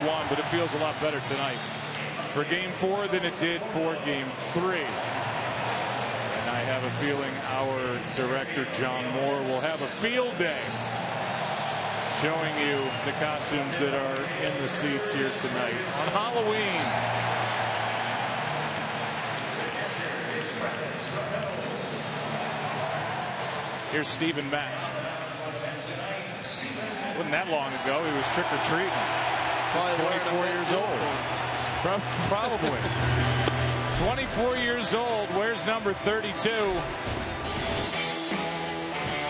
1, but it feels a lot better tonight for Game 4 than it did for Game 3. And I have a feeling our director, John Moore, will have a field day showing you the costumes that are in the seats here tonight on Halloween. Here's Steven Matz. Wasn't that long ago. He was trick-or-treating. He's 24 years old. Probably. 24 years old. Wears number 32.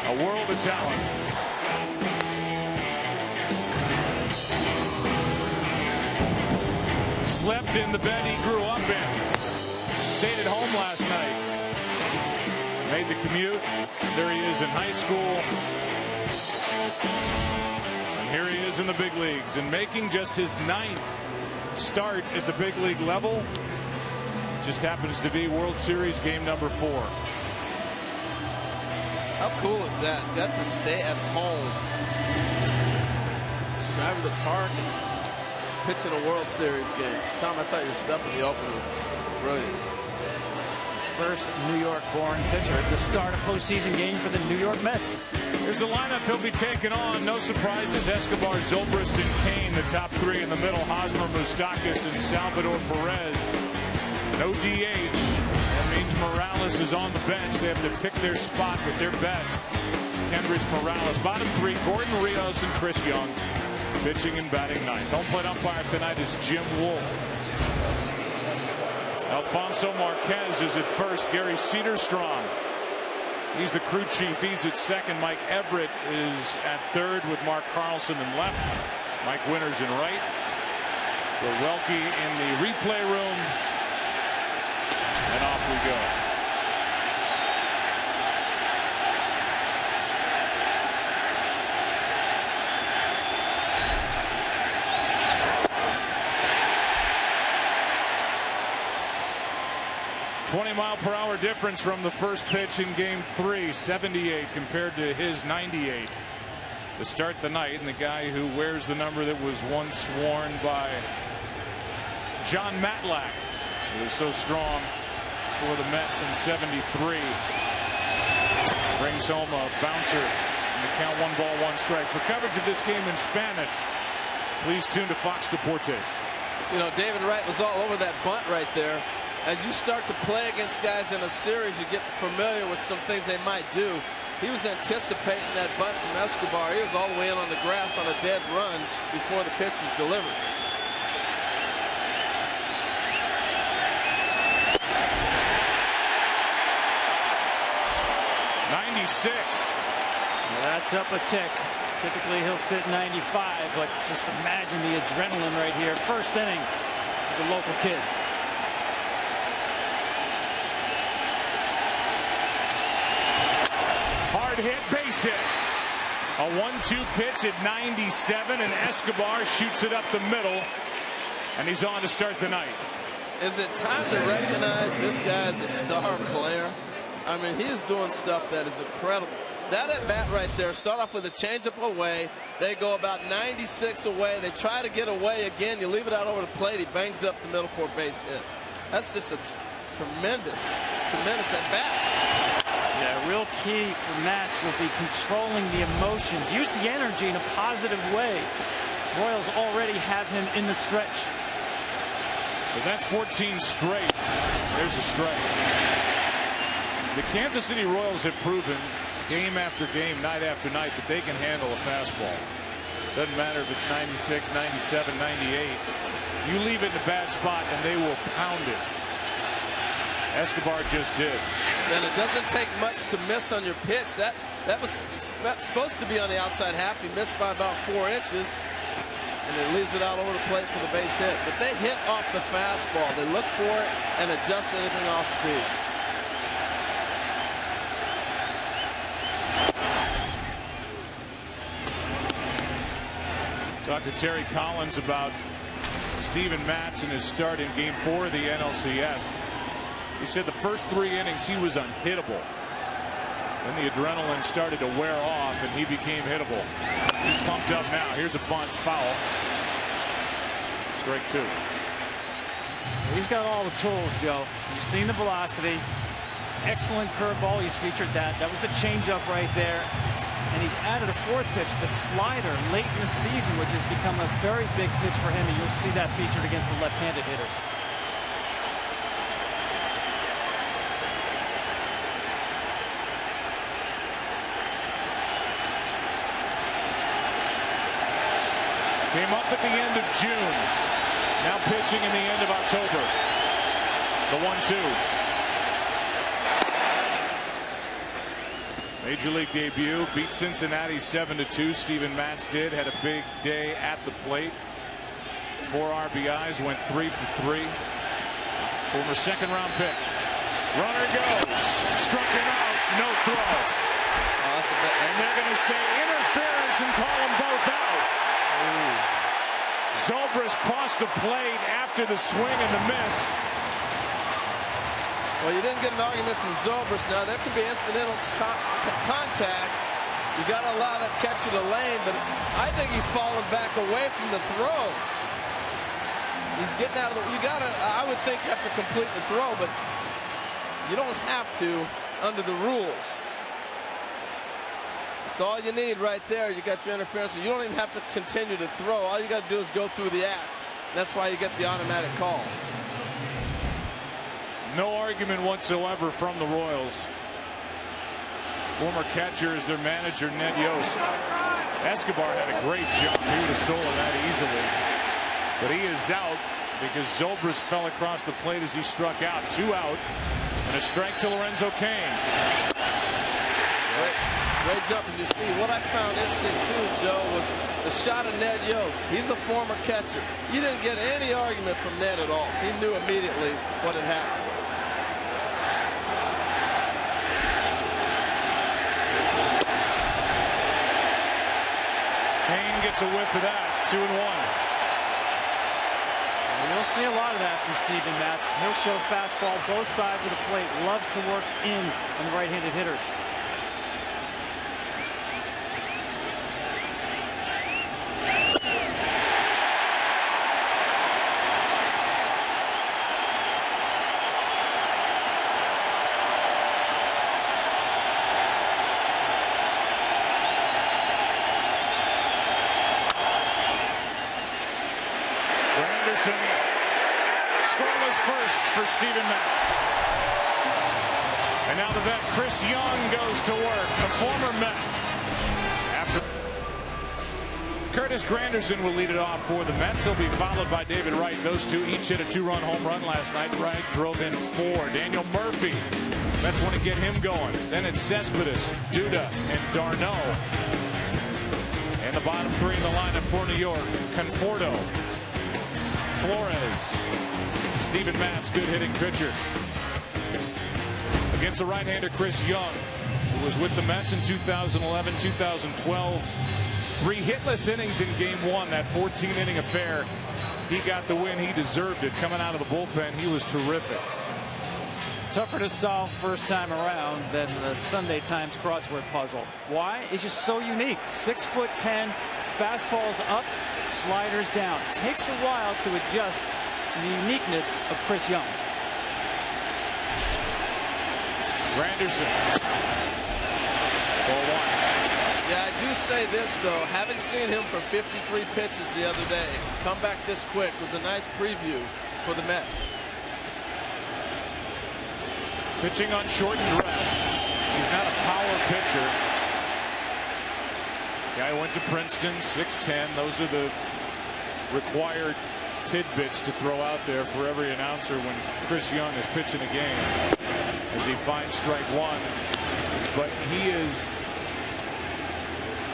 A world of talent. Slept in the bed he grew up in. Stayed at home last night. Made the commute. There he is in high school. And here he is in the big leagues and making just his 9th start at the big league level. Just happens to be World Series game number 4. How cool is that? Got to stay at home, drive to the park, and pitch in a World Series game. Tom, I thought your stuff in the opener was brilliant. First New York-born pitcher to start a postseason game for the New York Mets. Here's the lineup he'll be taking on. No surprises. Escobar, Zobrist, and Kane, the top 3 in the middle. Hosmer, Moustakas, and Salvador Perez. No DH. That means Morales is on the bench. They have to pick their spot with their best. Kendrys Morales. Bottom 3, Gordon Rios and Chris Young. Pitching and batting 9th. Home plate umpire tonight is Jim Wolf. Alfonso Marquez is at first. Gary Cederstrom, he's the crew chief. He's at second. Mike Everett is at third with Mark Carlson in left. Mike Winters in right. Bill Welke in the replay room. And off we go. .20-mile-per-hour difference from the first pitch in Game 3, 78 compared to his 98 to start the night. And the guy who wears the number that was once worn by John Matlack, who was so strong for the Mets in 73, brings home a bouncer in the count. 1 ball, 1 strike. For coverage of this game in Spanish, please tune to Fox Deportes. You know, David Wright was all over that bunt right there. As you start to play against guys in a series, you get familiar with some things they might do. He was anticipating that bunt from Escobar. He was all the way in on the grass on a dead run before the pitch was delivered. .96. Well, that's up a tick. Typically he'll sit 95, but just imagine the adrenaline right here. First inning, the local kid. Hard hit, base hit. A 1-2 pitch at 97, and Escobar shoots it up the middle, and he's on to start the night. Is it time to recognize this guy as a star player? I mean, he is doing stuff that is incredible. That at bat right there, start off with a changeup away. They go about 96 away. They try to get away again. You leave it out over the plate. He bangs it up the middle for a base hit. That's just a tremendous at bat. Yeah, real key for Matz will be controlling the emotions. Use the energy in a positive way. Royals already have him in the stretch. So that's 14 straight. There's a strike. The Kansas City Royals have proven game after game, night after night, that they can handle a fastball. Doesn't matter if it's 96, 97, 98. You leave it in a bad spot and they will pound it. Escobar just did. And it doesn't take much to miss on your pitch. That was supposed to be on the outside half. He missed by about 4 inches. And it leaves it out over the plate for the base hit. But they hit off the fastball. They look for it and adjust anything off speed. Talked to Terry Collins about Steven Matz and his start in Game 4 of the NLCS. He said the first 3 innings he was unhittable. Then the adrenaline started to wear off and he became hittable. He's pumped up now. Here's a bunt foul. Strike two. He's got all the tools, Joe. You've seen the velocity. Excellent curveball. He's featured that. That was the changeup right there. And he's added a fourth pitch, the slider, late in the season, which has become a very big pitch for him. And you'll see that featured against the left-handed hitters. Came up at the end of June. Now pitching in the end of October. The 1-2. Major League debut, beat Cincinnati 7-2. Steven Matz did, had a big day at the plate. 4 RBIs, went 3 for 3. Former second-round pick. Runner goes, struck him out, no throw. And they're going to say interference and call them both out. Zobrist crossed the plate after the swing and the miss. Well, you didn't get an argument from Zobrist. Now, there could be incidental contact. You got to allow that catch to the lane, but I think he's falling back away from the throw. He's getting out of the. You got to. I would think have to complete the throw, but you don't have to under the rules. It's all you need right there. You got your interference. You don't even have to continue to throw. All you got to do is go through the act. That's why you get the automatic call. No argument whatsoever from the Royals. Former catcher is their manager, Ned Yost. Escobar had a great jump. He would have stolen that easily. But he is out because Zobrist fell across the plate as he struck out. 2 out and a strike to Lorenzo Cain. Great jump, as you see. What I found interesting too, Joe, was the shot of Ned Yost. He's a former catcher. You didn't get any argument from Ned at all. He knew immediately what had happened. Cain gets a whiff of that. 2-1. You'll see a lot of that from Steven Matz. He'll show fastball both sides of the plate. Loves to work in on the right-handed hitters. Scoreless first for Steven Matz. And now the vet Chris Young goes to work, a former Met. After Curtis Granderson will lead it off for the Mets. He'll be followed by David Wright. Those two each hit a 2-run home run last night. Wright drove in 4. Daniel Murphy. Mets want to get him going. Then it's Cespedes, Duda, and d'Arnaud. And the bottom 3 in the lineup for New York. Conforto, Flores, Steven Matz, good hitting pitcher. Against the right-hander Chris Young, who was with the Mets in 2011, 2012. 3 hitless innings in game 1, that 14-inning affair. He got the win. He deserved it. Coming out of the bullpen, he was terrific. Tougher to solve first time around than the Sunday Times crossword puzzle. Why? It's just so unique. 6'10", fastballs up, sliders down. Takes a while to adjust to the uniqueness of Chris Young. Granderson. Ball 1. Yeah, I do say this, though. Having seen him for 53 pitches the other day, come back this quick was a nice preview for the Mets. Pitching on shortened rest. He's not a power pitcher. Guy went to Princeton, 6'10". Those are the required tidbits to throw out there for every announcer when Chris Young is pitching a game, as he finds strike 1. But he is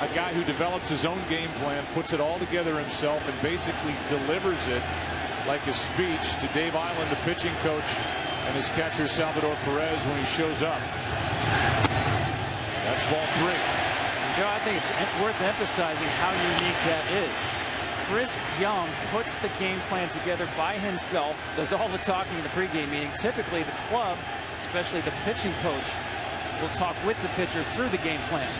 a guy who develops his own game plan, puts it all together himself, and basically delivers it like a speech to Dave Island, the pitching coach, and his catcher Salvador Perez when he shows up. That's ball 3. Joe, I think it's worth emphasizing how unique that is. Chris Young puts the game plan together by himself, does all the talking in the pregame meeting. Typically the club, especially the pitching coach, will talk with the pitcher through the game plan.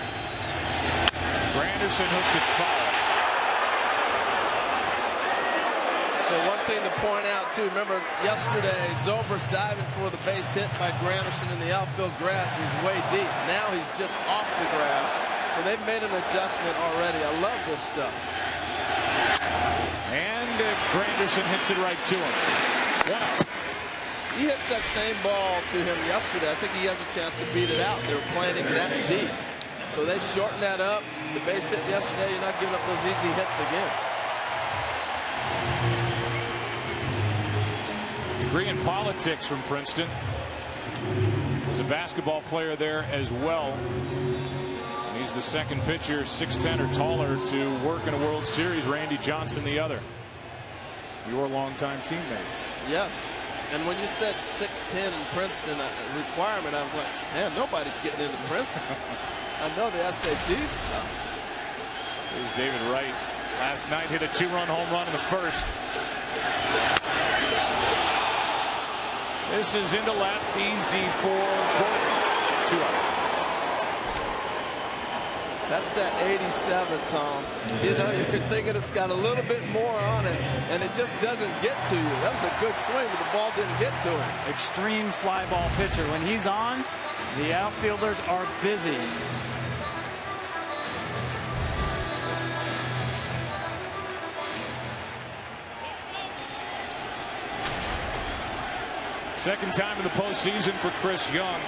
Granderson hooks it foul. So thing to point out, too. Remember, yesterday, Zobrist diving for the base hit by Granderson in the outfield grass. He was way deep. Now he's just off the grass. So they've made an adjustment already. I love this stuff. And Granderson hits it right to him. Wow. He hits that same ball to him yesterday. I think he has a chance to beat it out. They were playing it that deep. So they shortened that up. The base hit yesterday, you're not giving up those easy hits again. Degree in politics from Princeton. Was a basketball player there as well. He's the second pitcher, 6'10" or taller, to work in a World Series. Randy Johnson the other. Your longtime teammate. Yes. And when you said 6'10" in Princeton requirement, I was like, man, nobody's getting into Princeton. I know the SAT stuff. Here's David Wright. Last night hit a 2-run home run in the first. This is into left, easy for Gordon. 2 out. That's that 87, Tom. You know, you're thinking it's got a little bit more on it, and it just doesn't get to you. That was a good swing, but the ball didn't get to him. Extreme fly ball pitcher. When he's on, the outfielders are busy. Second time in the postseason for Chris Young.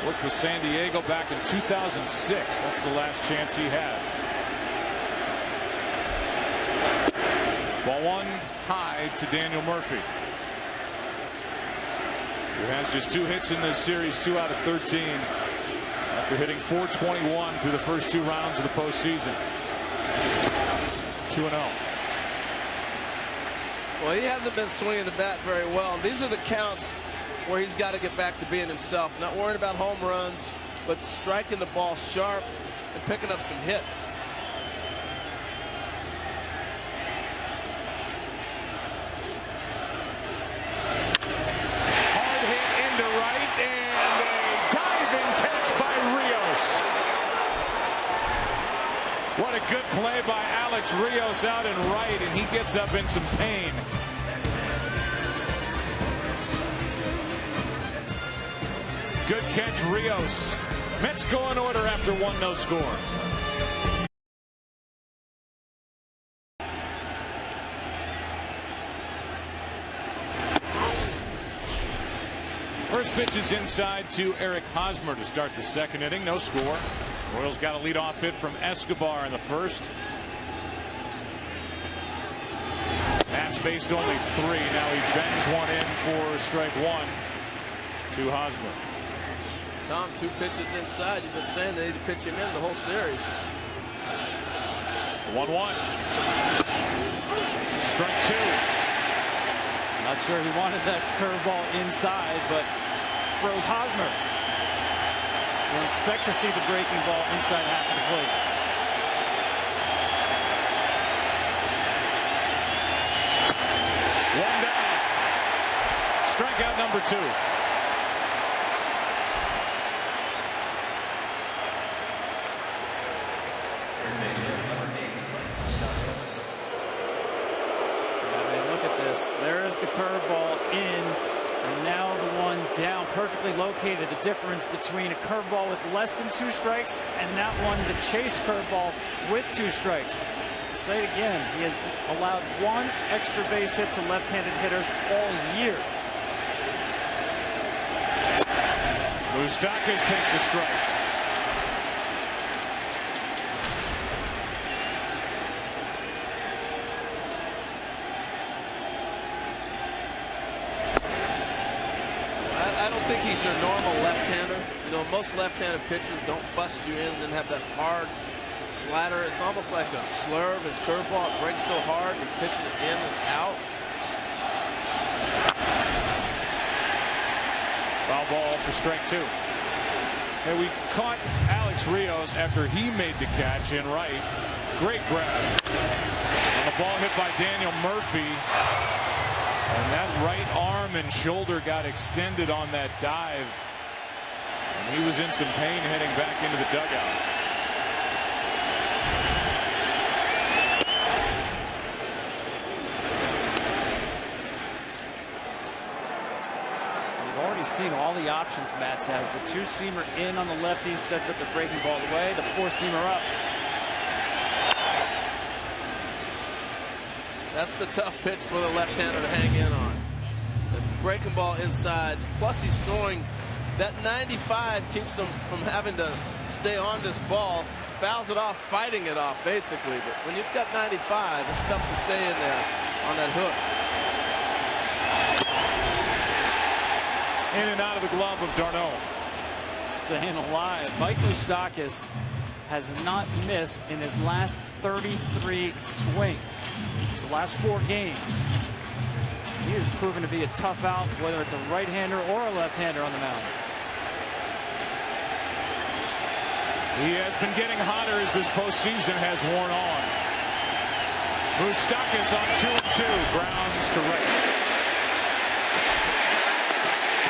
Worked with San Diego back in 2006. That's the last chance he had. Ball one high to Daniel Murphy, who has just 2 hits in this series, 2 out of 13, after hitting .421 through the first 2 rounds of the postseason. 2-0. Well, he hasn't been swinging the bat very well. And these are the counts where he's got to get back to being himself. Not worrying about home runs, but striking the ball sharp and picking up some hits. Hard hit into right, and a diving catch by Rios. What a good play by Alex Rios out in right, and he gets up in some pain. Good catch, Rios. Mets go in order after 1-0 score. First pitch is inside to Eric Hosmer to start the second inning. No score. Royals got a leadoff hit from Escobar in the first. Mets faced only 3. Now he bends one in for strike 1 to Hosmer. Tom, 2 pitches inside. You've been saying they need to pitch him in the whole series. 1-1. Strike 2. Not sure he wanted that curveball inside, but froze Hosmer. We'll expect to see the breaking ball inside half of the plate. One down. Strikeout number 2. There's the curveball in, and now the one down, perfectly located. The difference between a curveball with less than 2 strikes and that one, the chase curveball with 2 strikes. I'll say it again, he has allowed 1 extra base hit to left-handed hitters all year. Moustakas takes a strike. I don't think he's your normal left-hander. You know, most left-handed pitchers don't bust you in and then have that hard slider. It's almost like a slurve. His curveball breaks so hard, he's pitching it in and out. Foul ball for strike 2. And we caught Alex Rios after he made the catch in right. Great grab. And the ball hit by Daniel Murphy. And that right arm and shoulder got extended on that dive. And he was in some pain heading back into the dugout. just seen all the options Mats has. The two-seamer in on the lefty, sets up the breaking ball away. The four-seamer up. That's the tough pitch for the left-hander to hang in on. The breaking ball inside. Plus he's throwing that 95 keeps him from having to stay on this ball. Fouls it off, fighting it off, basically. But when you've got 95, it's tough to stay in there on that hook. In and out of the glove of Darno. Staying alive. Mike Moustakas has not missed in his last 33 swings. It's the last 4 games. He has proven to be a tough out, whether it's a right-hander or a left-hander on the mound. He has been getting hotter as this postseason has worn on. Moustakas on 2-2. Grounds to right.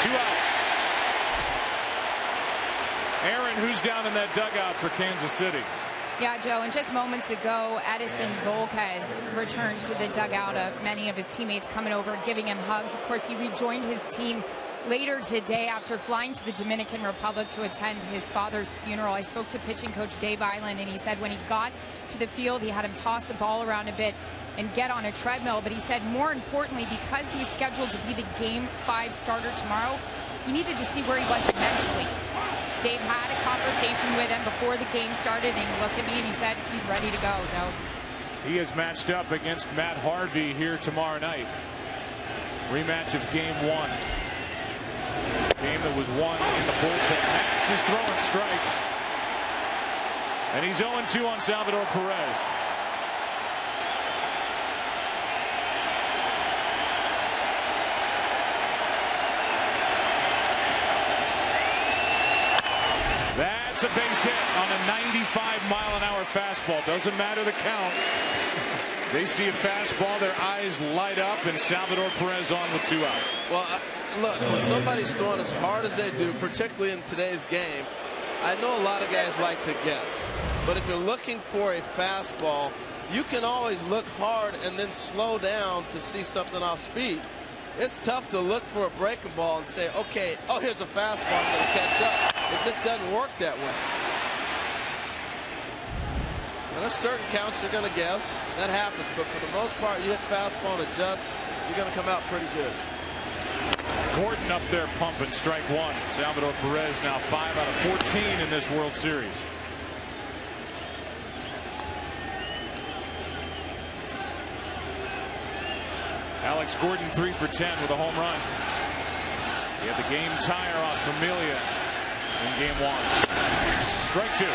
2 out. Aaron, who's down in that dugout for Kansas City? Yeah, Joe, and just moments ago, Edison Volquez returned to the dugout. Many of his teammates coming over, giving him hugs. Of course, he rejoined his team later today after flying to the Dominican Republic to attend his father's funeral. I spoke to pitching coach Dave Island, and he said when he got to the field, he had him toss the ball around a bit and get on a treadmill. But he said more importantly, because he was scheduled to be the Game 5 starter tomorrow, he needed to see where he was mentally. Dave had a conversation with him before the game started, and he looked at me and he said he's ready to go, Joe. He is matched up against Matt Harvey here tomorrow night. Rematch of Game 1. Game that was won in the bullpen. Matz is throwing strikes. And he's 0-2 on Salvador Perez. That's a base hit on a 95-mile-an-hour fastball. Doesn't matter the count. They see a fastball, their eyes light up, and Salvador Perez on with 2 out. Well, look, when somebody's throwing as hard as they do, particularly in today's game, I know a lot of guys like to guess. But if you're looking for a fastball, you can always look hard and then slow down to see something off speed. It's tough to look for a breaking ball and say, okay, oh, here's a fastball, I'm going to catch up. It just doesn't work that way. Now, there's certain counts you're going to guess. That happens. But for the most part, you hit fastball and adjust, you're going to come out pretty good. Gordon up there pumping, strike 1. Salvador Perez now 5 out of 14 in this World Series. Alex Gordon 3 for 10 with a home run. He had the game tire off Familia in Game 1. Strike 2.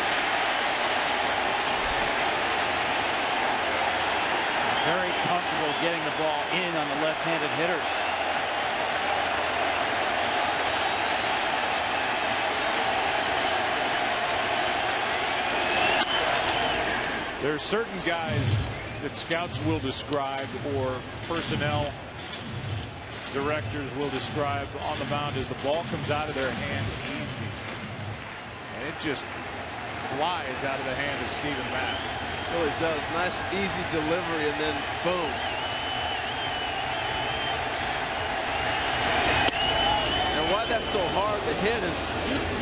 Very comfortable getting the ball in on the left-handed hitters. There are certain guys that scouts will describe, or personnel directors will describe on the mound, as the ball comes out of their hand easy. And it just flies out of the hand of Steven Matz. It really does. Nice, easy delivery, and then boom. And why that's so hard to hit is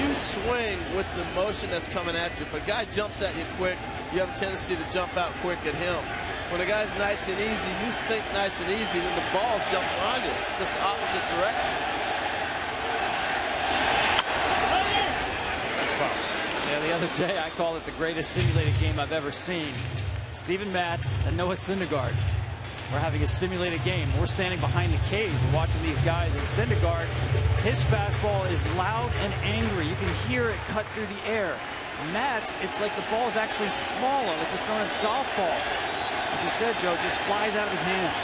you swing with the motion that's coming at you. If a guy jumps at you quick, you have a tendency to jump out quick at him. When a guy's nice and easy, you think nice and easy, then the ball jumps on you. It's just the opposite direction. That's foul. Yeah, the other day I called it the greatest simulated game I've ever seen. Steven Matz and Noah Syndergaard. We're having a simulated game. We're standing behind the cage. We're watching these guys. And Syndergaard, his fastball is loud and angry. You can hear it cut through the air. Matz, it's like the ball is actually smaller, like he's throwing a golf ball. As you said, Joe, just flies out of his hand.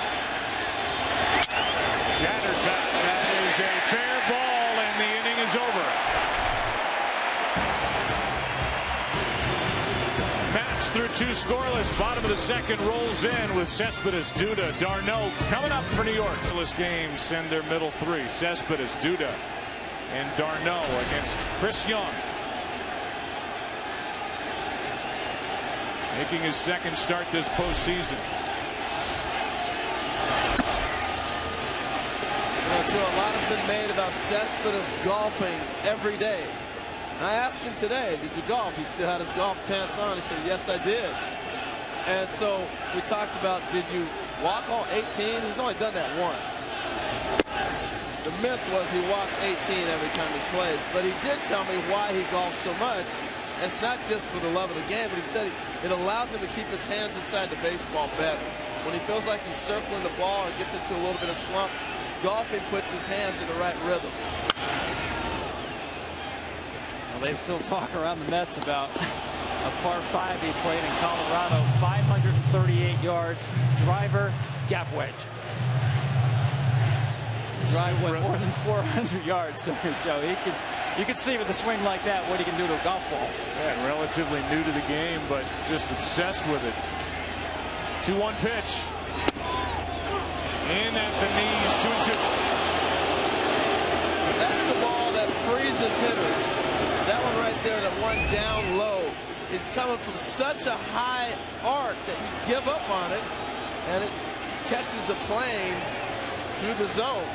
Shattered bat. That is a fair ball, and the inning is over. Matz through 2 scoreless. Bottom of the second rolls in with Cespedes, Duda, Darno coming up for New York. This game send their middle 3. Cespedes, Duda, and Darno against Chris Young. Making his second start this postseason. You know, Joe, a lot has been made about Cespedes golfing every day. And I asked him today, did you golf? He still had his golf pants on. He said, yes, I did. And so we talked about, did you walk all 18? He's only done that once. The myth was he walks 18 every time he plays, but he did tell me why he golfs so much. And it's not just for the love of the game, but he said it allows him to keep his hands inside the baseball better. When he feels like he's circling the ball or gets into a little bit of slump, golfing puts his hands in the right rhythm. Well, they still talk around the Mets about a par 5 he played in Colorado, 538 yards, driver, gap wedge. Drive went more than 400 yards. So, Joe, you can see with a swing like that what he can do to a golf ball. Yeah, relatively new to the game, but just obsessed with it. 2-1 pitch. In at the knees, 2-2. That's the ball that freezes hitters. That one right there, that one down low. It's coming from such a high arc that you give up on it, and it catches the plane through the zone.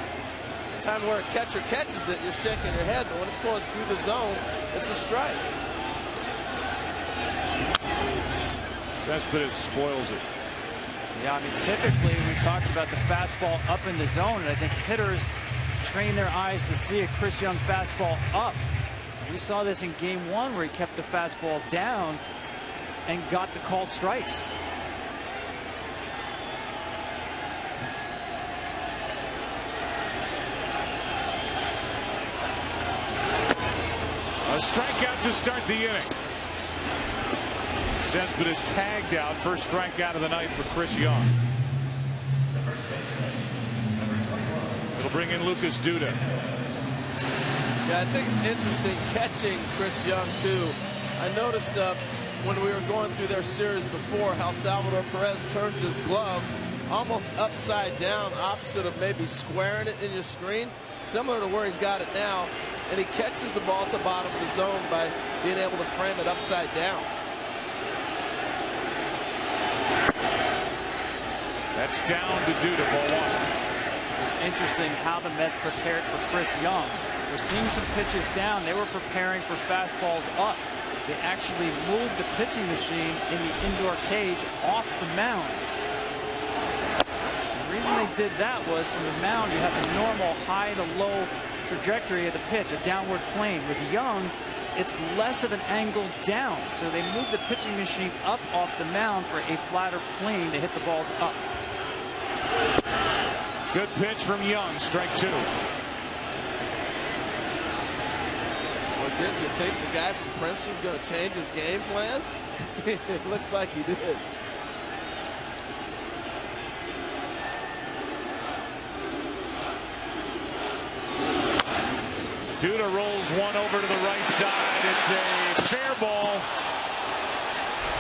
The time where a catcher catches it, you're shaking your head, but when it's going through the zone, it's a strike. Cespedes spoils it. Yeah, I mean, typically we talked about the fastball up in the zone, and I think hitters train their eyes to see a Chris Young fastball up. We saw this in game 1 where he kept the fastball down and got the called strikes. A strikeout to start the inning. Cespedes tagged out. First strikeout of the night for Chris Young. It'll bring in Lucas Duda. Yeah, I think it's interesting catching Chris Young, too. I noticed when we were going through their series before how Salvador Perez turns his glove almost upside down, opposite of maybe squaring it in your screen, similar to where he's got it now. And he catches the ball at the bottom of the zone by being able to frame it upside down. That's down to Duda, ball 1. It's interesting how the Mets prepared for Chris Young. We're seeing some pitches down. They were preparing for fastballs up. They actually moved the pitching machine in the indoor cage off the mound. The reason they did that was from the mound you have a normal high to low trajectory of the pitch, a downward plane. With Young, it's less of an angle down, so they moved the pitching machine up off the mound for a flatter plane to hit the balls up. Good pitch from Young, strike 2. Well, didn't you think the guy from Princeton's going to change his game plan? It looks like he did. Duda rolls one over to the right side. It's a fair ball.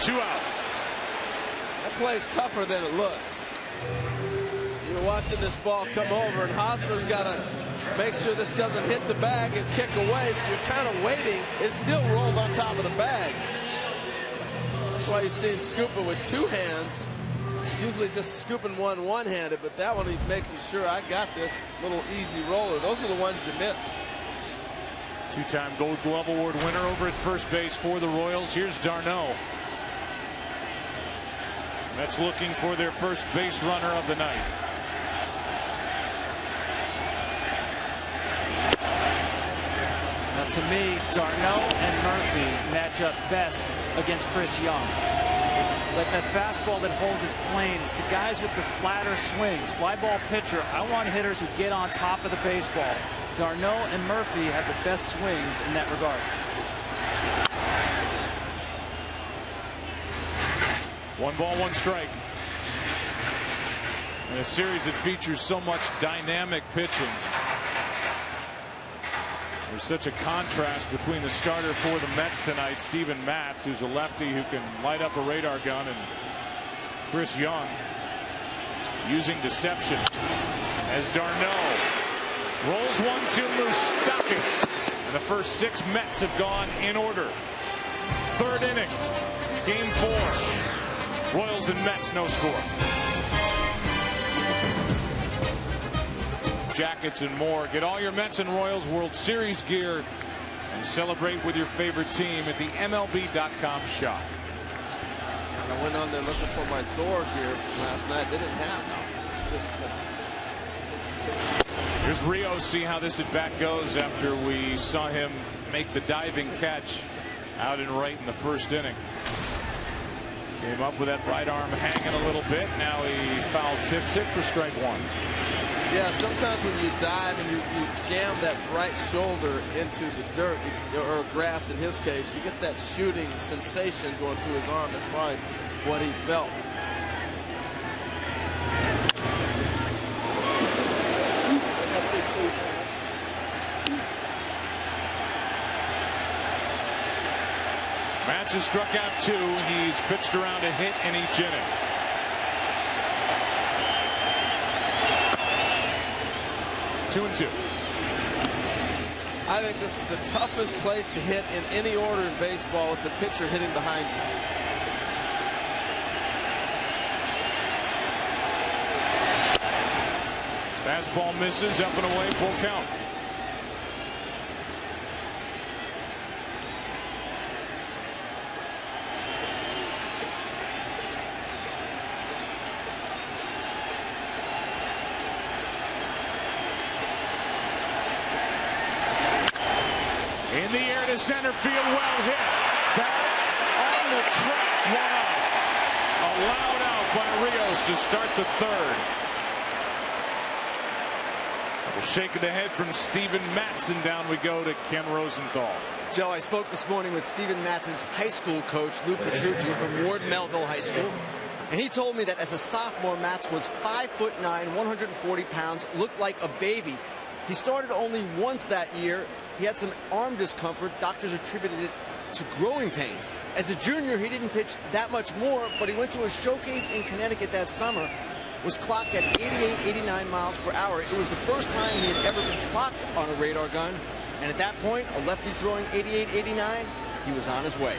2 out. That play's tougher than it looks. You're watching this ball come over, and Hosmer's got to make sure this doesn't hit the bag and kick away, so you're kind of waiting. It still rolls on top of the bag. That's why you see him scoop it with 2 hands. Usually just scooping one-handed, but that one he's making sure I got this little easy roller. Those are the ones you miss. 2-time Gold Glove Award winner over at first base for the Royals. Here's d'Arnaud. Mets looking for their first base runner of the night. Now, to me, d'Arnaud and Murphy match up best against Chris Young. But that fastball that holds his plane, it's the guys with the flatter swings. Fly ball pitcher, I want hitters who get on top of the baseball. d'Arnaud and Murphy have the best swings in that regard. One ball, one strike. In a series that features so much dynamic pitching. There's such a contrast between the starter for the Mets tonight, Steven Matz, who's a lefty who can light up a radar gun, and Chris Young using deception as d'Arnaud rolls one to Moustakas. And the first 6 Mets have gone in order. 3rd inning, game 4. Royals and Mets, no score. jackets and more. Get all your Mets and Royals World Series gear and celebrate with your favorite team at the MLB.com shop. I went on there looking for my Thor gear from last night. They didn't have it. Here's Rio. See how this at bat goes after we saw him make the diving catch out and right in the first inning. Came up with that right arm hanging a little bit. Now he foul tips it for strike one. Yeah, sometimes when you dive and you jam that right shoulder into the dirt, or grass in his case, you get that shooting sensation going through his arm. That's why what he felt. Matz has struck out 2. He's pitched around a hit in each inning. Two and 2. I think this is the toughest place to hit in any order in baseball with the pitcher hitting behind you. Fastball misses, up and away, full count. In the air to center field, well hit. Back on the track, 1 out. Allowed out by Rios to start the third. A shake of the head from Steven Matz, and down we go to Ken Rosenthal. Joe, I spoke this morning with Steven Matz's high school coach, Lou Petrucci from Ward Melville High School. And he told me that as a sophomore, Matz was 5'9", 140 pounds, looked like a baby. He started only once that year. He had some arm discomfort. Doctors attributed it to growing pains. As a junior, he didn't pitch that much more, but he went to a showcase in Connecticut that summer, was clocked at 88, 89 miles per hour. It was the first time he had ever been clocked on a radar gun. And at that point, a lefty throwing 88, 89, he was on his way.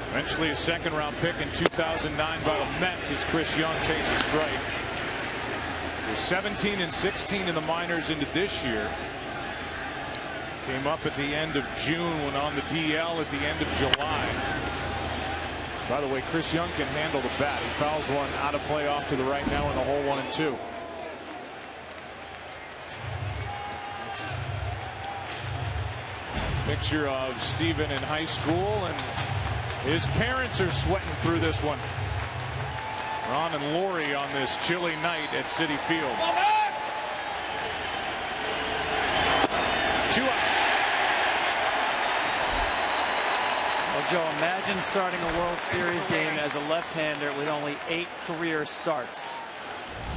Eventually a second-round pick in 2009 by the Mets as Chris Young takes a strike. He was 17 and 16 in the minors into this year. Came up at the end of June, went on the DL at the end of July. By the way, Chris Young can handle the bat. He fouls one out of play off to the right now in the hole 1 and 2. Picture of Steven in high school, and his parents are sweating through this one. Ron and Lori on this chilly night at Citi Field. 2 out. Well, Joe, imagine starting a World Series game as a left-hander with only 8 career starts.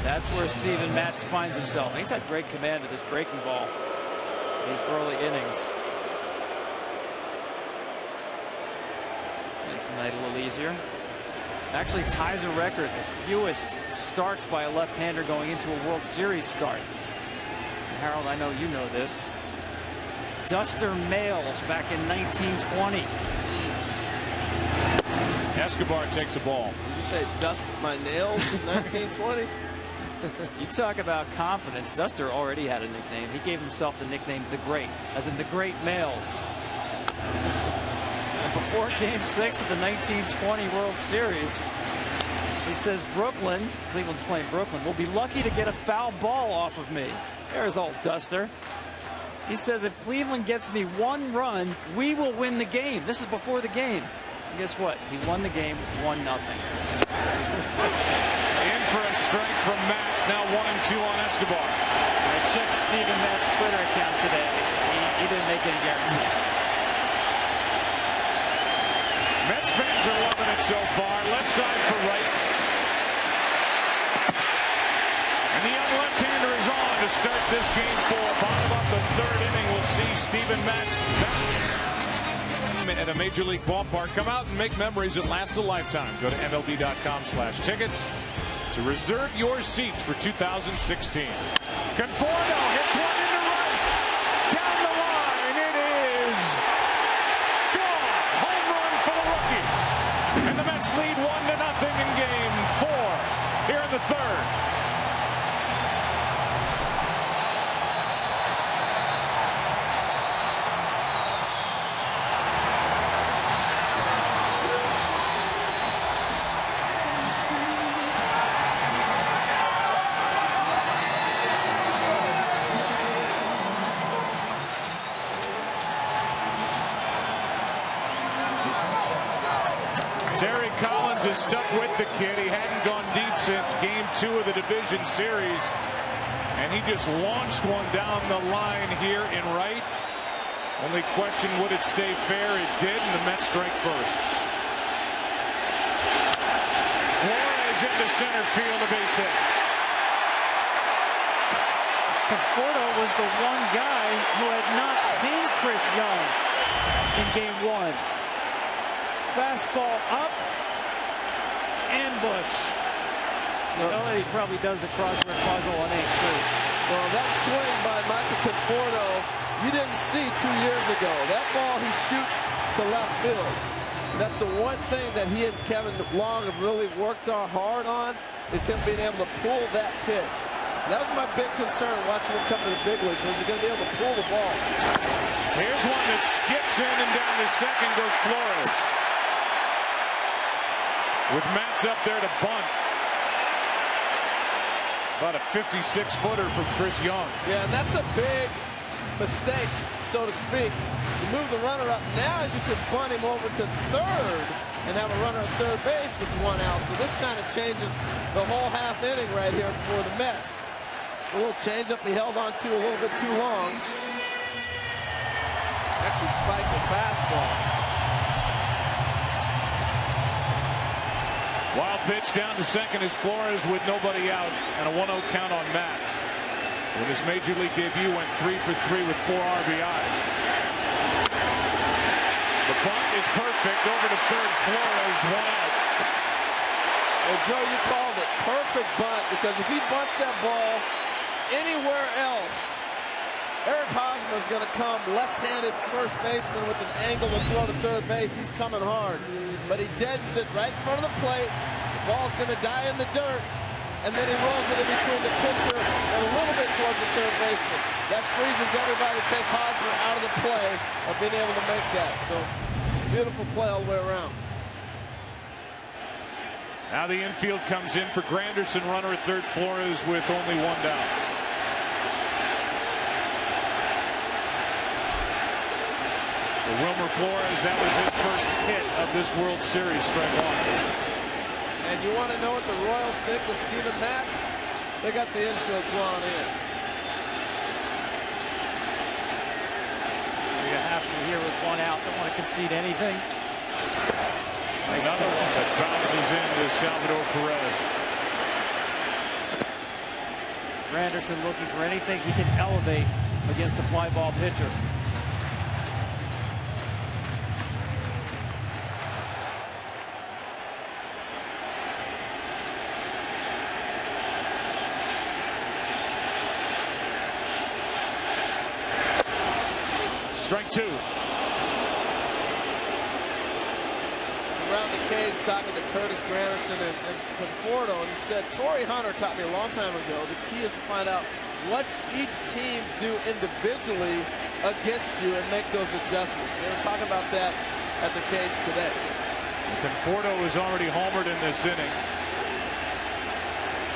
That's where Steven Matz finds himself. He's had great command of this breaking ball these early innings. Makes the night a little easier. Actually ties a record, the fewest starts by a left-hander going into a World Series start. And Harold, I know you know this. Duster Males back in 1920. Escobar takes a ball. Did you say dust my nails in 1920? You talk about confidence. Duster already had a nickname. He gave himself the nickname The Great, as in the Great Males. And before Game 6 of the 1920 World Series, he says Brooklyn, Cleveland's playing Brooklyn, will be lucky to get a foul ball off of me. There's old Duster. He says if Cleveland gets me 1 run, we will win the game. This is before the game. And guess what? He won the game 1-0. In for a strike from Matz. Now 1 and 2 on Escobar. I checked Steven Matz's Twitter account today. He didn't make any guarantees. Mets fans are loving it so far. Left side for right. And the young left-hander is on to start this game 4. Bottom of the 3rd inning, we'll see Steven Matz back at a major league ballpark. Come out and make memories that last a lifetime. Go to MLB.com/tickets to reserve your seats for 2016. Conforto hits one into right. Down the line, it is gone. Home run for the rookie. And the Mets lead 1-0 in game 4 here in the 3rd. has stuck with the kid. He hadn't gone deep since game 2 of the division series. And he just launched one down the line here in right. Only question, would it stay fair? It did, and the Mets strike first. Flores into center field, a base hit. Conforto was the one guy who had not seen Chris Young in game 1. Fastball up, ambush. He probably does the crossword puzzle on 8 too. Well, that swing by Michael Conforto, you didn't see 2 years ago. That ball he shoots to left field. That's the one thing that he and Kevin Long have really worked hard on, is him being able to pull that pitch. That was my big concern watching him come to the big leagues. Was he going to be able to pull the ball? Here's one that skips in, and down to second goes Flores. With Matz up there to bunt. About a 56-footer from Chris Young. Yeah, and that's a big mistake, so to speak. You move the runner up. Now you can bunt him over to third and have a runner at third base with 1 out. So this kind of changes the whole half inning right here for the Mets. A little changeup he held on to a little bit too long. Actually spiked the fastball. Wild pitch down to second is Flores with nobody out, and a 1-0 count on Matz. When his major league debut went 3 for 3 with 4 RBIs. The bunt is perfect over to third. Flores, 1 out. Well, Joe, you called it perfect bunt, because if he bunts that ball anywhere else, Eric Hosmer is going to come left-handed first baseman with an angle to throw to third base. He's coming hard, but he deadens it right in front of the plate. The ball's going to die in the dirt, and then he rolls it in between the pitcher and a little bit towards the third baseman. That freezes everybody to take Hosmer out of the play of being able to make that. So, beautiful play all the way around. Now the infield comes in for Granderson, runner at third. Flores with only 1 down. For Wilmer Flores, that was his first hit of this World Series, strike 1. And you want to know what the Royals think of Steven Matz? They got the infield drawn in. You have to here with 1 out. Don't want to concede anything. Nice. Another one that bounces into Salvador Perez. Granderson looking for anything he can elevate against the fly ball pitcher. Strike 2. Around the cage talking to Curtis Granderson and Conforto, and he said, Torrey Hunter taught me a long time ago, the key is to find out what's each team do individually against you and make those adjustments. They were talking about that at the cage today. Conforto was already homered in this inning.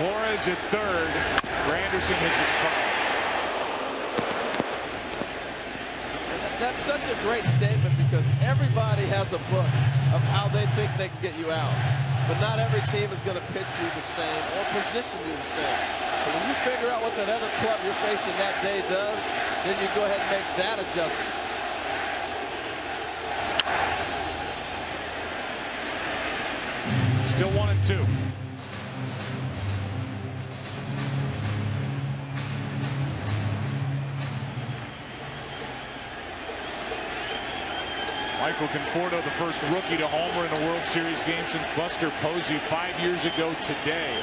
Flores at third. Granderson hits it foul. That's such a great statement, because everybody has a book of how they think they can get you out. But not every team is going to pitch you the same or position you the same. So when you figure out what that other club you're facing that day does, then you go ahead and make that adjustment. Still 1-2. Michael Conforto, the first rookie to homer in a World Series game since Buster Posey 5 years ago today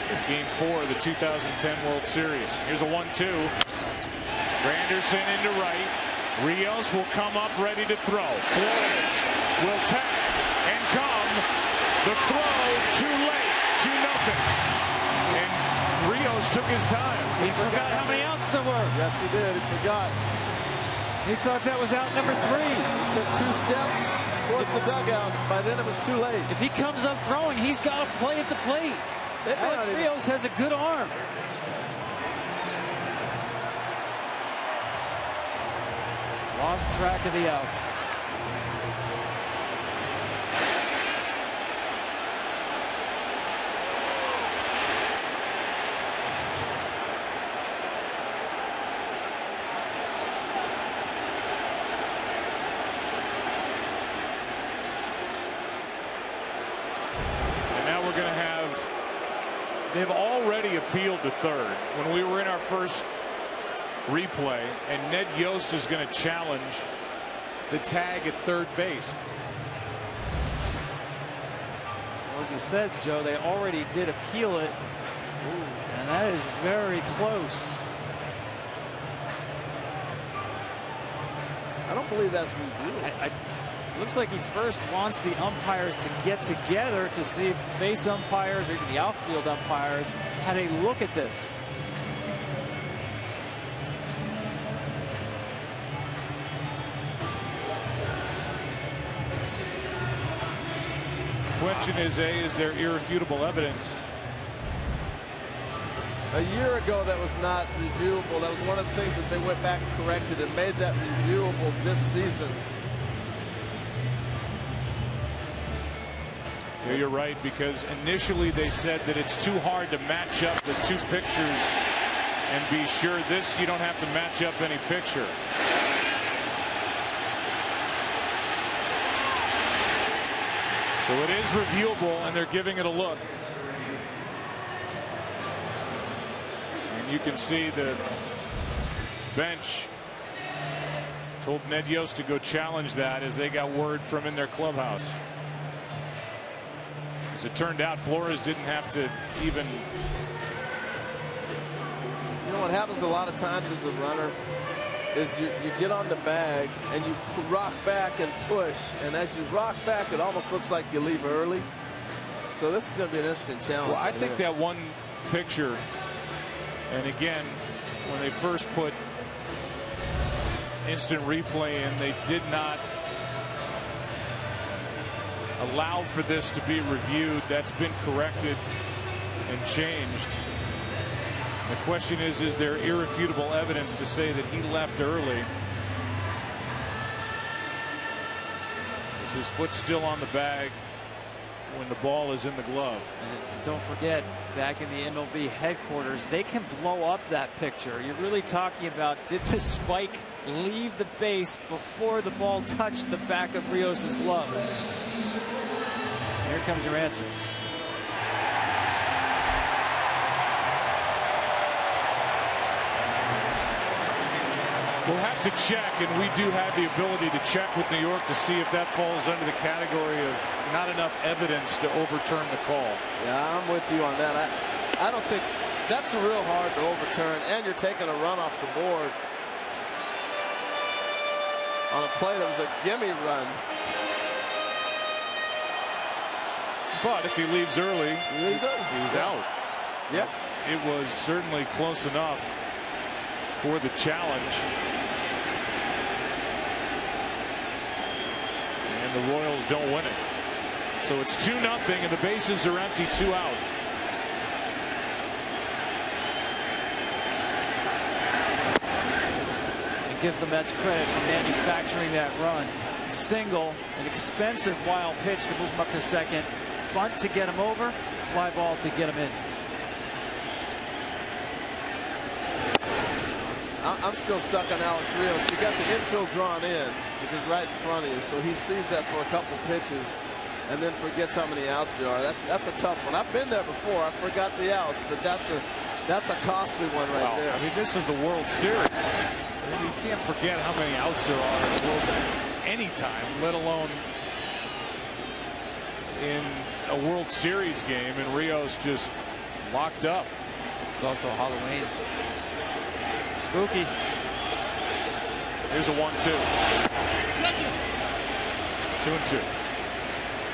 in Game 4 of the 2010 World Series. Here's a 1-2. Granderson into right. Rios will come up ready to throw. Flores will tap and come. The throw too late, 2-0. And Rios took his time. He forgot how many outs there were. Yes, he did. He forgot. He thought that was out number 3. He took 2 steps towards the dugout. By then it was too late. If he comes up throwing, he's got to play at the plate. Alex Rios has a good arm. Lost track of the outs. They've already appealed to third. When we were in our first replay, and Ned Yost is going to challenge the tag at third base. Well, as you said, Joe, they already did appeal it. And that is very close. I don't believe that's reviewed. Looks like he first wants the umpires to get together to see if the base umpires or even the outfield umpires had a look at this. Question is there irrefutable evidence? A year ago, that was not reviewable. That was one of the things that they went back and corrected and made that reviewable this season. Yeah, you're right, because initially they said that it's too hard to match up the two pictures and be sure. This, you don't have to match up any picture. So it is reviewable, and they're giving it a look. And you can see the bench told Ned Yost to go challenge that as they got word from in their clubhouse. As it turned out, Flores didn't have to even. You know what happens a lot of times as a runner is you get on the bag and you rock back and push, and as you rock back, it almost looks like you leave early. So this is going to be an interesting challenge. Well, I think that one picture, and again, when they first put instant replay in, they did not allow for this to be reviewed. That's been corrected and changed. The question is there irrefutable evidence to say that he left early? Is his foot still on the bag when the ball is in the glove? And don't forget, back in the MLB headquarters, they can blow up that picture. You're really talking about, did the spike leave the base before the ball touched the back of Rios' glove? Here comes your answer. We'll have to check, and we do have the ability to check with New York to see if that falls under the category of not enough evidence to overturn the call. Yeah, I'm with you on that. I don't think that's real hard to overturn, and you're taking a run off the board on a play that was a gimme run. But if he leaves early, he's out. Yep. It was certainly close enough for the challenge. And the Royals don't win it. So it's 2-0 and the bases are empty, 2 out. And give the Mets credit for manufacturing that run. Single, an expensive wild pitch to move him up to second. Bunt to get him over, fly ball to get him in. I'm still stuck on Alex Rios. You got the infield drawn in, which is right in front of you, so he sees that for a couple pitches and then forgets how many outs there are. That's a tough one. I've been there before. I forgot the outs, but that's a costly one right there. I mean, this is the World Series. I mean, you can't forget how many outs there are in the World any time, let alone in a World Series game, and Rios just locked up. It's also Halloween. Spooky. Here's a 1-2. 2-2.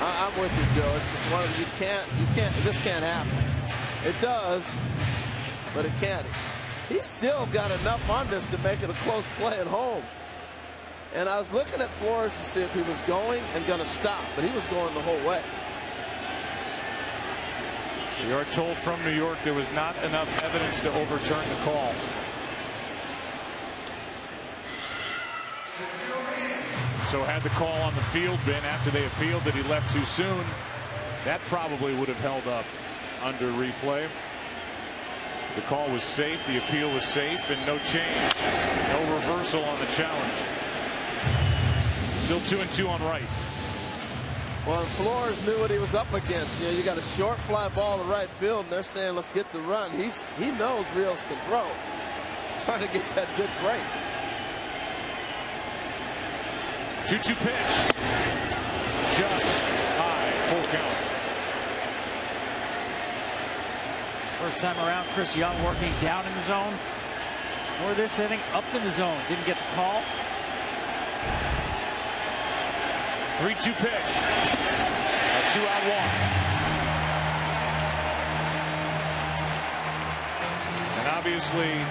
I'm with you, Joe. It's just one of the, you can't, this can't happen. It does, but it can't. He's still got enough on this to make it a close play at home. And I was looking at Flores to see if he was going and going to stop, but he was going the whole way. We are told from New York there was not enough evidence to overturn the call. So had the call on the field been after they appealed that he left too soon, that probably would have held up under replay. The call was safe, the appeal was safe, and no change, no reversal on the challenge. Still 2-2 on Wright. Well, Flores knew what he was up against. You know, you got a short fly ball to right field, and they're saying, let's get the run. He knows Rios can throw. Trying to get that good break. 2-2 pitch. Just high. Full count. First time around, Chris Young working down in the zone. Or this inning, up in the zone. Didn't get the call. 3-2 pitch. A 2-out walk. And obviously,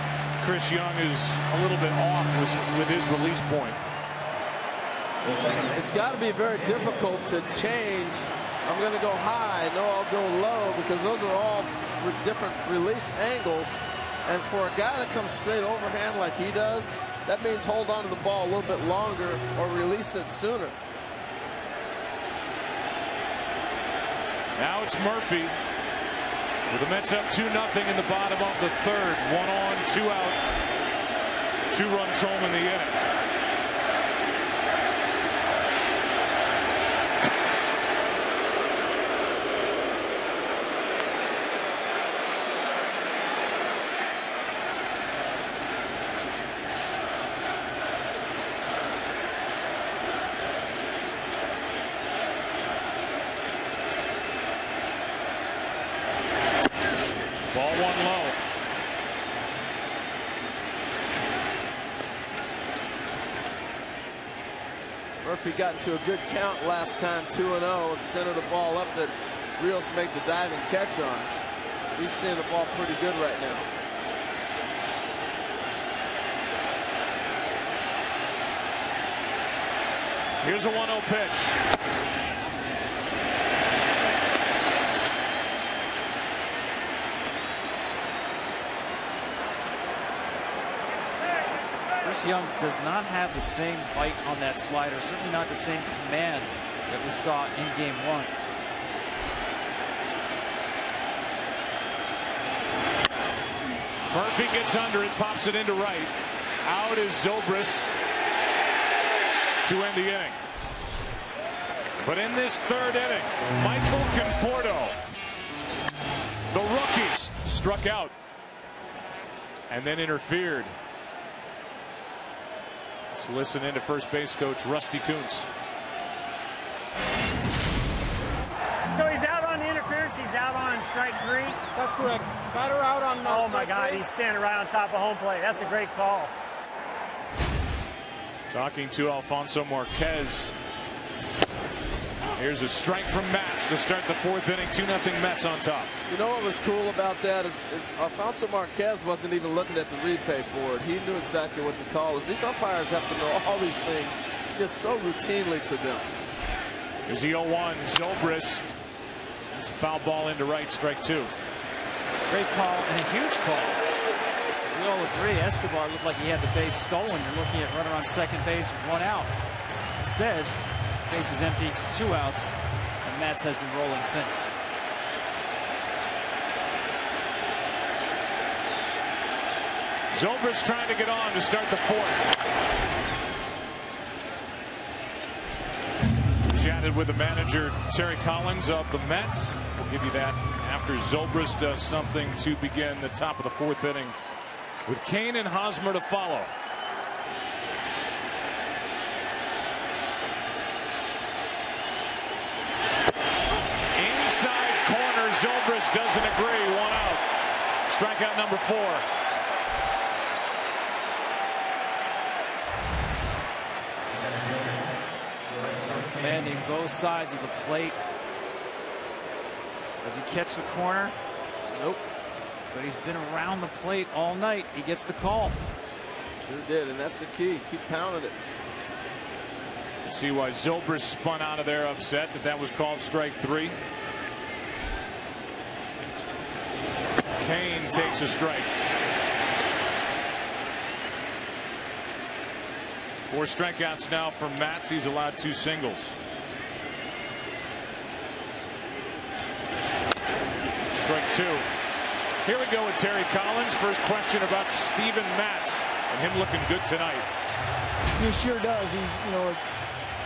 Chris Young is a little bit off with his release point. It's got to be very difficult to change. I'm going to go high. No, I'll go low, because those are all different release angles. And for a guy that comes straight overhand like he does, that means hold on to the ball a little bit longer or release it sooner. Now it's Murphy with the Mets up 2-0 in the bottom of the third. 1 on, 2 out. 2 runs home in the inning. Ball 1 low. Murphy got into a good count last time, 2-0, and centered the ball up that Rios made the diving catch on. He's seeing the ball pretty good right now. Here's a 1-0 pitch. Chris Young does not have the same bite on that slider, certainly not the same command that we saw in game 1. Murphy gets under it, pops it into right. Out is Zobrist to end the inning. But in this third inning, Michael Conforto, the rookie, struck out and then interfered. Let's listen in to first base coach Rusty Kuntz. So he's out on the interference. He's out on strike 3. That's correct. Batter out on. Oh my God! He's standing right on top of home plate. That's a great call. Talking to Alfonso Marquez. Here's a strike from Matz to start the 4th inning. 2-0 Mets on top. You know what was cool about that is Alfonso Marquez wasn't even looking at the replay board. He knew exactly what the call is. These umpires have to know all these things just so routinely to them. Here's the 0-1. Zobrist. It's a foul ball into right, strike 2. Great call and a huge call. We all agree Escobar looked like he had the base stolen. You're looking at runner on second base, 1 out. Instead, base is empty, 2 outs, and Matz has been rolling since. Zobrist trying to get on to start the 4th. Chatted with the manager Terry Collins of the Mets. We'll give you that after Zobrist does something to begin the top of the 4th inning, with Kane and Hosmer to follow. Zobrist doesn't agree. 1 out. Strikeout number 4. Commanding both sides of the plate. Does he catch the corner? Nope. But he's been around the plate all night. He gets the call. Sure did, and that's the key. Keep pounding it. See why Zobrist spun out of there upset that was called strike 3. Kane takes a strike. 4 strikeouts now from Matz. He's allowed 2 singles. Strike 2. Here we go with Terry Collins. First question about Steven Matz and him looking good tonight. He sure does. He's,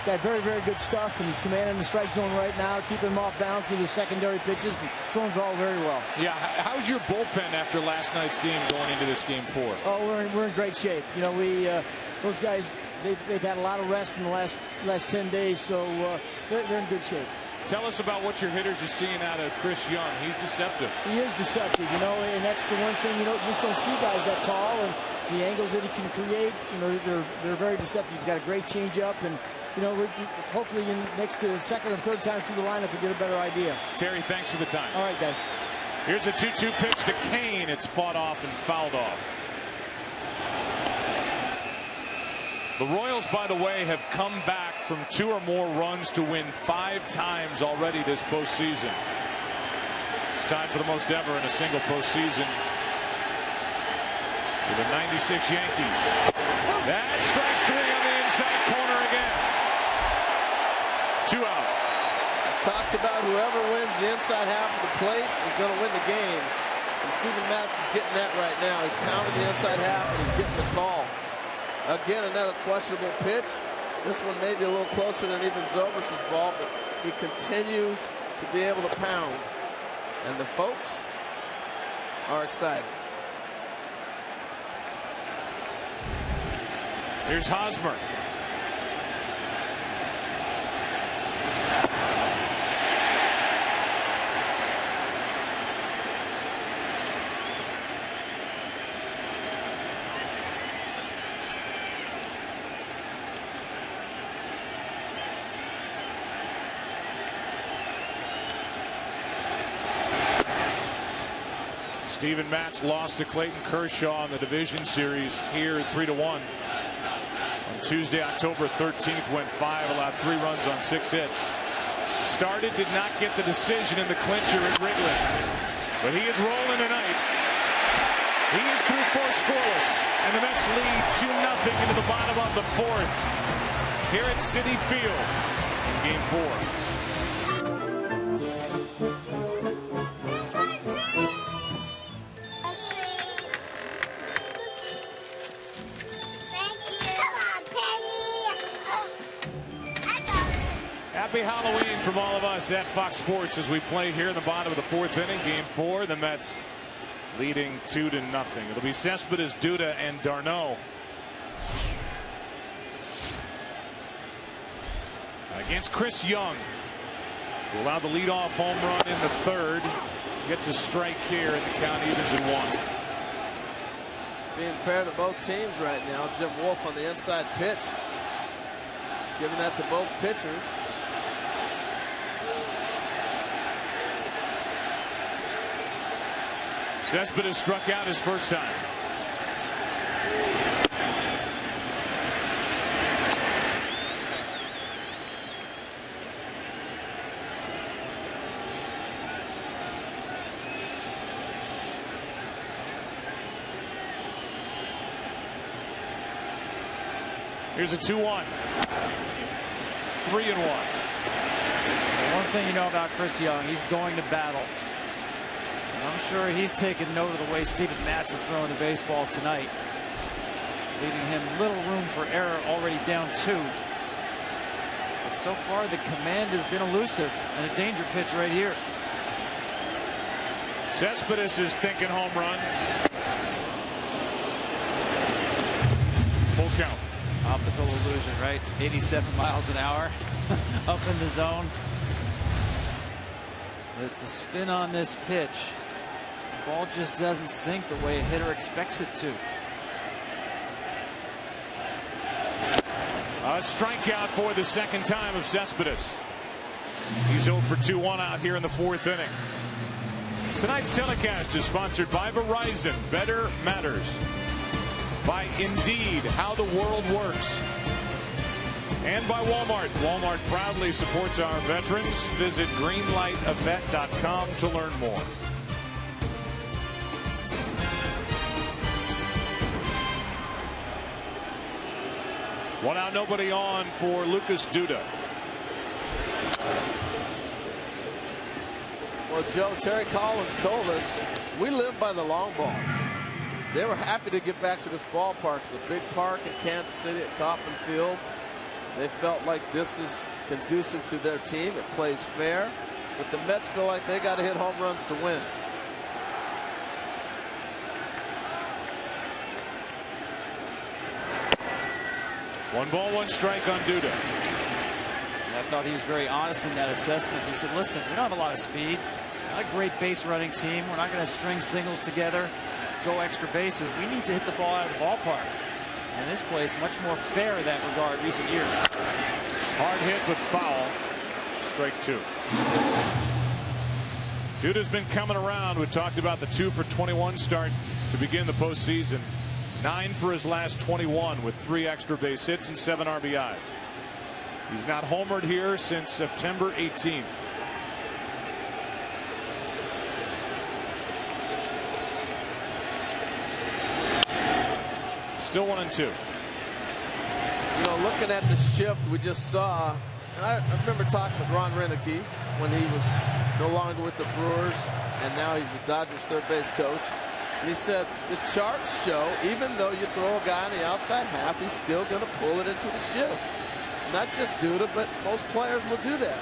got very, very good stuff, and he's commanding the strike zone right now, keeping him off balance with his secondary pitches, and throwing the ball very well. Yeah, how's your bullpen after last night's game going into this game 4? Oh, we're in great shape. You know, those guys, they've had a lot of rest in the last 10 days, so they're in good shape. Tell us about what your hitters are seeing out of Chris Young. He's deceptive. He is deceptive, you know, and that's the one thing, you know, just don't see guys that tall, and the angles that he can create, you know, they're very deceptive. He's got a great changeup, and you know, hopefully next to the second or third time through the lineup, we'll get a better idea. Terry, thanks for the time. All right, guys. Here's a 2-2 pitch to Kane. It's fought off and fouled off. The Royals, by the way, have come back from 2 or more runs to win 5 times already this postseason. It's tied for the most ever in a single postseason with the 96 Yankees. That's strike 3 on the inside corner again. 2 out. Talked about whoever wins the inside half of the plate is going to win the game. And Steven Matz is getting that right now. He's pounding the inside half and he's getting the call. Again, another questionable pitch. This one may be a little closer than even Zobrist's ball, but he continues to be able to pound. And the folks are excited. Here's Hosmer. Steven Matz lost to Clayton Kershaw in the division series here 3-1. On Tuesday, October 13th, went 5, allowed 3 runs on 6 hits. Started, did not get the decision in the clincher at Wrigley. But he is rolling tonight. He is through 4 scoreless. And the Mets lead 2-0 into the bottom of the 4th. Here at Citi Field in Game 4. Happy Halloween from all of us at Fox Sports as we play here in the bottom of the 4th inning, Game 4. The Mets leading 2-0. It'll be Cespedes, Duda, and d'Arnaud against Chris Young, who allowed the leadoff home run in the 3rd. Gets a strike here, and the count evens at 1. Being fair to both teams right now, Jim Wolf on the inside pitch, giving that to both pitchers. Cespedes struck out his first time. Here's a 2-1. 3-1. One thing you know about Chris Young, he's going to battle. I'm sure he's taken note of the way Steven Matz is throwing the baseball tonight, leaving him little room for error, already down 2. But so far the command has been elusive, and a danger pitch right here. Cespedes is thinking home run. Full count. Optical illusion, right? 87 miles an hour up in the zone. It's a spin on this pitch. The ball just doesn't sink the way a hitter expects it to. A strikeout for the second time of Cespedes. He's 0 for 2-1 out here in the 4th inning. Tonight's telecast is sponsored by Verizon. Better matters. By Indeed, how the world works. And by Walmart. Walmart proudly supports our veterans. Visit greenlightavet.com to learn more. One out, nobody on for Lucas Duda. Well, Joe, Terry Collins told us we live by the long ball. They were happy to get back to this ballpark. It's a big park in Kansas City at Kauffman Field. They felt like this is conducive to their team. It plays fair. But the Mets feel like they got to hit home runs to win. One ball, one strike on Duda. I thought he was very honest in that assessment. He said, listen, we don't have a lot of speed. Not a great base running team. We're not going to string singles together, go extra bases. We need to hit the ball out of the ballpark. And this play is much more fair in that regard recent years. Hard hit, but foul. Strike two. Duda's been coming around. We talked about the 2 for 21 start to begin the postseason. 9 for his last 21 with 3 extra base hits and 7 RBIs. He's not homered here since September 18th. Still 1-2. You know, looking at the shift we just saw, and I remember talking with Ron Renicky when he was no longer with the Brewers, and now he's a Dodgers third base coach. And he said the charts show even though you throw a guy on the outside half, he's still going to pull it into the shift. Not just Duda, but most players will do that.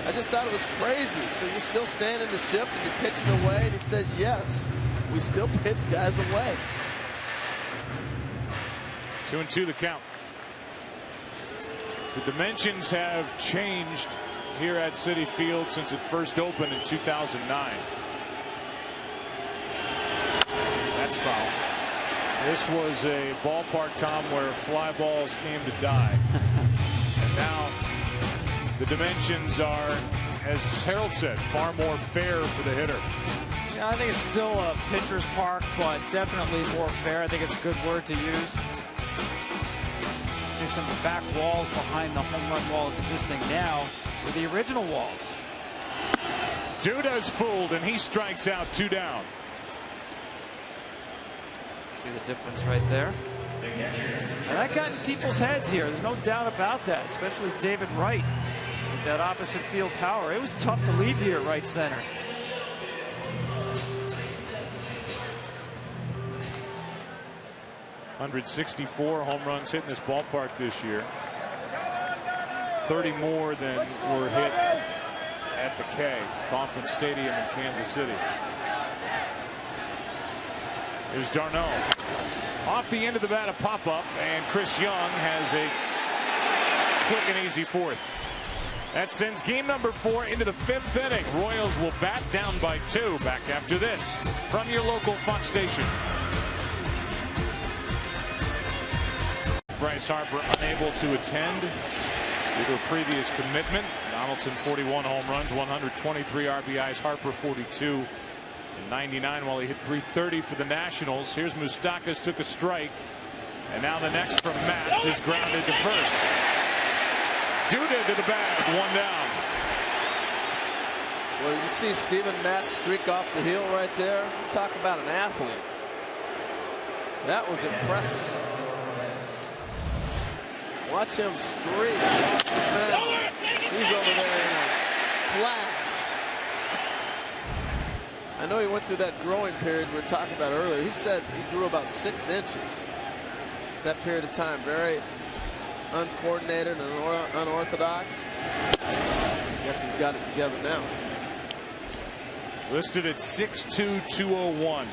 I just thought it was crazy. So you're still staying in the shift and you're pitching away? And he said, yes, we still pitch guys away. 2-2 the count. The dimensions have changed here at Citi Field since it first opened in 2009. That's foul. This was a ballpark, Tom, where fly balls came to die. And now the dimensions are, as Harold said, far more fair for the hitter. Yeah, I think it's still a pitcher's park, but definitely more fair. I think it's a good word to use. See some back walls behind the home run walls existing now with the original walls. Duda's fooled, and he strikes out 2 down. See the difference right there? And that got in people's heads here. There's no doubt about that, especially David Wright with that opposite field power. It was tough to leave here at right center. .164 home runs hit in this ballpark this year. 30 more than were hit at the K, Kauffman Stadium in Kansas City. Here's d'Arnaud. Off the end of the bat, a pop-up, and Chris Young has a quick and easy fourth. That sends game number 4 into the 5th inning. Royals will bat down by 2. Back after this from your local Fox station. Bryce Harper unable to attend due to a previous commitment. Donaldson 41 home runs, 123 RBIs. Harper 42 in 99 while he hit .330 for the Nationals. Here's Moustakas, took a strike, and now the next from Matz is grounded to first. Duda to the bag, 1 down. Well, did you see Steven Matz streak off the hill right there? Talk about an athlete. That was impressive. Watch him streak. He's over there in a flash. I know he went through that growing period we were talking about earlier. He said he grew about 6 inches that period of time. Very uncoordinated and unorthodox. I guess he's got it together now. Listed at 6'2", 201.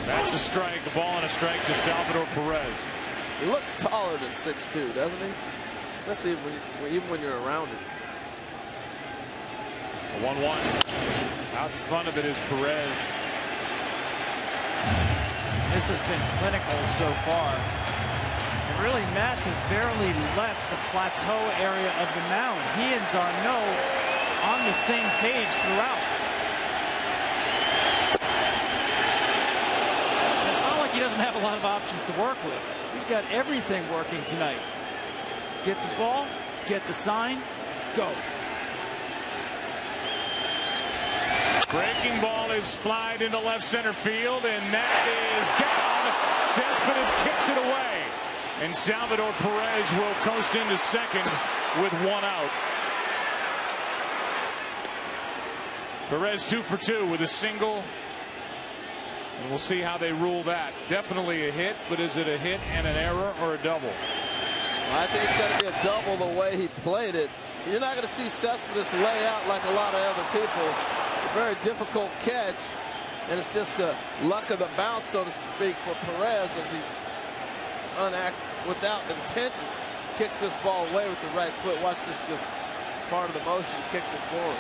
That's a strike, a ball and a strike to Salvador Perez. He looks taller than 6'2", doesn't he? Especially even when you're around it. The 1-1. Out in front of it is Perez. This has been clinical so far. And really, Matz has barely left the plateau area of the mound. He and d'Arnaud on the same page throughout. He doesn't have a lot of options to work with. He's got everything working tonight. Get the ball, get the sign, go. Breaking ball is flied into left center field, and that is down. Cespedes kicks it away, and Salvador Perez will coast into second with 1 out. Perez 2 for 2 with a single And we'll see how they rule that. Definitely a hit, but is it a hit and an error or a double? Well, I think it's going to be a double the way he played it. You're not going to see Cespedes lay out like a lot of other people. It's a very difficult catch, and it's just the luck of the bounce, so to speak, for Perez as he without intent kicks this ball away with the right foot. Watch this, just part of the motion, kicks it forward.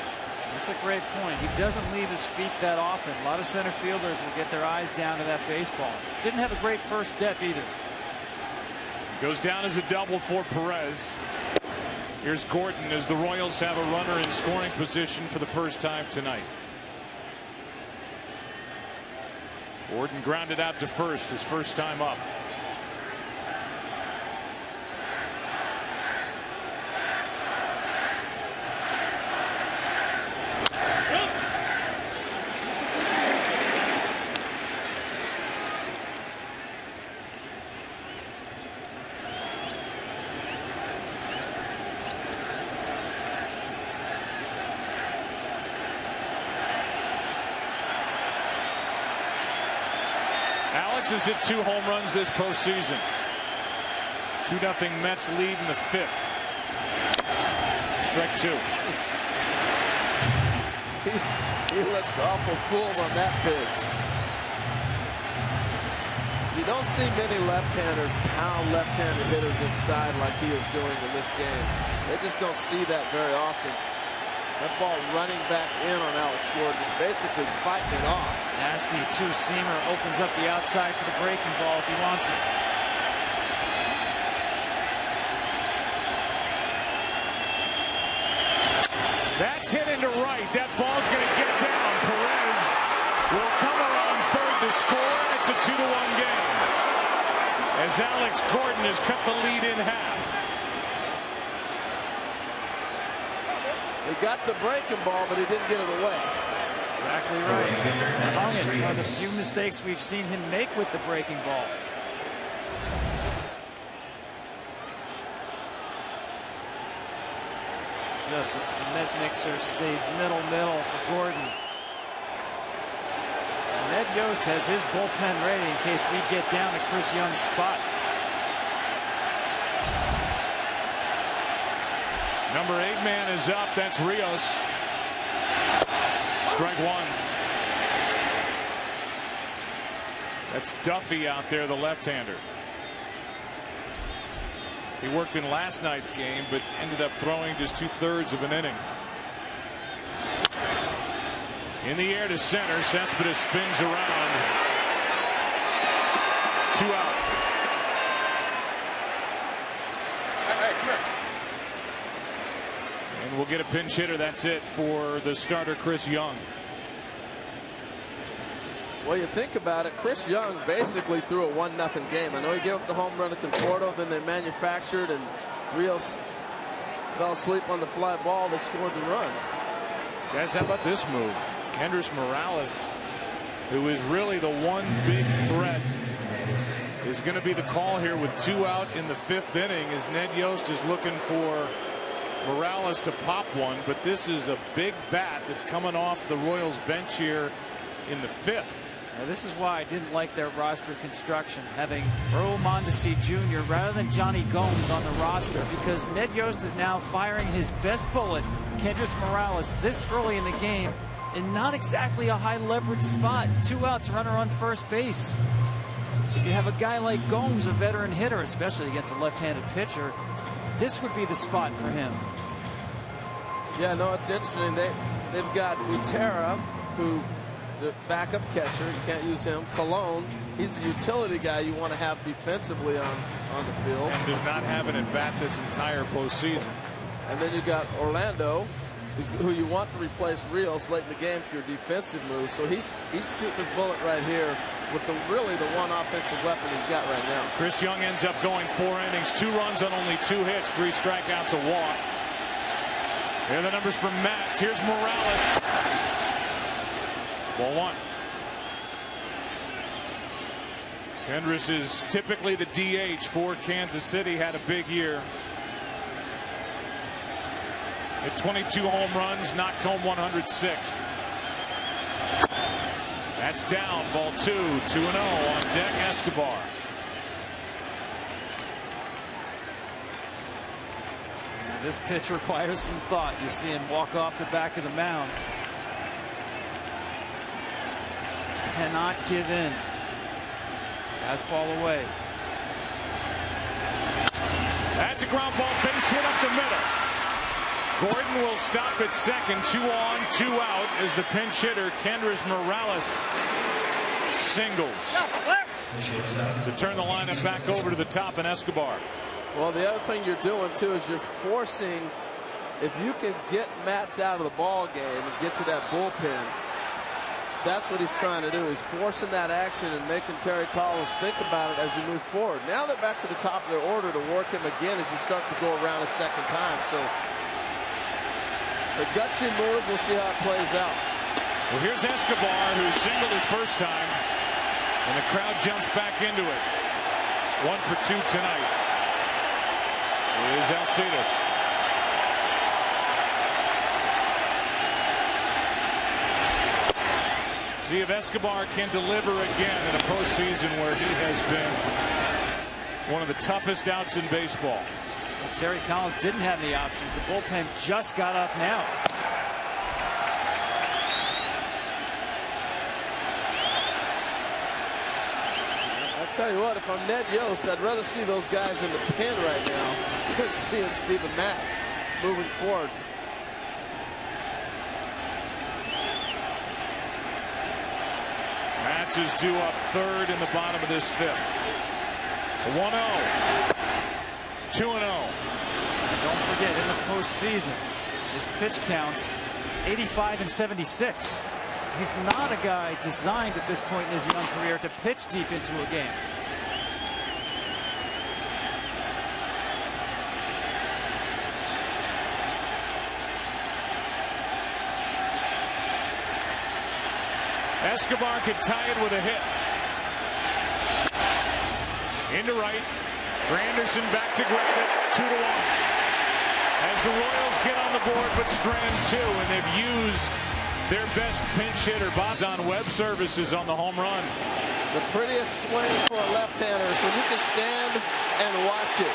That's a great point. He doesn't leave his feet that often. A lot of center fielders will get their eyes down to that baseball. Didn't have a great first step either. Goes down as a double for Perez. Here's Gordon as the Royals have a runner in scoring position for the first time tonight. Gordon grounded out to first, his first time up. Alex has hit 2 home runs this postseason. 2-0 Mets lead in the 5th. Strike 2. He looks awful fooled on that pitch. You don't see many left-handers pound left-handed hitters inside like he is doing in this game. They just don't see that very often. That ball running back in on Alex Gordon, just basically fighting it off. Nasty two-seamer, opens up the outside for the breaking ball if he wants it. That's hit into right. That ball's going to get down. Perez will come around third to score, and it's a 2-1 game. As Alex Gordon has cut the lead in half. He got the breaking ball, but he didn't get it away. Exactly right. Hung it. One of the few mistakes we've seen him make with the breaking ball. Just a cement mixer, stayed middle for Gordon. Ned Yost has his bullpen ready in case we get down to Chris Young's spot. Number 8 man is up. That's Rios. Strike 1. That's Duffy out there, the left-hander. He worked in last night's game, but ended up throwing just 2/3 of an inning. In the air to center. Cespedes spins around. 2 out. And we'll get a pinch hitter. That's it for the starter, Chris Young. Well, you think about it, Chris Young basically threw a 1-0 game. I know he gave up the home run to Conforto, then they manufactured, and Rios fell asleep on the fly ball. They scored the run. Guys, how about this move? Kendrys Morales, who is really the one big threat, is going to be the call here with 2 out in the 5th inning, as Ned Yost is looking for Morales to pop one. But this is a big bat that's coming off the Royals bench here in the 5th. Now, this is why I didn't like their roster construction, having Earl Mondesi Jr. rather than Johnny Gomes on the roster, because Ned Yost is now firing his best bullet, Kendrys Morales, this early in the game, in not exactly a high leverage spot. 2 outs, runner on first base. If you have a guy like Gomes, a veteran hitter, especially against a left-handed pitcher, this would be the spot for him. Yeah, no, it's interesting. They've got Butera, who the backup catcher. You can't use him. Colon, he's a utility guy you want to have defensively on the field. And does not have an at-bat this entire postseason. And then you got Orlando, who you want to replace Rios late in the game for your defensive move. So he's shooting his bullet right here with really the one offensive weapon he's got right now. Chris Young ends up going 4 innings, 2 runs on only 2 hits, 3 strikeouts, a walk. Here are the numbers from Matt. Here's Morales. Ball 1. Kendrys is typically the DH for Kansas City. Had a big year. Hit 22 home runs, knocked home 106. That's down. Ball 2. 2-0 on deck. Escobar. This pitch requires some thought. You see him walk off the back of the mound. Cannot give in. Fastball away. That's a ground ball, base hit up the middle. Gordon will stop at second. 2 on, 2 out as the pinch hitter, Kendrys Morales, singles to turn the lineup back over to the top in Escobar. Well, the other thing you're doing, too, is you're forcing, if you can get Matz out of the ball game and get to that bullpen, that's what he's trying to do. He's forcing that action and making Terry Collins think about it as you move forward. Now they're back to the top of their order to work him again as you start to go around a second time. So it's a gutsy move. We'll see how it plays out. Well, here's Escobar, who singled his first time, and the crowd jumps back into it. 1 for 2 tonight. Is Alcides. See if Escobar can deliver again in a postseason where he has been one of the toughest outs in baseball. Well, Terry Collins didn't have any options. The bullpen just got up now. I'll tell you what, if I'm Ned Yost, I'd rather see those guys in the pen right now than seeing Steven Matz moving forward. Matz is due up third in the bottom of this fifth. 1-0. 2-0. Don't forget, in the postseason, his pitch counts 85 and 76. He's not a guy designed at this point in his young career to pitch deep into a game. Escobar could tie it with a hit. Into right. Granderson back to grab it. 2-1. As the Royals get on the board but strand 2, and they've used their best pinch hitter, Bob, on Web Services on the home run. The prettiest swing for a left-hander is when you can stand and watch it.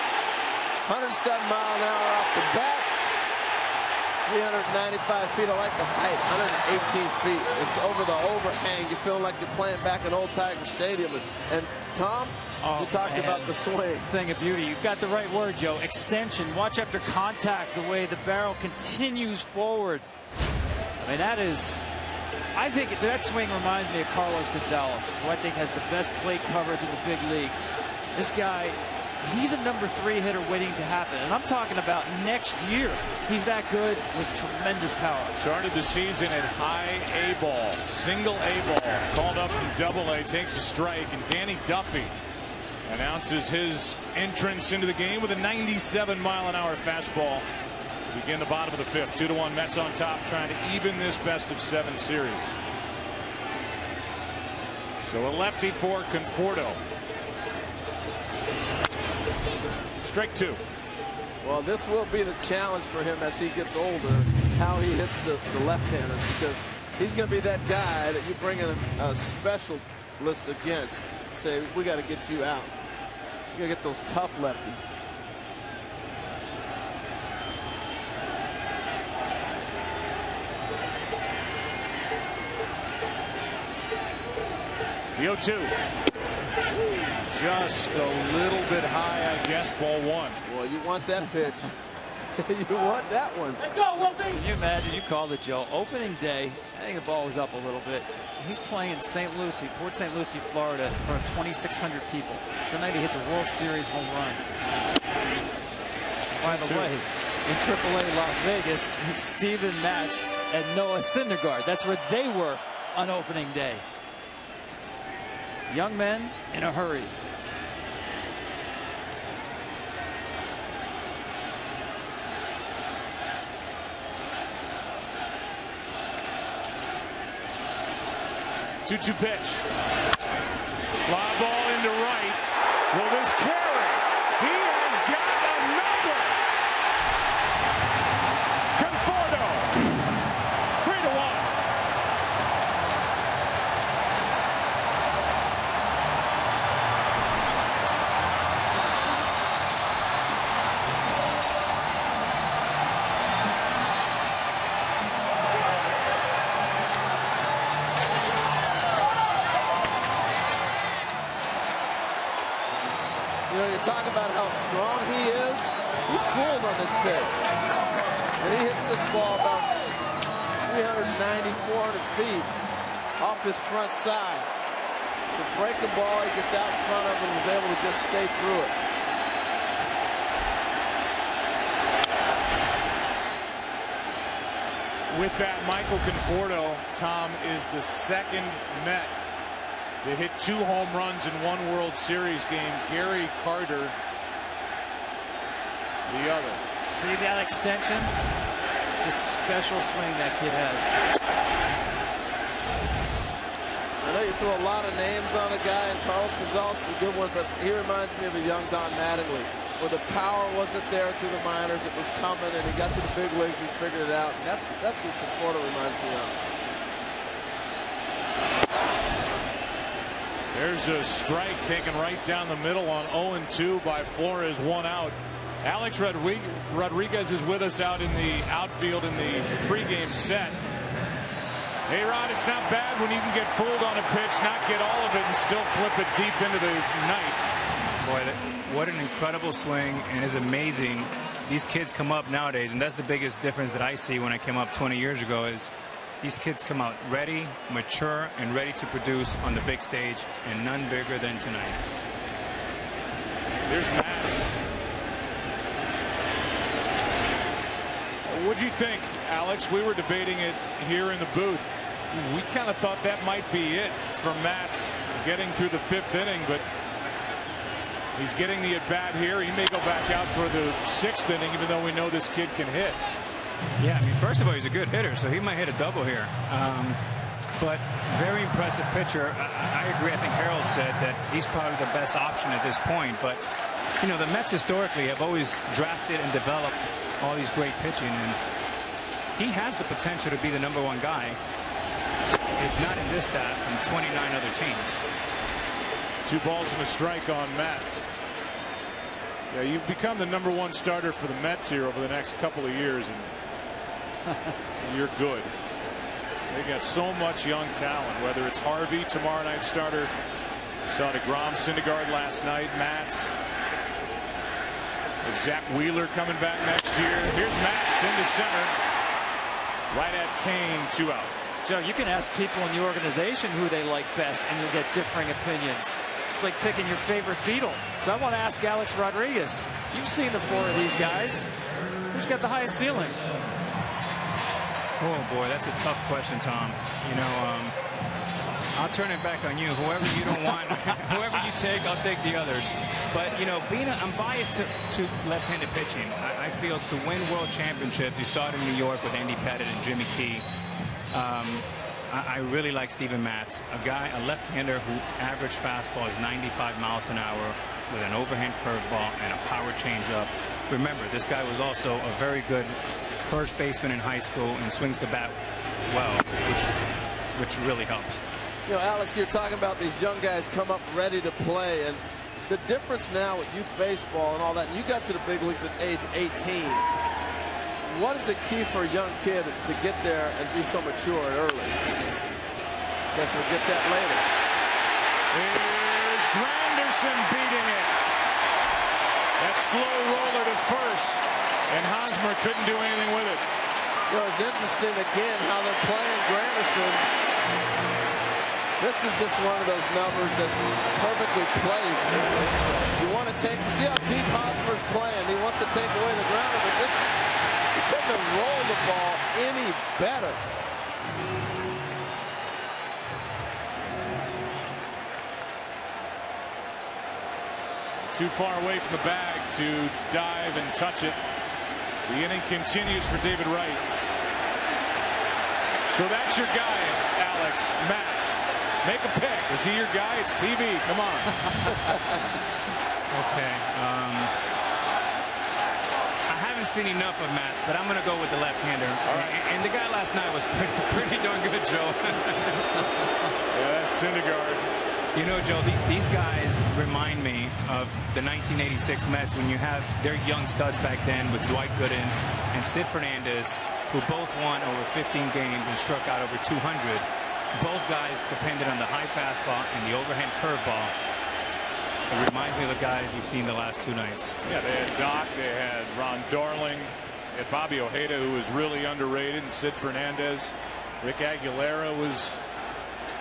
107 mile an hour off the bat. 395 feet. I like the height. 118 feet. It's over the overhang. You feel like you're playing back in Old Tiger Stadium. And Tom, you talked about the swing. Thing of beauty. You've got the right word, Joe. Extension. Watch after contact, the way the barrel continues forward. I mean, that is, I think that swing reminds me of Carlos Gonzalez, who I think has the best plate coverage in the big leagues. This guy, he's a number 3 hitter waiting to happen. And I'm talking about next year. He's that good with tremendous power. Started the season at high A ball, single A ball, called up from Double A, takes a strike, and Danny Duffy announces his entrance into the game with a 97 mile an hour fastball. Begin the bottom of the fifth. 2-1 Mets on top, trying to even this best-of-7 series. So a lefty for Conforto. Strike 2. Well, this will be the challenge for him as he gets older, how he hits the left-handers, because he's going to be that guy that you bring in a specialist against. Say, we got to get you out. He's going to get those tough lefties. The 0-2. Just a little bit high, I guess. Ball 1. Well, you want that pitch. You want that one. Let's go, Wolfie. Can you imagine? You called it, Joe. Opening day, I think the ball was up a little bit. He's playing in St. Lucie, Port St. Lucie, Florida, in front of 2,600 people. Tonight he hits a World Series home run. By the way, in AAA Las Vegas, Steven Matz and Noah Syndergaard. That's where they were on opening day. Young men in a hurry. Two-two pitch. Fly ball into right. Will this carry? He has got another. Conforto. 3-1. talk about how strong he is. He's fooled on this pitch. And he hits this ball about 390, 400 feet off his front side. It's a breaking ball. He gets out in front of it and was able to just stay through it. With that, Michael Conforto, Tom, is the second Met to hit 2 home runs in one World Series game. Gary Carter, the other. See that extension? Just special swing that kid has. I know you throw a lot of names on a guy, and Carlos Gonzalez is a good one, but he reminds me of a young Don Mattingly, where the power wasn't there through the minors. It was coming, and he got to the big leagues. He figured it out. And that's who Conforto reminds me of. There's a strike taken right down the middle on 0-2 by Flores, 1 out. Alex Rodriguez is with us out in the outfield in the pregame set. Hey, Rod, it's not bad when you can get fooled on a pitch, not get all of it, and still flip it deep into the night. Boy, what an incredible swing, and it's amazing. These kids come up nowadays, and that's the biggest difference that I see when I came up 20 years ago is these kids come out ready, mature, and ready to produce on the big stage, and none bigger than tonight. Here's Matz. What'd you think, Alex? We were debating it here in the booth. We kind of thought that might be it for Matz getting through the 5th inning, but he's getting the at-bat here. He may go back out for the 6th inning, even though we know this kid can hit. Yeah, I mean, first of all, he's a good hitter, so he might hit a double here. But very impressive pitcher. I agree. I think Harold said that he's probably the best option at this point. But, you know, the Mets historically have always drafted and developed all these great pitching, and he has the potential to be the #1 guy, if not in this staff, from 29 other teams. 2 balls and a strike on Matz. Yeah, you've become the #1 starter for the Mets here over the next couple of years, and you're good. They got so much young talent, whether it's Harvey, tomorrow night starter. Saw DeGrom, Syndergaard last night, Matz. With Zach Wheeler coming back next year. Here's Matz into center. Right at Kane, 2 out. Joe, you can ask people in the organization who they like best, and you'll get differing opinions. It's like picking your favorite Beatle. So I want to ask Alex Rodriguez. You've seen the 4 of these guys. Who's got the highest ceiling? Oh, boy, that's a tough question, Tom. You know, I'll turn it back on you. Whoever you don't want, whoever you take, I'll take the others. But, you know, I'm biased to left-handed pitching. I feel to win world championships, you saw it in New York with Andy Pettitte and Jimmy Key. I really like Steven Matz, a left-hander who average fastball is 95 miles an hour with an overhand curveball and a power changeup. Remember, this guy was also a very good first baseman in high school and swings the bat well, which really helps. You know, Alex, you're talking about these young guys come up ready to play, and the difference now with youth baseball and all that, and you got to the big leagues at age 18. What is the key for a young kid to get there and be so mature and early? Guess we'll get that later. Here's Granderson beating it. That slow roller to first, and Hosmer couldn't do anything with it. You know, it's interesting again how they're playing Granderson. This is just one of those numbers that's perfectly placed. You want to see how deep Hosmer's playing. He wants to take away the grounder, but he couldn't have rolled the ball any better. Too far away from the bag to dive and touch it. The inning continues for David Wright. So that's your guy, Alex, Matz. Make a pick. Is he your guy? It's TV. Come on. Okay. I haven't seen enough of Matz, but I'm going to go with the left-hander. All right. And the guy last night was pretty darn good, Joe. Yeah, that's Syndergaard. You know, Joe, these guys remind me of the 1986 Mets when you have their young studs back then with Dwight Gooden and Sid Fernandez, who both won over 15 games and struck out over 200. Both guys depended on the high fastball and the overhand curveball. It reminds me of the guys we've seen the last 2 nights. Yeah, they had Doc, they had Ron Darling, they had Bobby Ojeda, who was really underrated, and Sid Fernandez. Rick Aguilera was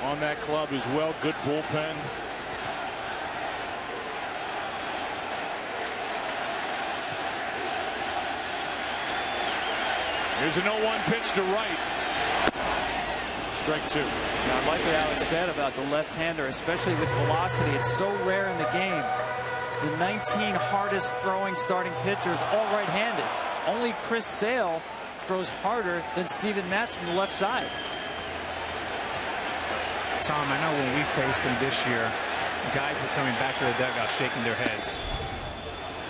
on that club as well. Good bullpen. Here's a 0-1 pitch to right. Strike 2. Now, I like what Alex said about the left-hander, especially with velocity. It's so rare in the game. The 19 hardest throwing starting pitchers, all right-handed. Only Chris Sale throws harder than Steven Matz from the left side. Tom, I know when we faced them this year, guys were coming back to the dugout shaking their heads.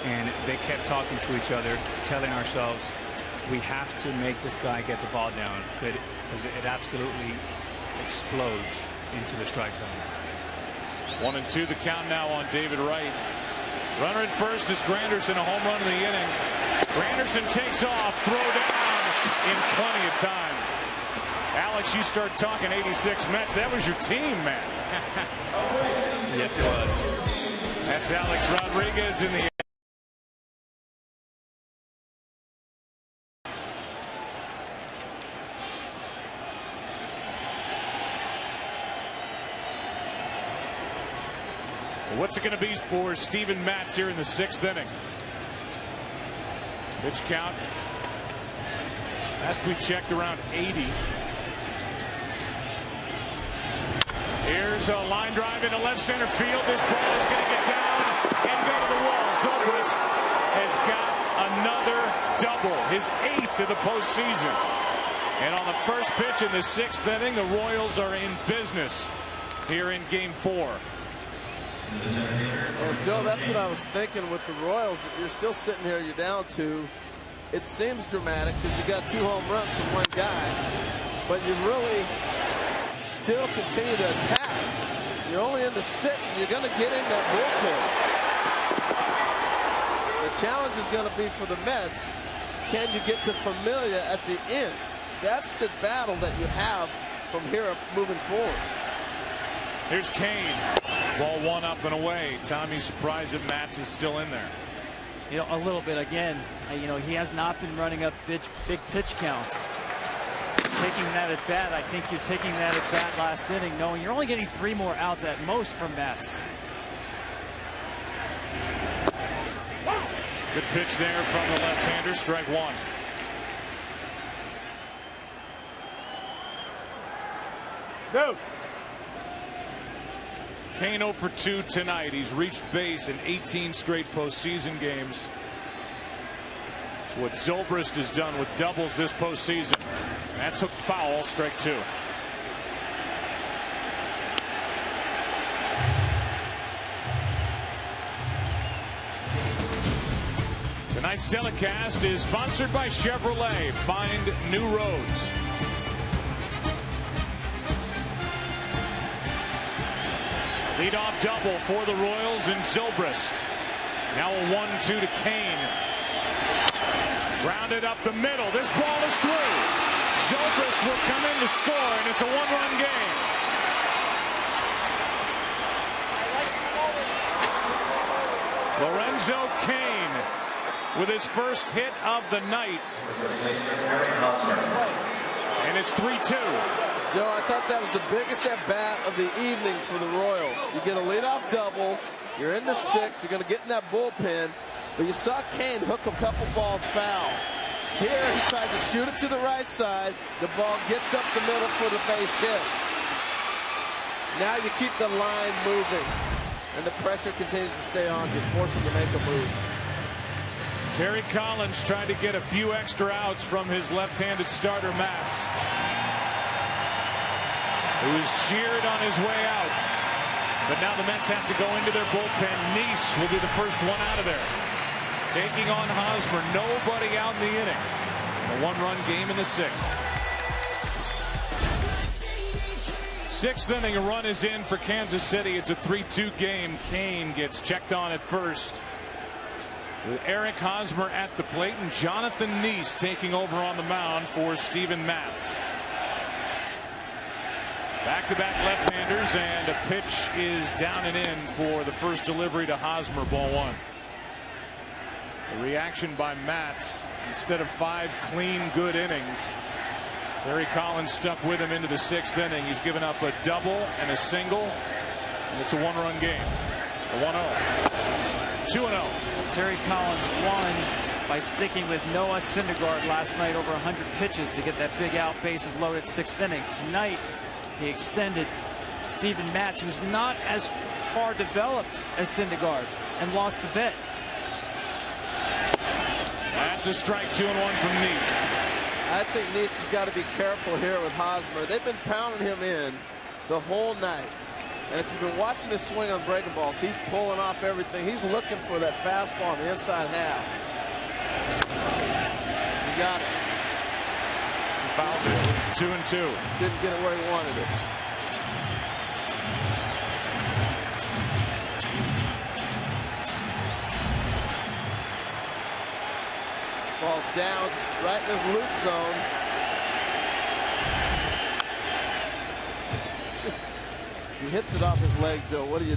And they kept talking to each other, telling ourselves, we have to make this guy get the ball down, because it absolutely explodes into the strike zone. 1-2 the count now on David Wright. Runner at first is Granderson, a home run in the inning. Granderson takes off, throw down in plenty of time. Alex, you start talking 86 Mets. That was your team, man. Yes, it was. That's Alex Rodriguez in the What's it going to be for Steven Matz here in the 6th inning? Pitch count. Last we checked around 80. Here's a line drive into left center field. This ball is going to get down and go to the wall. Zobrist has got another double, his 8th of the postseason. And on the first pitch in the 6th inning, the Royals are in business here in Game 4. Well, Joe, that's what I was thinking with the Royals. You're still sitting here, you're down 2. It seems dramatic because you got 2 home runs from one guy, but you really still continue to attack. You're only in the 6th, and you're going to get in that bullpen. The challenge is going to be for the Mets. Can you get to Familia at the end? That's the battle that you have from here moving forward. Here's Kane. Ball 1 up and away. Tommy surprised that Matz is still in there. You know, a little bit again. You know, he has not been running up big pitch counts. Taking that at bat, I think you're taking that at bat last inning, knowing you're only getting 3 more outs at most from Matz. Good pitch there from the left-hander. Strike 1. Go. Kane 0 for 2 tonight. He's reached base in 18 straight postseason games. It's what Zobrist has done with doubles this postseason. That's a foul. Strike 2. Tonight's telecast is sponsored by Chevrolet. Find new roads. Leadoff double for the Royals and Zobrist. Now a 1-2 to Kane. Grounded up the middle. This ball is through. Zobrist will come in to score, and it's a 1-run game. Lorenzo Kane with his first hit of the night. And it's 3-2. Joe, I thought that was the biggest at-bat of the evening for the Royals. You get a leadoff double, you're in the 6th, you're going to get in that bullpen, but you saw Kane hook a couple balls foul. Here, he tries to shoot it to the right side. The ball gets up the middle for the base hit. Now you keep the line moving, and the pressure continues to stay on. You force him to make a move. Terry Collins trying to get a few extra outs from his left-handed starter, Matz, who is cheered on his way out. But now the Mets have to go into their bullpen. Nice will be the first one out of there. Taking on Hosmer. Nobody out in the inning. A 1-run game in the 6th. 6th inning, a run is in for Kansas City. It's a 3-2 game. Kane gets checked on at first, with Eric Hosmer at the plate and Jonathan Nice taking over on the mound for Steven Matz. Back-to-back left-handers, and a pitch is down and in for the first delivery to Hosmer, ball one. The reaction by Matz. Instead of 5 clean, good innings, Terry Collins stuck with him into the 6th inning. He's given up a double and a single, and it's a 1-run game. A 1-0. 2-0. Terry Collins won by sticking with Noah Syndergaard last night over 100 pitches to get that big out, bases loaded 6th inning. Tonight, he extended Steven Matz, who's not as far developed as Syndergaard, and lost the bet. That's a strike. 2-1 from Nice. I think Nice has got to be careful here with Hosmer. They've been pounding him in the whole night. And if you've been watching his swing on breaking balls, he's pulling off everything. He's looking for that fastball on the inside half. He got it. He fouled it. 2-2. Didn't get it where he wanted it. Ball's down right in his loop zone. He hits it off his leg, Joe. What do? You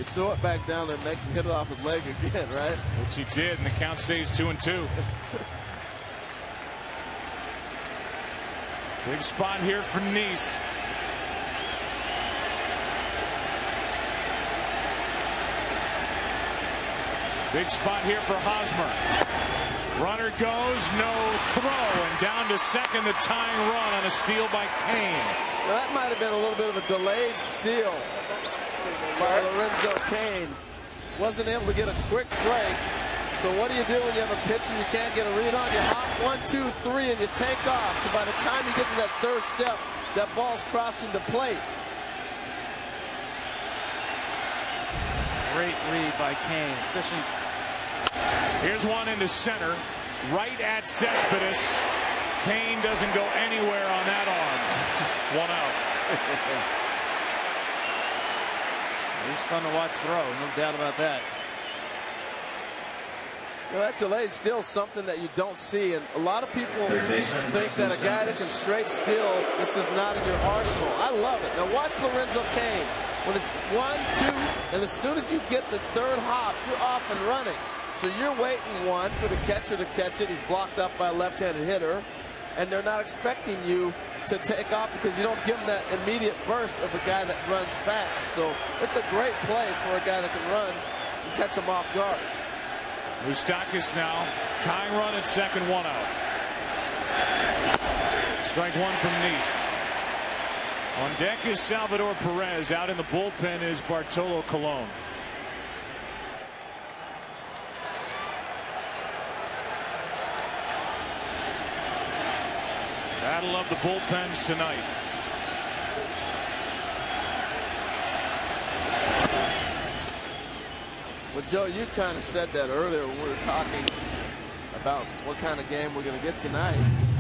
throw it back down there and make him hit it off his leg again, right? Which he did, and the count stays 2-2. Big spot here for Nice. Big spot here for Hosmer. Runner goes, no throw, and down to second, the tying run on a steal by Kane. Well, that might have been a little bit of a delayed steal by Lorenzo Kane. Wasn't able to get a quick break. So what do you do when you have a pitcher you can't get a read on? You hop 1, 2, 3, and you take off. So by the time you get to that third step, that ball's crossing the plate. Great read by Kane, especially. Here's one into center, right at Cespedes. Kane doesn't go anywhere on that arm. 1 out. It's fun to watch throw, no doubt about that. Well, that delay is still something that you don't see, and a lot of people think that a guy that can straight steal, this is not in your arsenal. I love it. Now watch Lorenzo Kane. When it's 1, 2, and as soon as you get the third hop, you're off and running. So you're waiting one for the catcher to catch it. He's blocked up by a left-handed hitter, and they're not expecting you to take off because you don't give them that immediate burst of a guy that runs fast. So it's a great play for a guy that can run and catch him off guard. Moustakas now, tying run at second, 1 out. Strike one from Nice. On deck is Salvador Perez. Out in the bullpen is Bartolo Colon. Battle of the bullpens tonight. Well, Joe, you kind of said that earlier when we were talking about what kind of game we're going to get tonight.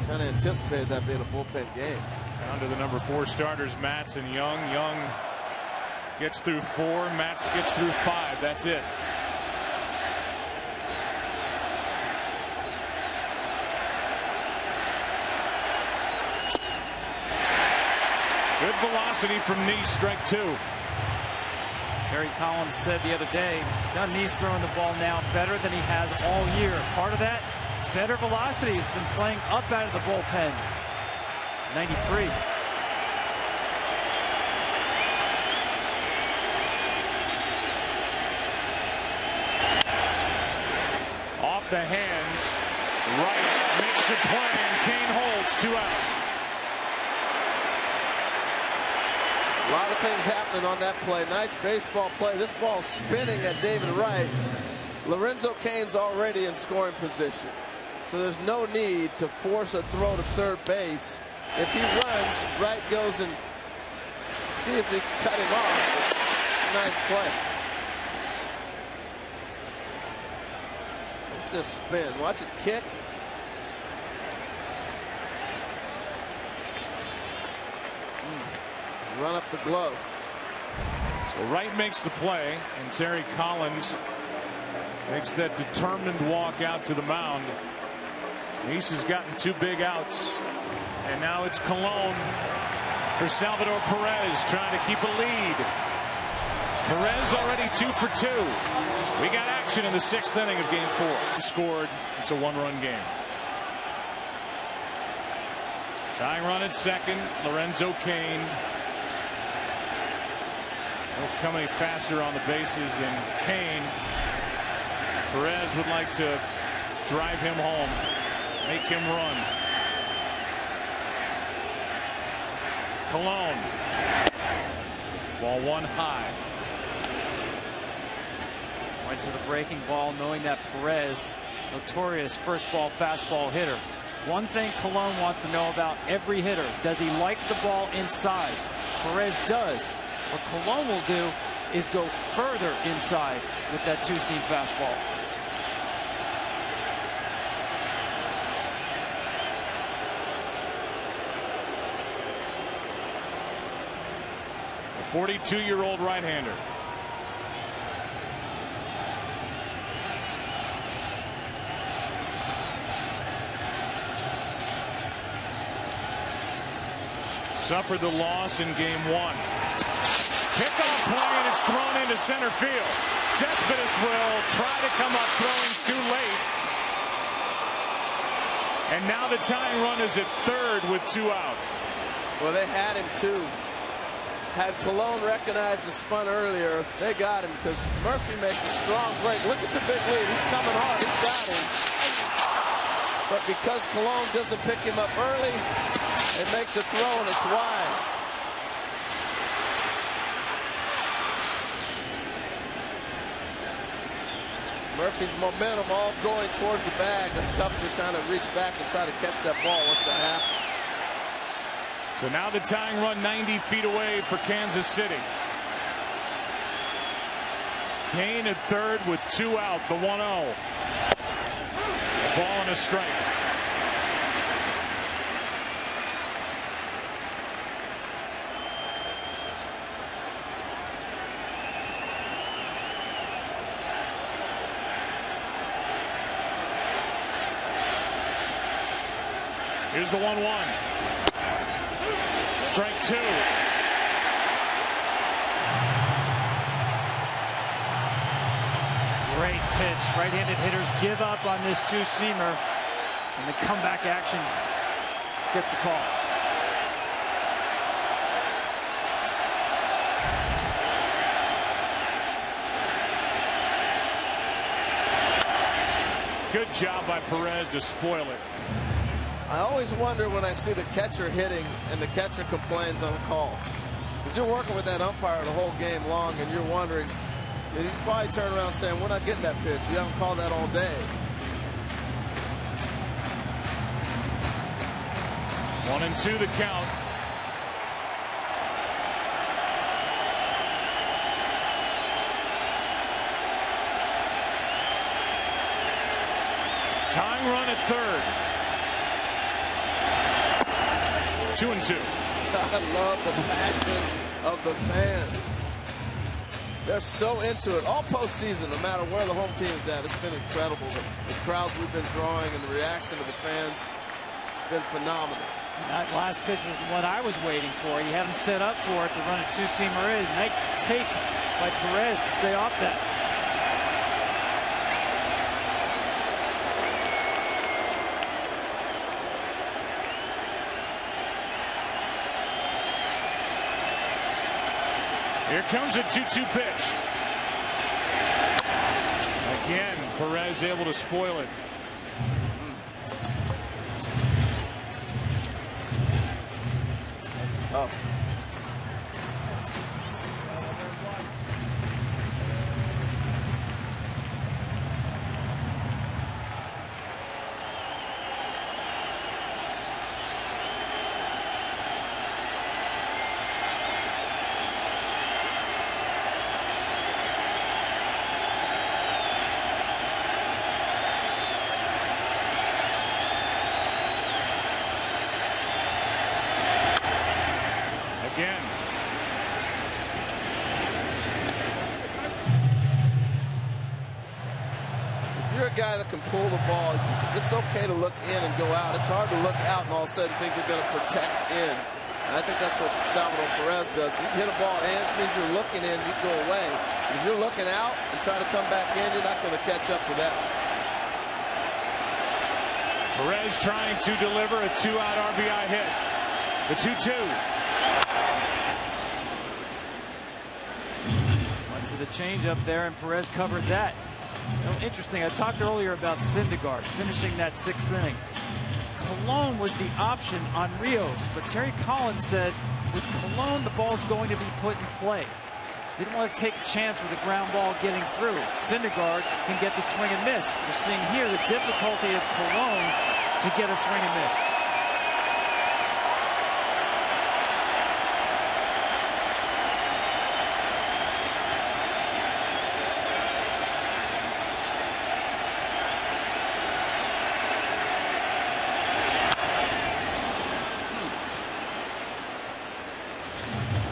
Kind of anticipated that being a bullpen game. Down to the number 4 starters, Matz and Young. Young gets through 4. Matz gets through 5. That's it. Good velocity from Nice. Strike 2. Terry Collins said the other day, John Nice throwing the ball now better than he has all year. Part of that, better velocity. He's been playing up out of the bullpen. 93. Off the hands. Right. Makes a play, and Kane holds. 2 out. A lot of things happening on that play. Nice baseball play. This ball spinning at David Wright. Lorenzo Cain's already in scoring position. So there's no need to force a throw to third base. If he runs, Wright goes and see if he can cut him off. Nice play. What's this spin? Watch it kick. Run up the glove. So Wright makes the play, and Terry Collins makes that determined walk out to the mound. Nice has gotten 2 big outs, and now it's Colon for Salvador Perez, trying to keep a lead. Perez already 2 for 2. We got action in the 6th inning of Game 4. He scored. It's a 1-run game. Tying run at second, Lorenzo Cain. Don't come any faster on the bases than Cain. Perez would like to drive him home, make him run. Colon. Ball 1 high. Went to the breaking ball, knowing that Perez, notorious first ball fastball hitter. One thing Colon wants to know about every hitter: does he like the ball inside? Perez does. What Colon will do is go further inside with that 2-seam fastball. A 42-year-old right-hander. Suffered the loss in Game 1. Kickoff point, and it's thrown into center field. Cespedes will try to come up throwing too late. And now the tying run is at third with 2 out. Well, they had him too. Had Colon recognized the spun earlier, they got him because Murphy makes a strong break. Look at the big lead. He's coming hard. He's got him. But because Colon doesn't pick him up early, they make the throw, and it's wide. Murphy's momentum all going towards the bag. It's tough to kind of reach back and try to catch that ball once that happens. So now the tying run 90 feet away for Kansas City. Cain at third with 2 out, the 1-0. A ball and a strike. Here's the 1-1. Strike 2. Great pitch. Right-handed hitters give up on this 2-seamer, and the comeback action gets the call. Good job by Perez to spoil it. I always wonder when I see the catcher hitting and the catcher complains on the call. Because you're working with that umpire the whole game long, and you're wondering, he's probably turning around saying, we're not getting that pitch. We haven't called that all day. 1-2 the count. Tying run at third. 2-2. I love the passion of the fans. They're so into it all postseason, no matter where the home team's at. It's been incredible. The crowds we've been drawing and the reaction of the fans has been phenomenal. That last pitch was the one I was waiting for. He had him set up for it to run a 2-seamer in. Nice take by Perez to stay off that. Here comes a 2-2 pitch. Again, Perez able to spoil it. Oh. Again. If you're a guy that can pull the ball, it's okay to look in and go out. It's hard to look out and all of a sudden think you're going to protect in. I think that's what Salvador Perez does. If you hit a ball in, it means you're looking in, you go away. If you're looking out and try to come back in, you're not going to catch up to that. Perez trying to deliver a 2-out RBI hit. The 2-2. Went to the changeup there, and Perez covered that. You know, interesting. I talked earlier about Syndergaard finishing that 6th inning. Cologne was the option on Rios, but Terry Collins said with Cologne, the ball's going to be put in play. They didn't want to take a chance with a ground ball getting through. Syndergaard can get the swing and miss. We're seeing here the difficulty of Cologne to get a swing and miss.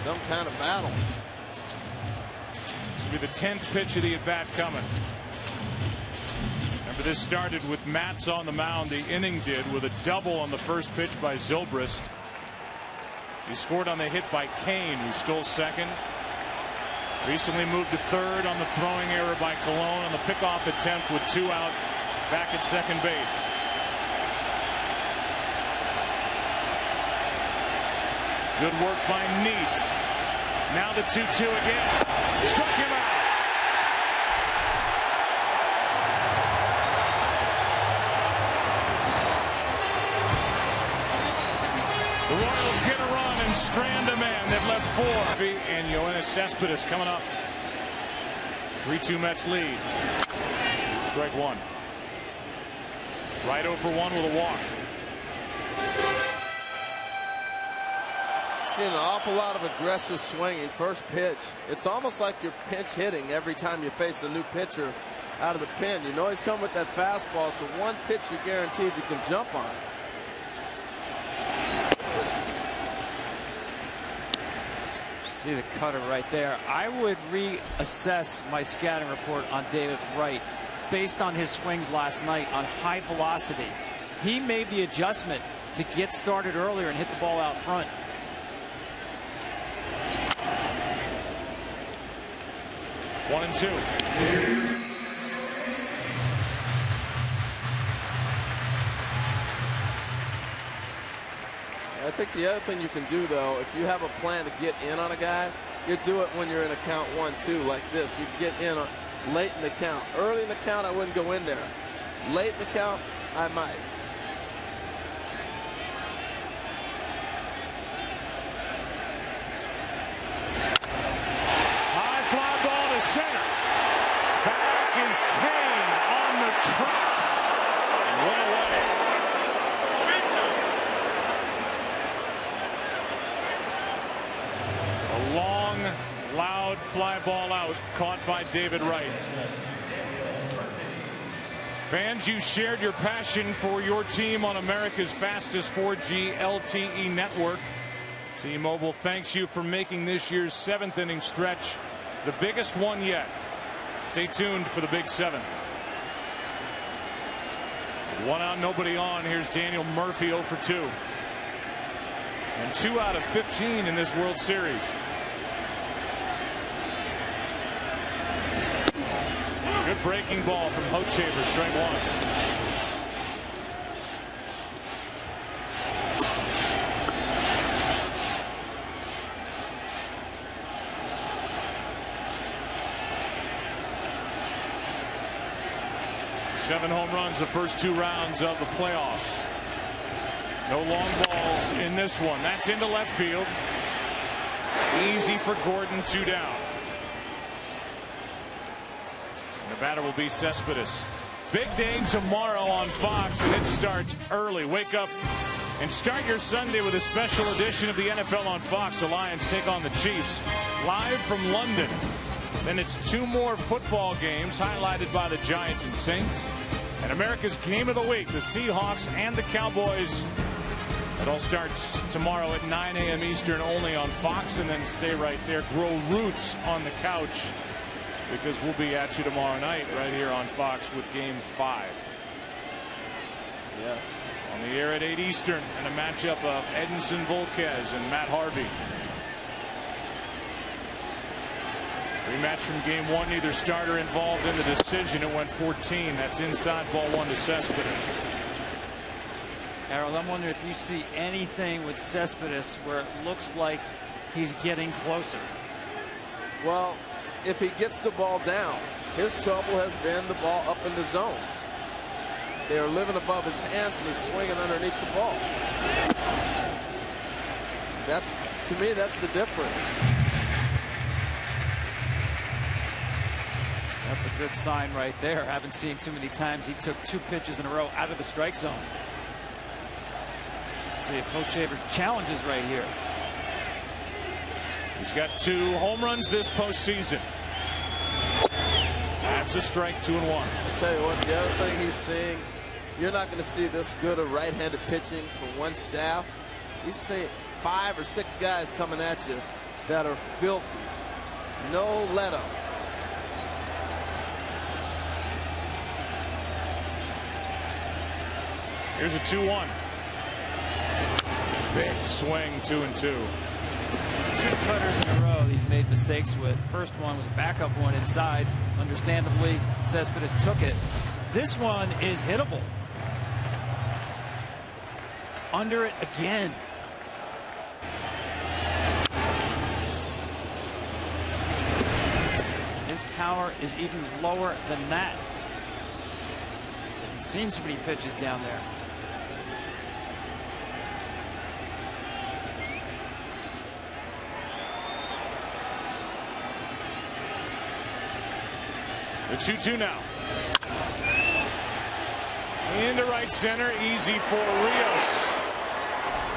Some kind of battle. This will be the 10th pitch of the at-bat coming. Remember, this started with Matz on the mound. The inning did with a double on the first pitch by Zobrist. He scored on the hit by Kane, who stole second. Recently moved to third on the throwing error by Cologne on the pickoff attempt with 2 out back at second base. Good work by Nice. Now the 2-2 again. Struck him out. The Royals get a run and strand a man. They've left 4. And Yoenis Cespedes coming up. 3-2 Mets lead. Strike 1. Right 0 for 1 with a walk. Seen an awful lot of aggressive swinging first pitch. It's almost like you're pinch hitting every time you face a new pitcher out of the pen. You know he's coming with that fastball, so one pitch you're guaranteed you can jump on. See the cutter right there. I would reassess my scouting report on David Wright based on his swings last night on high velocity. He made the adjustment to get started earlier and hit the ball out front. One and 2. I think the other thing you can do, though, if you have a plan to get in on a guy, you do it when you're in a count 1-2 like this. You get in late in the count. Early in the count, I wouldn't go in there. Late in the count, I might. Center. Back is Kane on the track. One away. A long, loud fly ball out caught by David Wright. Fans, you shared your passion for your team on America's fastest 4G LTE network. T-Mobile thanks you for making this year's 7th inning stretch the biggest one yet. Stay tuned for the big 7th. 1 out, nobody on. Here's Daniel Murphy 0 for 2. And 2 out of 15 in this World Series. Good breaking ball from Hochevar, strike 1. Seven home runs the first 2 rounds of the playoffs. No long balls in this one. That's into left field. Easy for Gordon, 2 down. And the batter will be Cespedes. Big day tomorrow on Fox, and it starts early. Wake up and start your Sunday with a special edition of the NFL on Fox. The Lions take on the Chiefs live from London. Then it's 2 more football games highlighted by the Giants and Saints. And America's game of the week, the Seahawks and the Cowboys. It all starts tomorrow at 9 a.m. Eastern only on Fox. And then stay right there. Grow roots on the couch, because we'll be at you tomorrow night right here on Fox with Game 5. Yes. On the air at 8 Eastern, and a matchup of Edinson Volquez and Matt Harvey. Rematch from game 1, neither starter involved in the decision. It went 14. That's inside ball 1 to Cespedes. Harold, I'm wondering if you see anything with Cespedes where it looks like he's getting closer. Well, if he gets the ball down, his trouble has been the ball up in the zone. They're living above his hands and he's swinging underneath the ball. To me, that's the difference. That's a good sign right there. I haven't seen too many times he took 2 pitches in a row out of the strike zone. Let's see if Hochevar challenges right here. He's got 2 home runs this postseason. That's a strike, 2-1. I'll tell you what, the other thing he's seeing, you're not going to see this good of right-handed pitching from one staff. He's seeing 5 or 6 guys coming at you that are filthy. No let up. Here's a 2-1. Big swing, 2-2. 2 cutters in a row he's made mistakes with. First one was a backup one inside. Understandably, Cespedes took it. This one is hittable. Under it again. His power is even lower than that. Hasn't seen so many pitches down there. The 2-2 now. Into right center, easy for Rios.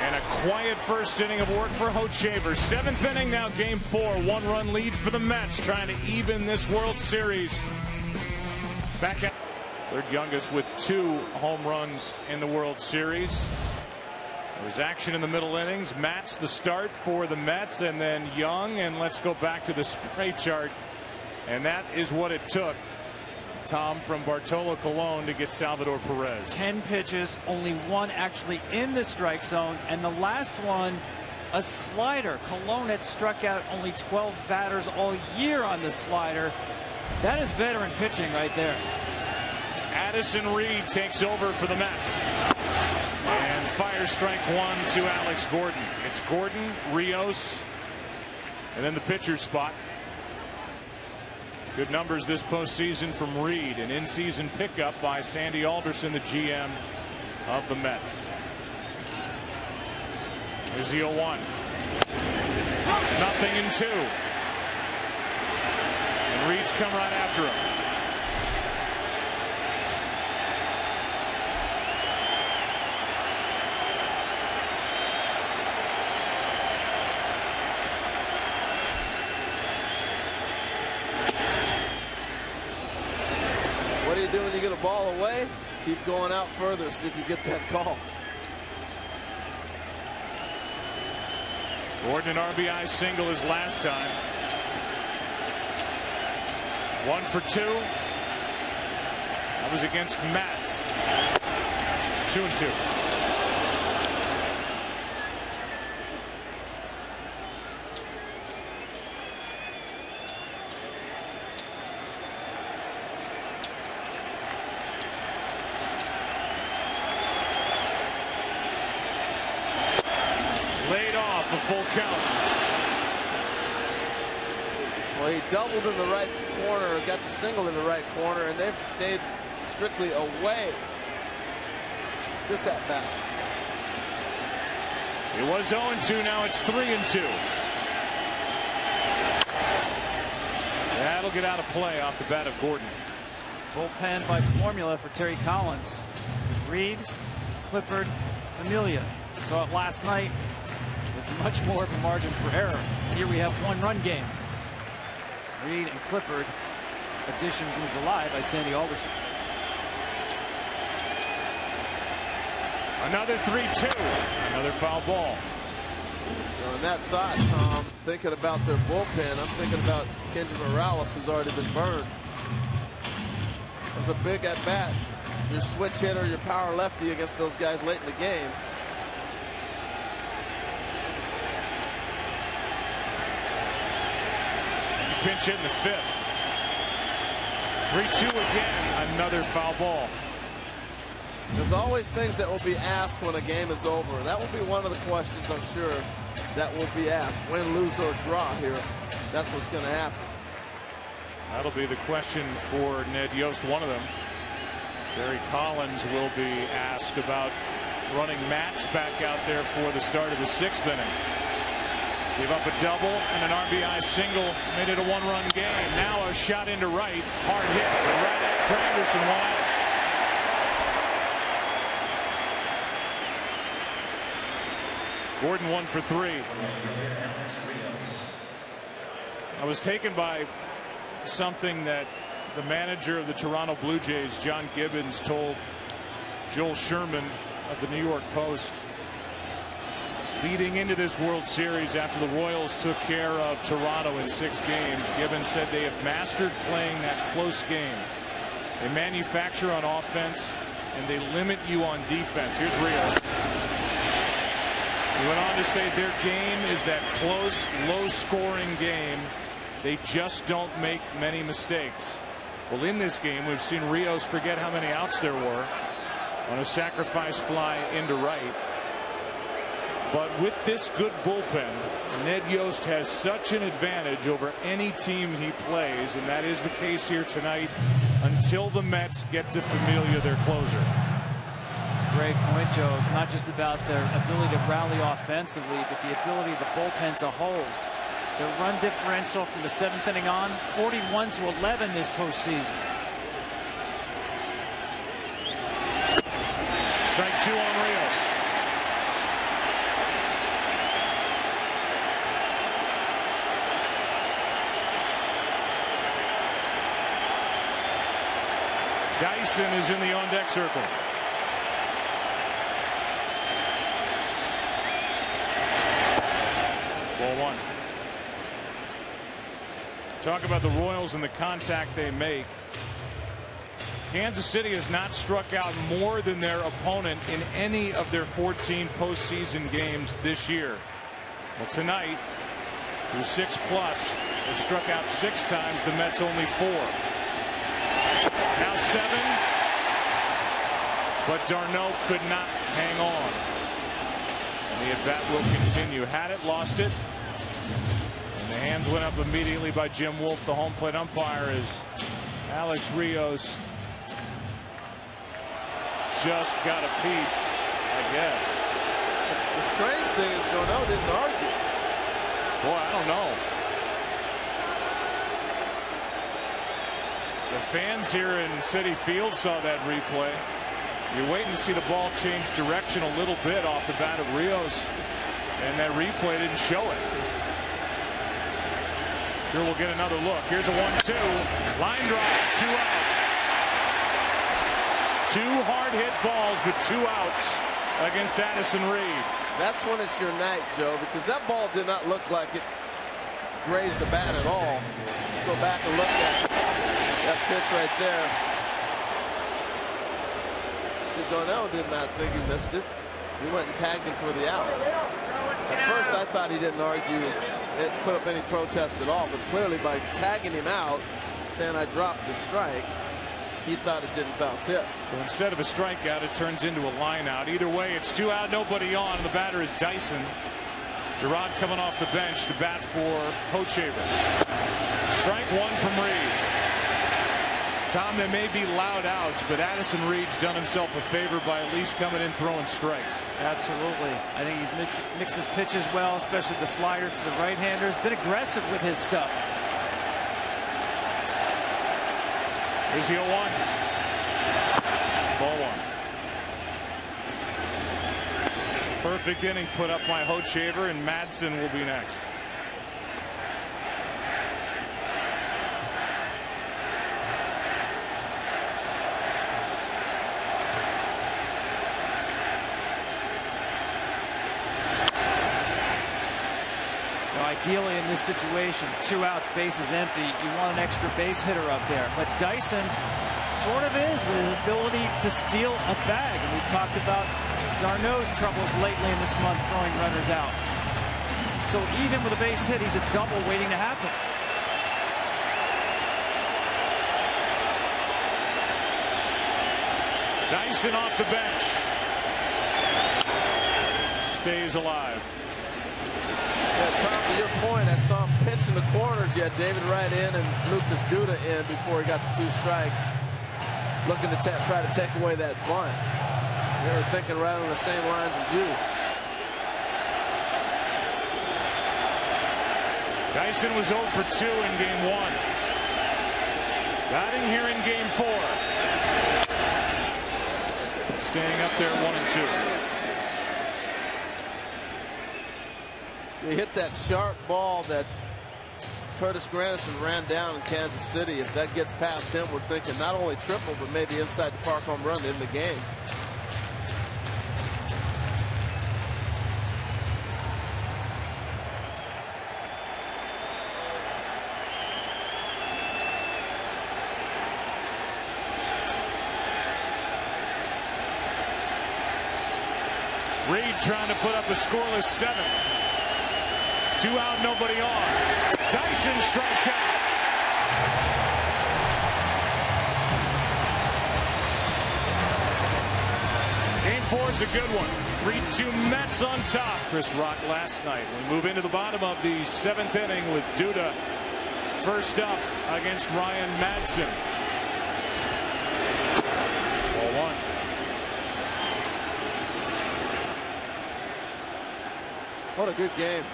And a quiet first inning of work for Hochevar. 7th inning now, game 4. 1-run lead for the Mets, trying to even this World Series. Back at third youngest with 2 home runs in the World Series. There was action in the middle innings. Matt's the start for the Mets, and then Young. And let's go back to the spray chart. And that is what it took, Tom, from Bartolo Colon to get Salvador Perez. 10 pitches, only 1 actually in the strike zone, and the last one, a slider. Colon had struck out only 12 batters all year on the slider. That is veteran pitching right there. Addison Reed takes over for the Mets. And fires strike 1 to Alex Gordon. It's Gordon, Rios, and then the pitcher's spot. Good numbers this postseason from Reed. An in-season pickup by Sandy Alderson, the GM of the Mets. Here's the 0-1. Nothing in 2. And Reed's come right after him. What do you do when you get a ball away? Keep going out further, see if you get that call. Gordon, an RBI single his last time. 1 for 2. That was against Mats. 2-2. Laid off, a full count. Well, he doubled in the right corner, got the single in the right corner, and they've stayed strictly away. This at bat. It was 0-2, now it's 3-2. That'll get out of play off the bat of Gordon. Bullpen by formula for Terry Collins. Reed, Clippard, Familia. Saw it last night with much more of a margin for error. Here we have 1-run game. Reed and Clippard, additions in July by Sandy Alderson. Another 3-2. Another foul ball. On that thought, Tom, thinking about their bullpen, I'm thinking about Kenji Morales, who's already been burned. It was a big at bat. your switch hitter, your power lefty against those guys late in the game. Pinch hit in the 5th. 3-2 again. Another foul ball. There's always things that will be asked when a game is over. That will be one of the questions, I'm sure, that will be asked. Win, lose, or draw here. That's what's going to happen. That'll be the question for Ned Yost, one of them. Jerry Collins will be asked about running Matz back out there for the start of the 6th inning. Gave up a double and an RBI single, made it a 1-run game. Now a shot into right, hard hit with right at Granderson, 1 out. Gordon 1 for 3. I was taken by something that the manager of the Toronto Blue Jays, John Gibbons, told Joel Sherman of the New York Post leading into this World Series after the Royals took care of Toronto in 6 games. Gibbons said they have mastered playing that close game. They manufacture on offense and they limit you on defense. Here's Rios. He went on to say their game is that close, low-scoring game. They just don't make many mistakes. Well, in this game, we've seen Rios forget how many outs there were on a sacrifice fly into right. But with this good bullpen, Ned Yost has such an advantage over any team he plays, and that is the case here tonight until the Mets get to Familia, their closer. Great point, Joe. It's not just about their ability to rally offensively, but the ability of the bullpen to hold. Their run differential from the 7th inning on, 41-11 this postseason. Strike 2 on Rios. Dyson is in the on-deck circle. Ball 1. Talk about the Royals and the contact they make. Kansas City has not struck out more than their opponent in any of their 14 postseason games this year. Well, tonight, through 6+, they've struck out 6 times. The Mets only 4. Now 7. But Darno could not hang on. And the at-bat will continue. Had it, lost it. And the hands went up immediately by Jim Wolf. The home plate umpire is Alex Rios. Just got a piece, I guess. The strange thing is Darno didn't argue. Boy, I don't know. The fans here in Citi Field saw that replay. You're waiting to see the ball change direction a little bit off the bat of Rios, and that replay didn't show it. Sure, we'll get another look. Here's a 1-2. Line drive, 2 out. 2 hard hit balls, but 2 outs against Addison Reed. That's when it's your night, Joe, because that ball did not look like it grazed the bat at all. Go back and look at that pitch right there. See, Darno did not think he missed it. He went and tagged him for the out. At first, I thought he didn't argue, didn't put up any protests at all, but clearly by tagging him out, saying I dropped the strike, he thought it didn't foul tip. So instead of a strikeout, it turns into a line out. Either way, it's 2 out, nobody on. The batter is Dyson. Gerard coming off the bench to bat for Hochevar. Strike 1 from Reed. Tom, there may be loud outs, but Addison Reed's done himself a favor by at least coming in throwing strikes. Absolutely. I think he's mixed his pitches well, especially the sliders to the right-handers. Been aggressive with his stuff. Here's the 0-1. Ball 1. Perfect inning put up by Hochevar, and Madsen will be next. Ideally, in this situation, 2 outs, bases empty, you want an extra base hitter up there. But Dyson sort of is with his ability to steal a bag. And we've talked about Darno's troubles lately in this month throwing runners out. So even with a base hit, he's a double waiting to happen. Dyson off the bench. Stays alive. Yeah, Tom, to your point, I saw him pinch in the corners. You had David Wright in and Lucas Duda in before he got the 2 strikes. Looking to try to take away that bunt. They were thinking right on the same lines as you. Dyson was 0 for 2 in game 1. Batting here in game 4. Staying up there 1 and 2. You hit that sharp ball that Curtis Granderson ran down in Kansas City. If that gets past him, we're thinking not only triple, but maybe inside the park home run in the game. Reed trying to put up a scoreless 7th. 2 out, nobody on. Dyson strikes out. Game 4 is a good one. 3-2 Mets on top. Chris Rock last night. We move into the bottom of the 7th inning with Duda first up against Ryan Madsen. Ball 1. What a good game.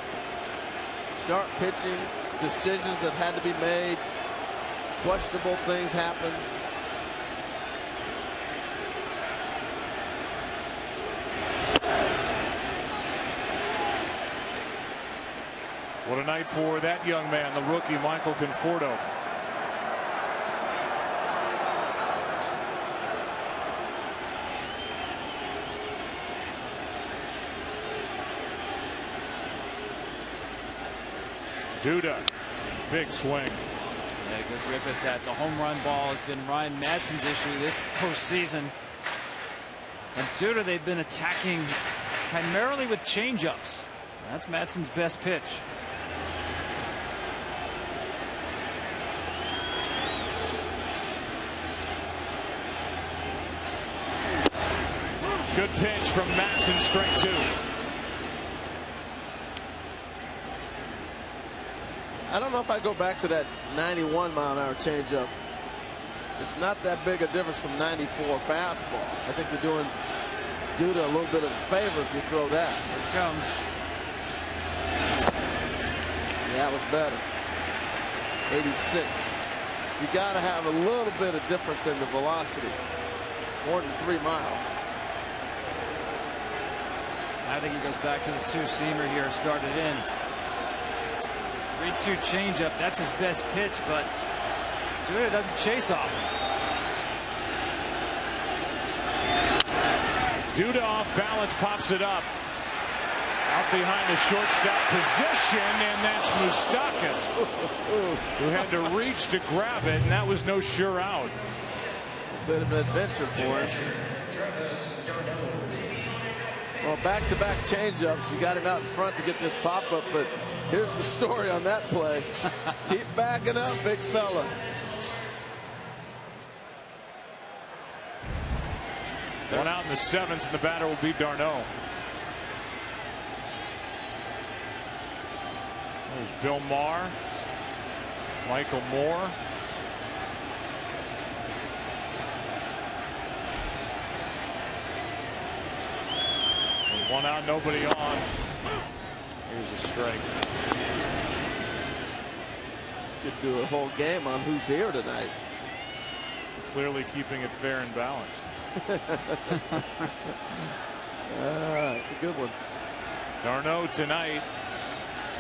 Sharp pitching, decisions that had to be made, questionable things happen. What a night for that young man, the rookie Michael Conforto. Duda, big swing. Yeah, good rip at that. The home run ball has been Ryan Madsen's issue this postseason. And Duda, they've been attacking primarily with changeups. That's Madsen's best pitch. Good pitch from Madsen, strike 2. I don't know if I go back to that 91-mile-an-hour changeup. It's not that big a difference from 94 fastball. I think you're doing Duda a little bit of a favor if you throw that. Here it comes. Yeah, that was better. 86. You got to have a little bit of difference in the velocity. More than 3 miles. I think he goes back to the 2-seamer here, started in. 3-2 changeup, that's his best pitch, but Duda doesn't chase off him. Duda off balance, pops it up. Out behind the shortstop position, and that's Moustakas, who had to reach to grab it, and that was no sure out. A bit of an adventure for him. Well, back-to-back changeups. You got him out in front to get this pop-up, but here's the story on that play. Keep backing up, big fella. One out in the 7th, and the batter will be Darno. There's Bill Maher, Michael Moore. And 1 out, nobody on. Here's a strike. Could do a whole game on who's here tonight. Clearly keeping it fair and balanced. It's a good one. Darno tonight.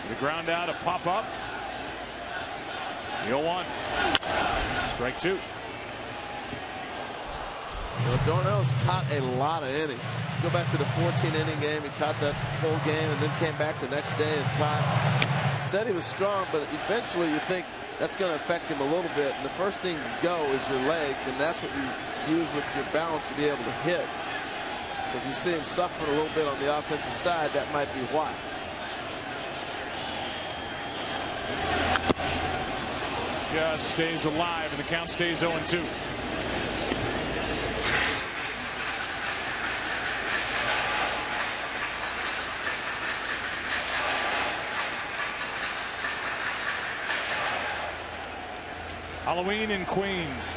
The ground out, a pop up. 0-1. Strike 2. You know, Darnell's caught a lot of innings. Go back to the 14-inning game. He caught that whole game and then came back the next day and caught. Said he was strong, but eventually you think that's going to affect him a little bit. And the first thing to go is your legs, and that's what you use with your balance to be able to hit. So if you see him suffering a little bit on the offensive side, that might be why. Just stays alive, and the count stays 0-2. Halloween in Queens.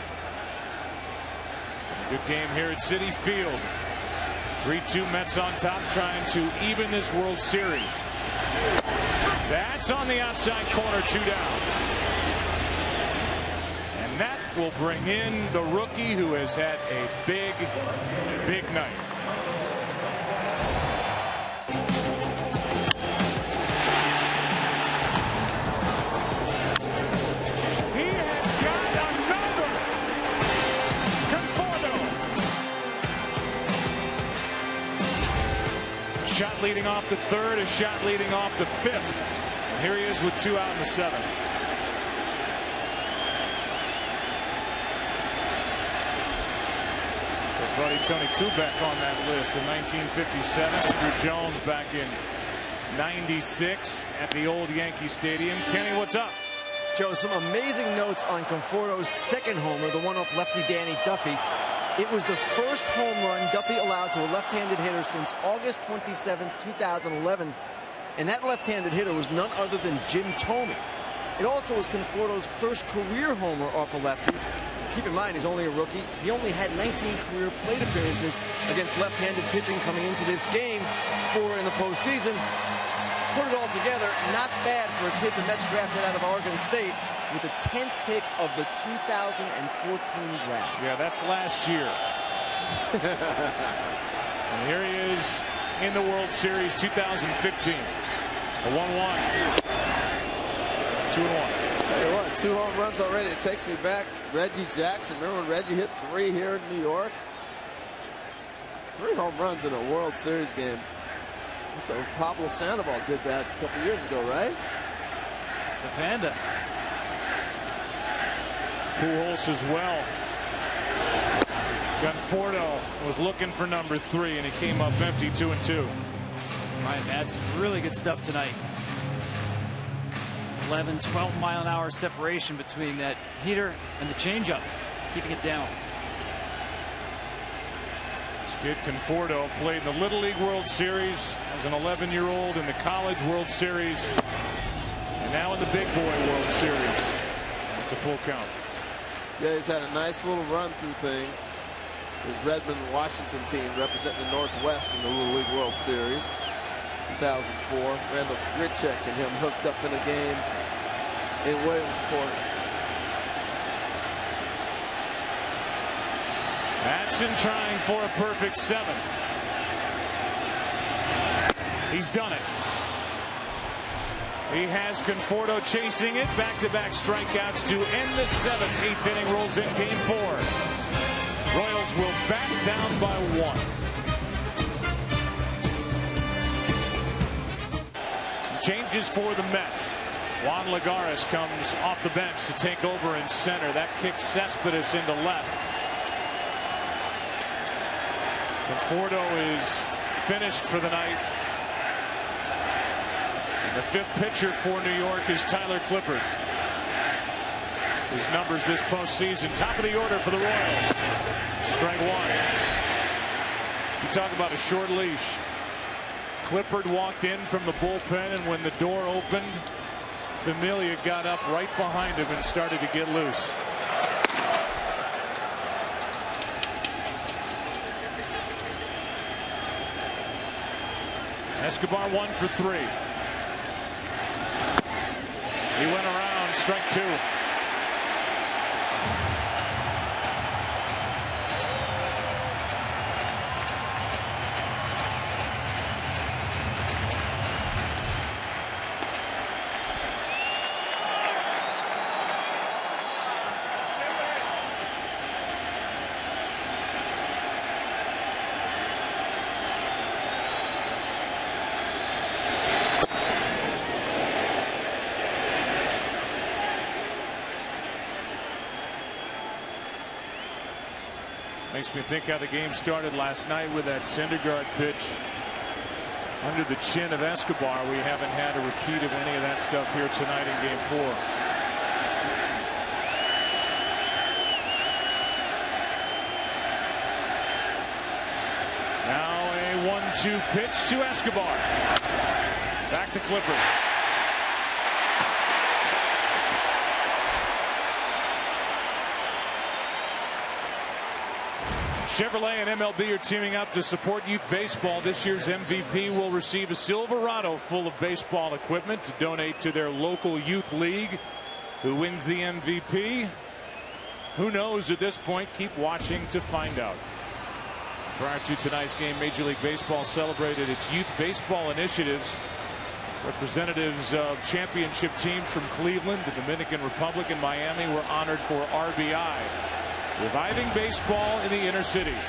Good game here at Citi Field. 3-2 Mets on top, trying to even this World Series. That's on the outside corner, 2 down. And that will bring in the rookie who has had a big, big night. Shot leading off the third, a shot leading off the fifth. And here he is with 2 out in the 7th. Our buddy Tony Kubek on that list in 1957. Andrew Jones back in 96 at the old Yankee Stadium. Kenny, what's up? Joe, some amazing notes on Conforto's second homer, the one off lefty Danny Duffy. It was the first home run Duffy allowed to a left-handed hitter since August 27, 2011. And that left-handed hitter was none other than Jim Thome. It also was Conforto's first career homer off a lefty. Keep in mind, he's only a rookie. He only had 19 career plate appearances against left-handed pitching coming into this game, 4 in the postseason. Put it all together, not bad for a kid the Mets drafted out of Oregon State with the 10th pick of the 2014 draft. Yeah, that's last year. And here he is in the World Series 2015. A 1-1. 2-1. Tell you what, 2 home runs already. It takes me back. Reggie Jackson. Remember when Reggie hit 3 here in New York? 3 home runs in a World Series game. So Pablo Sandoval did that a couple years ago, right? The Panda. Pujols as well. Conforto was looking for number 3, and he came up empty, 2-2. Ryan Madsen, really good stuff tonight. 11, 12 mile an hour separation between that heater and the changeup, keeping it down. This kid Conforto played in the Little League World Series as an 11-year-old, in the College World Series, and now in the Big Boy World Series. It's a full count. Yeah, he's had a nice little run through things. His Redmond, Washington team representing the Northwest in the Little League World Series. 2004. Randall Grichuk and him hooked up in a game in Williamsport. Madsen trying for a perfect 7th. He's done it. He has Conforto chasing it. Back-to-back strikeouts to end the 7th. 8th inning rolls in game 4. Royals will back down by 1. Some changes for the Mets. Juan Lagares comes off the bench to take over in center. That kicks Cespedes into left. Conforto is finished for the night. And the 5th pitcher for New York is Tyler Clippard. His numbers this postseason, top of the order for the Royals. Strike 1. You talk about a short leash. Clippard walked in from the bullpen, and when the door opened, Familia got up right behind him and started to get loose. Escobar 1 for 3. He went around, strike 2. Makes me think how the game started last night with that Syndergaard pitch under the chin of Escobar. We haven't had a repeat of any of that stuff here tonight in Game 4. Now a 1-2 pitch to Escobar. Back to Clippard. Chevrolet and MLB are teaming up to support youth baseball. This year's MVP will receive a Silverado full of baseball equipment to donate to their local youth league. Who wins the MVP? Who knows at this point? Keep watching to find out. Prior to tonight's game, Major League Baseball celebrated its youth baseball initiatives. Representatives of championship teams from Cleveland, the Dominican Republic, and Miami were honored for RBI. Reviving baseball in the inner cities.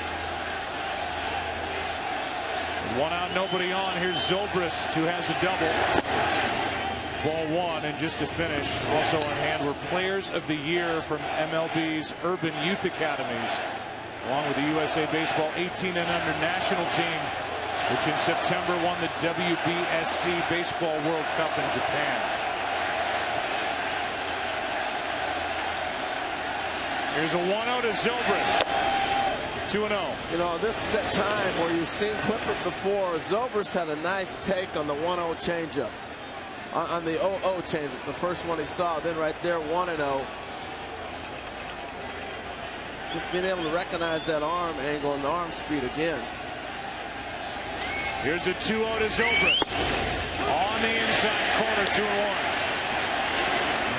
One out, nobody on. Here's Zobrist, who has a double. Ball one, and just to finish, also on hand were Players of the Year from MLB's Urban Youth Academies, along with the USA Baseball 18 and under national team, which in September won the WBSC Baseball World Cup in Japan. Here's a 1-0 to Zobrist. 2-0. You know, this is that time where you've seen Clippard before. Zobrist had a nice take on the 1-0 changeup. On the 0-0 changeup, the first one he saw. Then right there, 1-0. Just being able to recognize that arm angle and the arm speed again. Here's a 2-0 to Zobrist. On the inside corner, 2-1.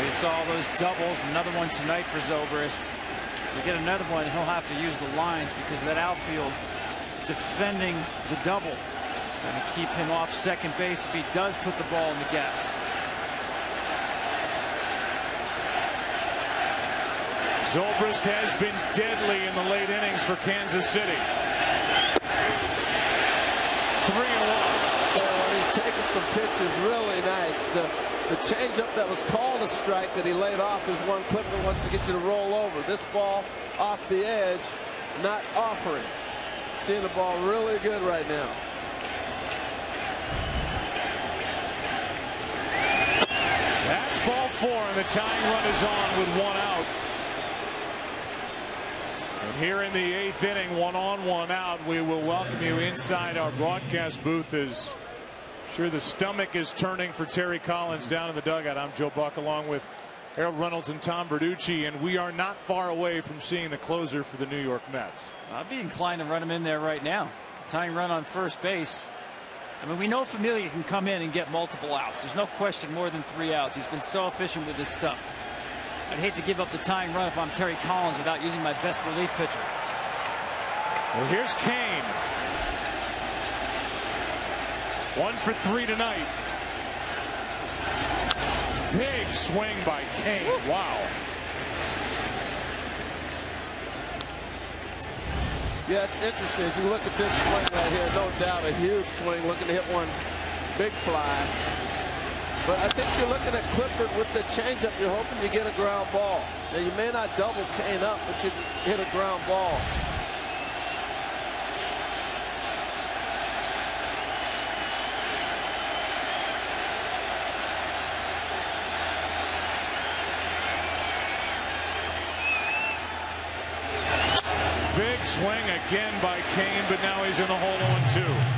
We saw those doubles. Another one tonight for Zobrist. To get another one, he'll have to use the lines because of that outfield defending the double. Trying to keep him off second base if he does put the ball in the gaps. Zobrist has been deadly in the late innings for Kansas City. 3-1. He's taking some pitches really nice. The changeup that was called a strike that he laid off is one Clippard wants to get you to roll over. This ball off the edge, not offering. Seeing the ball really good right now. That's ball 4, and the tying run is on with 1 out. And here in the 8th inning, 1 on, 1 out, we will welcome you inside our broadcast booth. As sure the stomach is turning for Terry Collins down in the dugout. I'm Joe Buck along with Harold Reynolds and Tom Verducci, and we are not far away from seeing the closer for the New York Mets. I'd be inclined to run him in there right now. Tying run on first base. I mean, we know Familia can come in and get multiple outs. There's no question more than 3 outs. He's been so efficient with this stuff. I'd hate to give up the tying run if I'm Terry Collins without using my best relief pitcher. Well, here's Kane. 1 for 3 tonight. Big swing by Kane. Wow. Yeah, it's interesting. As you look at this swing right here, no doubt a huge swing, looking to hit one big fly. But I think you're looking at Clippard with the changeup. You're hoping you get a ground ball. Now, you may not double Kane up, but you can hit a ground ball. Big swing again by Kane, but now he's in the hole 0-2.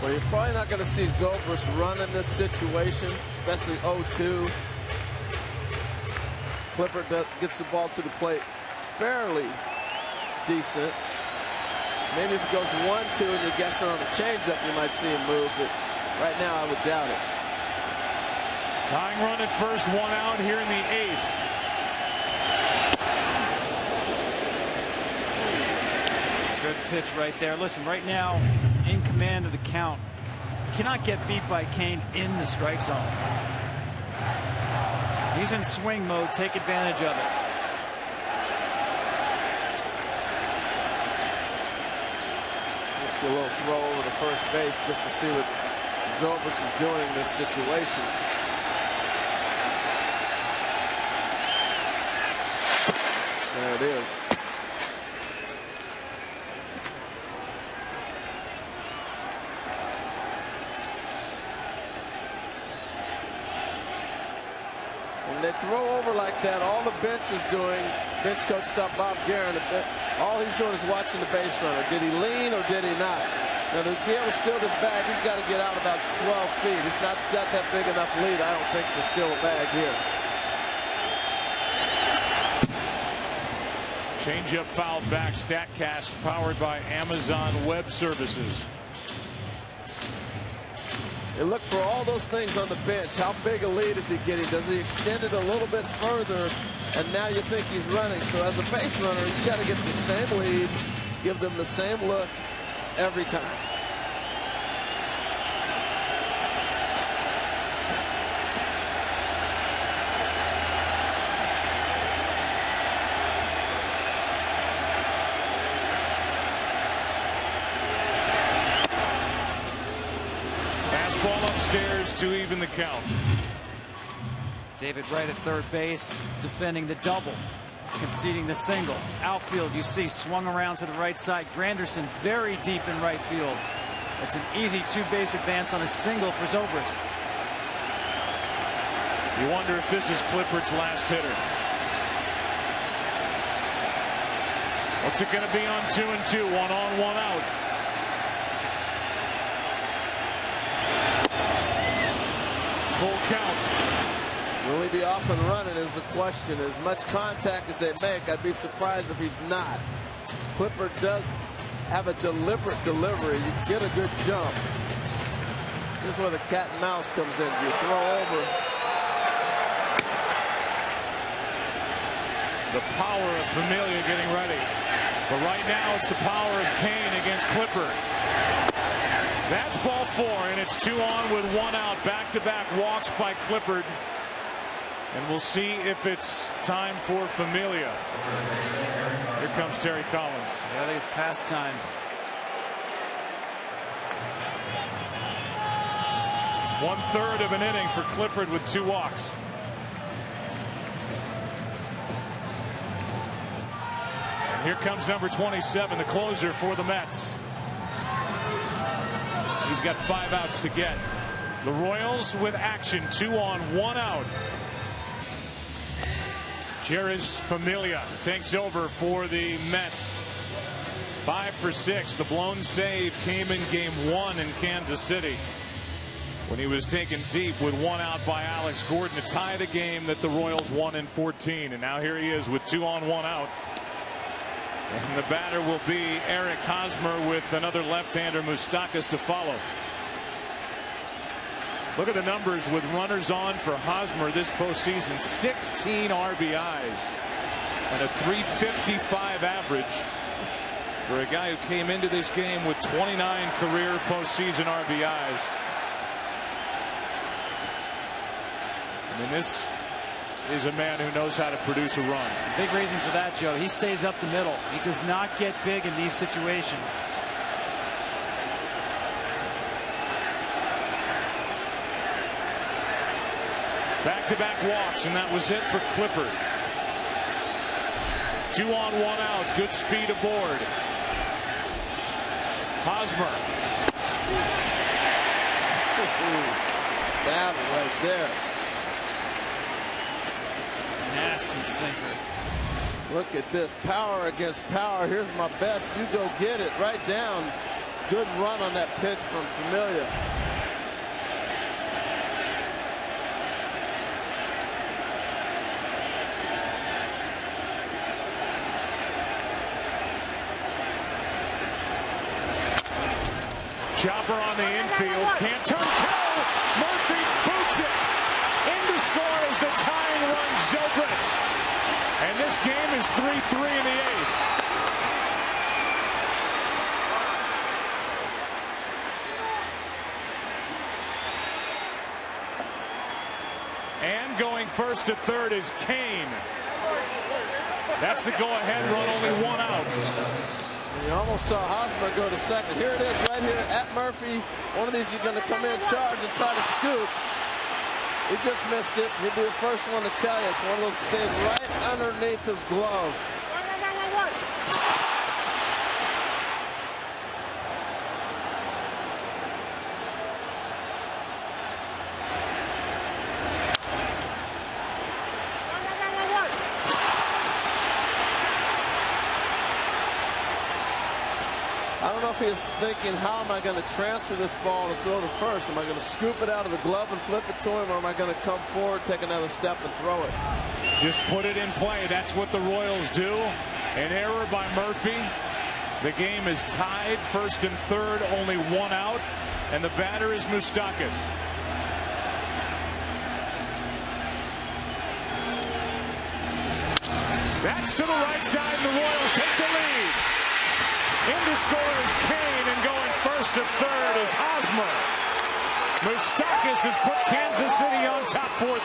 Well, you're probably not going to see Zobrist run in this situation, especially 0-2. Clippard gets the ball to the plate fairly decent. Maybe if it goes 1-2 and you're guessing on a changeup, you might see him move, but Right now, I would doubt it. Tying run at first, 1 out here in the 8th. Good pitch right there. Listen, right now, in command of the count. You cannot get beat by Kane in the strike zone. He's in swing mode. Take advantage of it. Just a little throw over to first base just to see what Zobrist is doing in this situation. There it is. When they throw over like that, all the bench is doing, bench coach Bob Guerin, all he's doing is watching the base runner. Did he lean or did he not? Now, to be able to steal this bag, he's got to get out about 12 feet. He's not got that big enough lead, I don't think, to steal a bag here. Changeup fouled back. StatCast powered by Amazon Web Services. You look for all those things on the bench. How big a lead is he getting? Does he extend it a little bit further? And now you think he's running. So as a base runner, you got to get the same lead, give them the same look every time. Ball upstairs to even the count. David Wright at third base, defending the double, conceding the single. Outfield, you see, swung around to the right side. Granderson very deep in right field. It's an easy 2-base advance on a single for Zobrist. You wonder if this is Clippard's last hitter. What's it going to be on 2-2? 1 on, 1 out. Full count. Will he be off and running is the question. As much contact as they make, I'd be surprised if he's not. Clippard does have a deliberate delivery. You get a good jump. Here's where the cat and mouse comes in. You throw over. The power of Familia getting ready. But right now it's the power of Kane against Clippard. That's ball 4, and it's 2 on with 1 out. Back-to-back walks by Clippard. And we'll see if it's time for Familia. Here comes Terry Collins. Yeah, I think it's past time. One-third of an inning for Clippard with 2 walks. And here comes number 27, the closer for the Mets. He's got 5 outs to get. The Royals with action. 2 on, 1 out. Jeurys Familia takes over for the Mets. 5 for 6. The blown save came in game 1 in Kansas City, when he was taken deep with 1 out by Alex Gordon to tie the game that the Royals won in 14. And now here he is with 2 on, 1 out. And the batter will be Eric Hosmer with another left-hander, Moustakas, to follow. Look at the numbers with runners on for Hosmer this postseason. 16 RBIs and a .355 average for a guy who came into this game with 29 career postseason RBIs. I mean, this is a man who knows how to produce a run. Big reason for that, Joe. He stays up the middle. He does not get big in these situations. Back-to-back walks, and that was it for Clippard. 2 on, 1 out. Good speed aboard. Hosmer. Battle right there. Nasty sinker. Look at this. Power against power. Here's my best. You go get it. Right down. Good run on that pitch from Familia. Chopper on the infield. Can't turn toe. Murphy boots it. In to score is the tying run, Zobrist. And this game is 3-3 in the 8th. And going first to third is Kane. That's the go-ahead run, only one out. You almost saw Hosmer go to second. Here it is right here at Murphy. One of these is going to come in charge and try to scoop. He just missed it. He'll be the first one to tell you. It's one of those stayed right underneath his glove. I don't know if he was thinking, how am I going to transfer this ball to throw to first? Am I going to scoop it out of the glove and flip it to him, or am I going to come forward, take another step, and throw it? Just put it in play. That's what the Royals do. An error by Murphy. The game is tied, first and third, only one out, and the batter is Moustakas. That's to the right side, and the Royals take the lead. In to score is Kane, and going first to third is Hosmer. Moustakas has put Kansas City on top 4-3.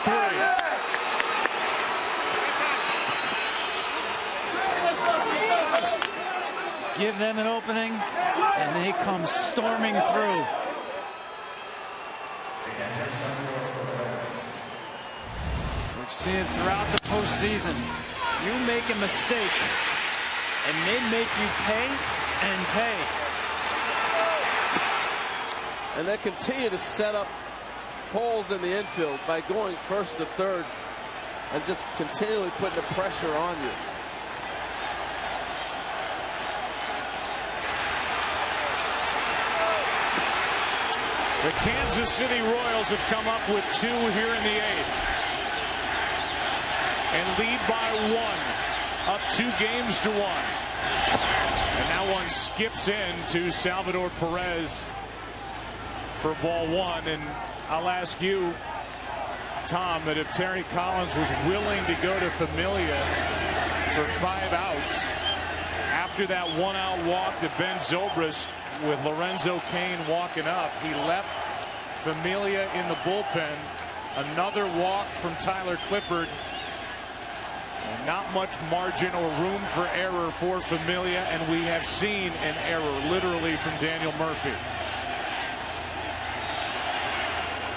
Give them an opening, and they come storming through. We've seen it throughout the postseason. You make a mistake, and they make you pay and pay. And they continue to set up holes in the infield by going first to third and just continually putting the pressure on you. The Kansas City Royals have come up with 2 here in the 8th and lead by 1, up 2 games to 1. And that one skips in to Salvador Perez for ball 1. And I'll ask you, Tom, that if Terry Collins was willing to go to Familia for 5 outs after that 1-out walk to Ben Zobrist with Lorenzo Cain walking up, he left Familia in the bullpen. Another walk from Tyler Clippard. And not much margin or room for error for Familia, and we have seen an error literally from Daniel Murphy.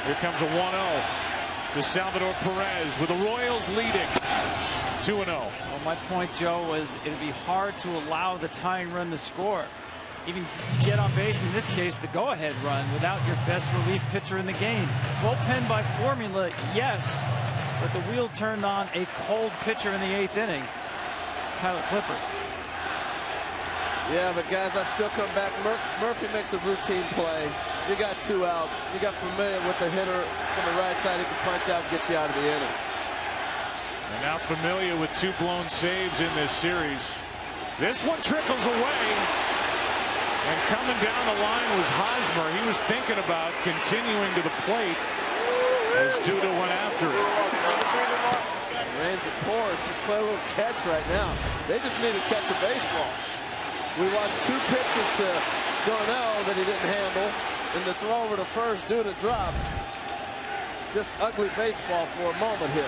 Here comes a 1-0 to Salvador Perez with the Royals leading 2-0. Well, my point, Joe, was it'd be hard to allow the tying run to score. Even get on base, in this case, the go-ahead run, without your best relief pitcher in the game. Bullpen by formula, yes, but the wheel turned on a cold pitcher in the 8th inning, Tyler Clippard. Yeah, but guys, I still come back. Murphy makes a routine play. You got 2 outs. You got Familia with the hitter from the right side. He can punch out and get you out of the inning. And now Familia with 2 blown saves in this series. This one trickles away. And coming down the line was Hosmer. He was thinking about continuing to the plate as Duda went after it. Rains and pours. Just play a little catch right now. They just need to catch a baseball. We watched 2 pitches to Darnell that he didn't handle. And the throw over to first, Duda drops. It's just ugly baseball for a moment here.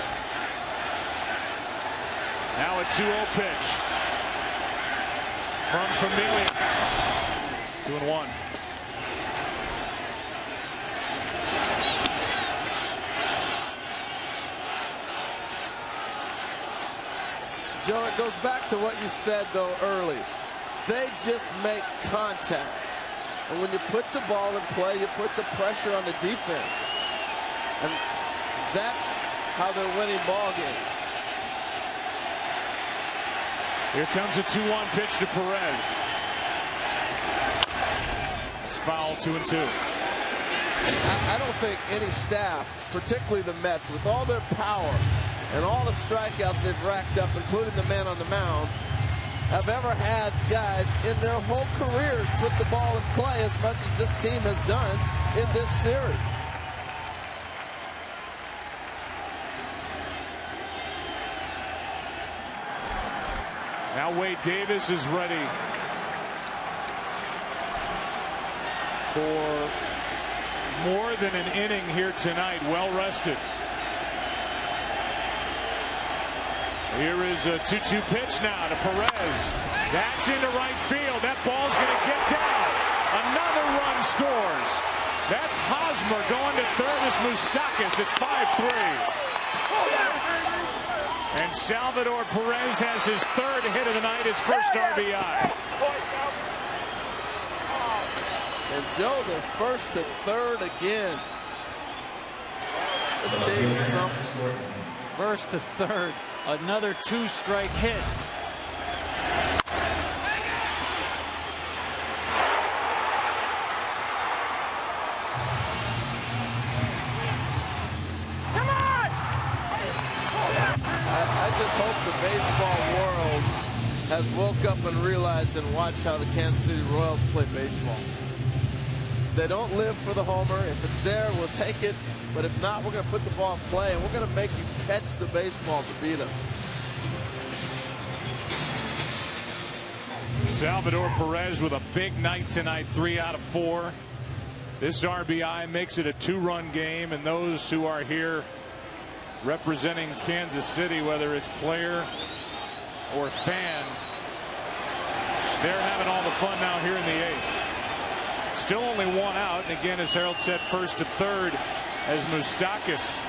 Now a 2-0 pitch from Familia. 2-1. Joe, it goes back to what you said, though, early. They just make contact. And when you put the ball in play, you put the pressure on the defense. And that's how they're winning ball games. Here comes a 2-1 pitch to Perez. It's foul, 2-2. I don't think any staff, particularly the Mets, with all their power and all the strikeouts they've racked up, including the man on the mound, have ever had guys in their whole careers put the ball in play as much as this team has done in this series. Now Wade Davis is ready for more than an inning here tonight. Well rested. Here is a 2-2 pitch now to Perez. That's into right field. That ball's going to get down. Another run scores. That's Hosmer going to third as Moustakas. It's 5-3. And Salvador Perez has his third hit of the night, his first RBI. And Joe, the first to third again. This team is something. First to third, another 2-strike hit. I just hope the baseball world has woke up and realized and watched how the Kansas City Royals play baseball. They don't live for the homer. If it's there, we'll take it. But if not, we're going to put the ball in play, and we're going to make you catch the baseball to beat us. Salvador Perez with a big night tonight, 3 out of 4. This RBI makes it a 2-run game, and those who are here representing Kansas City, whether it's player or fan, they're having all the fun now here in the 8th. Still only 1 out, and again, as Harold said, first to third as Moustakas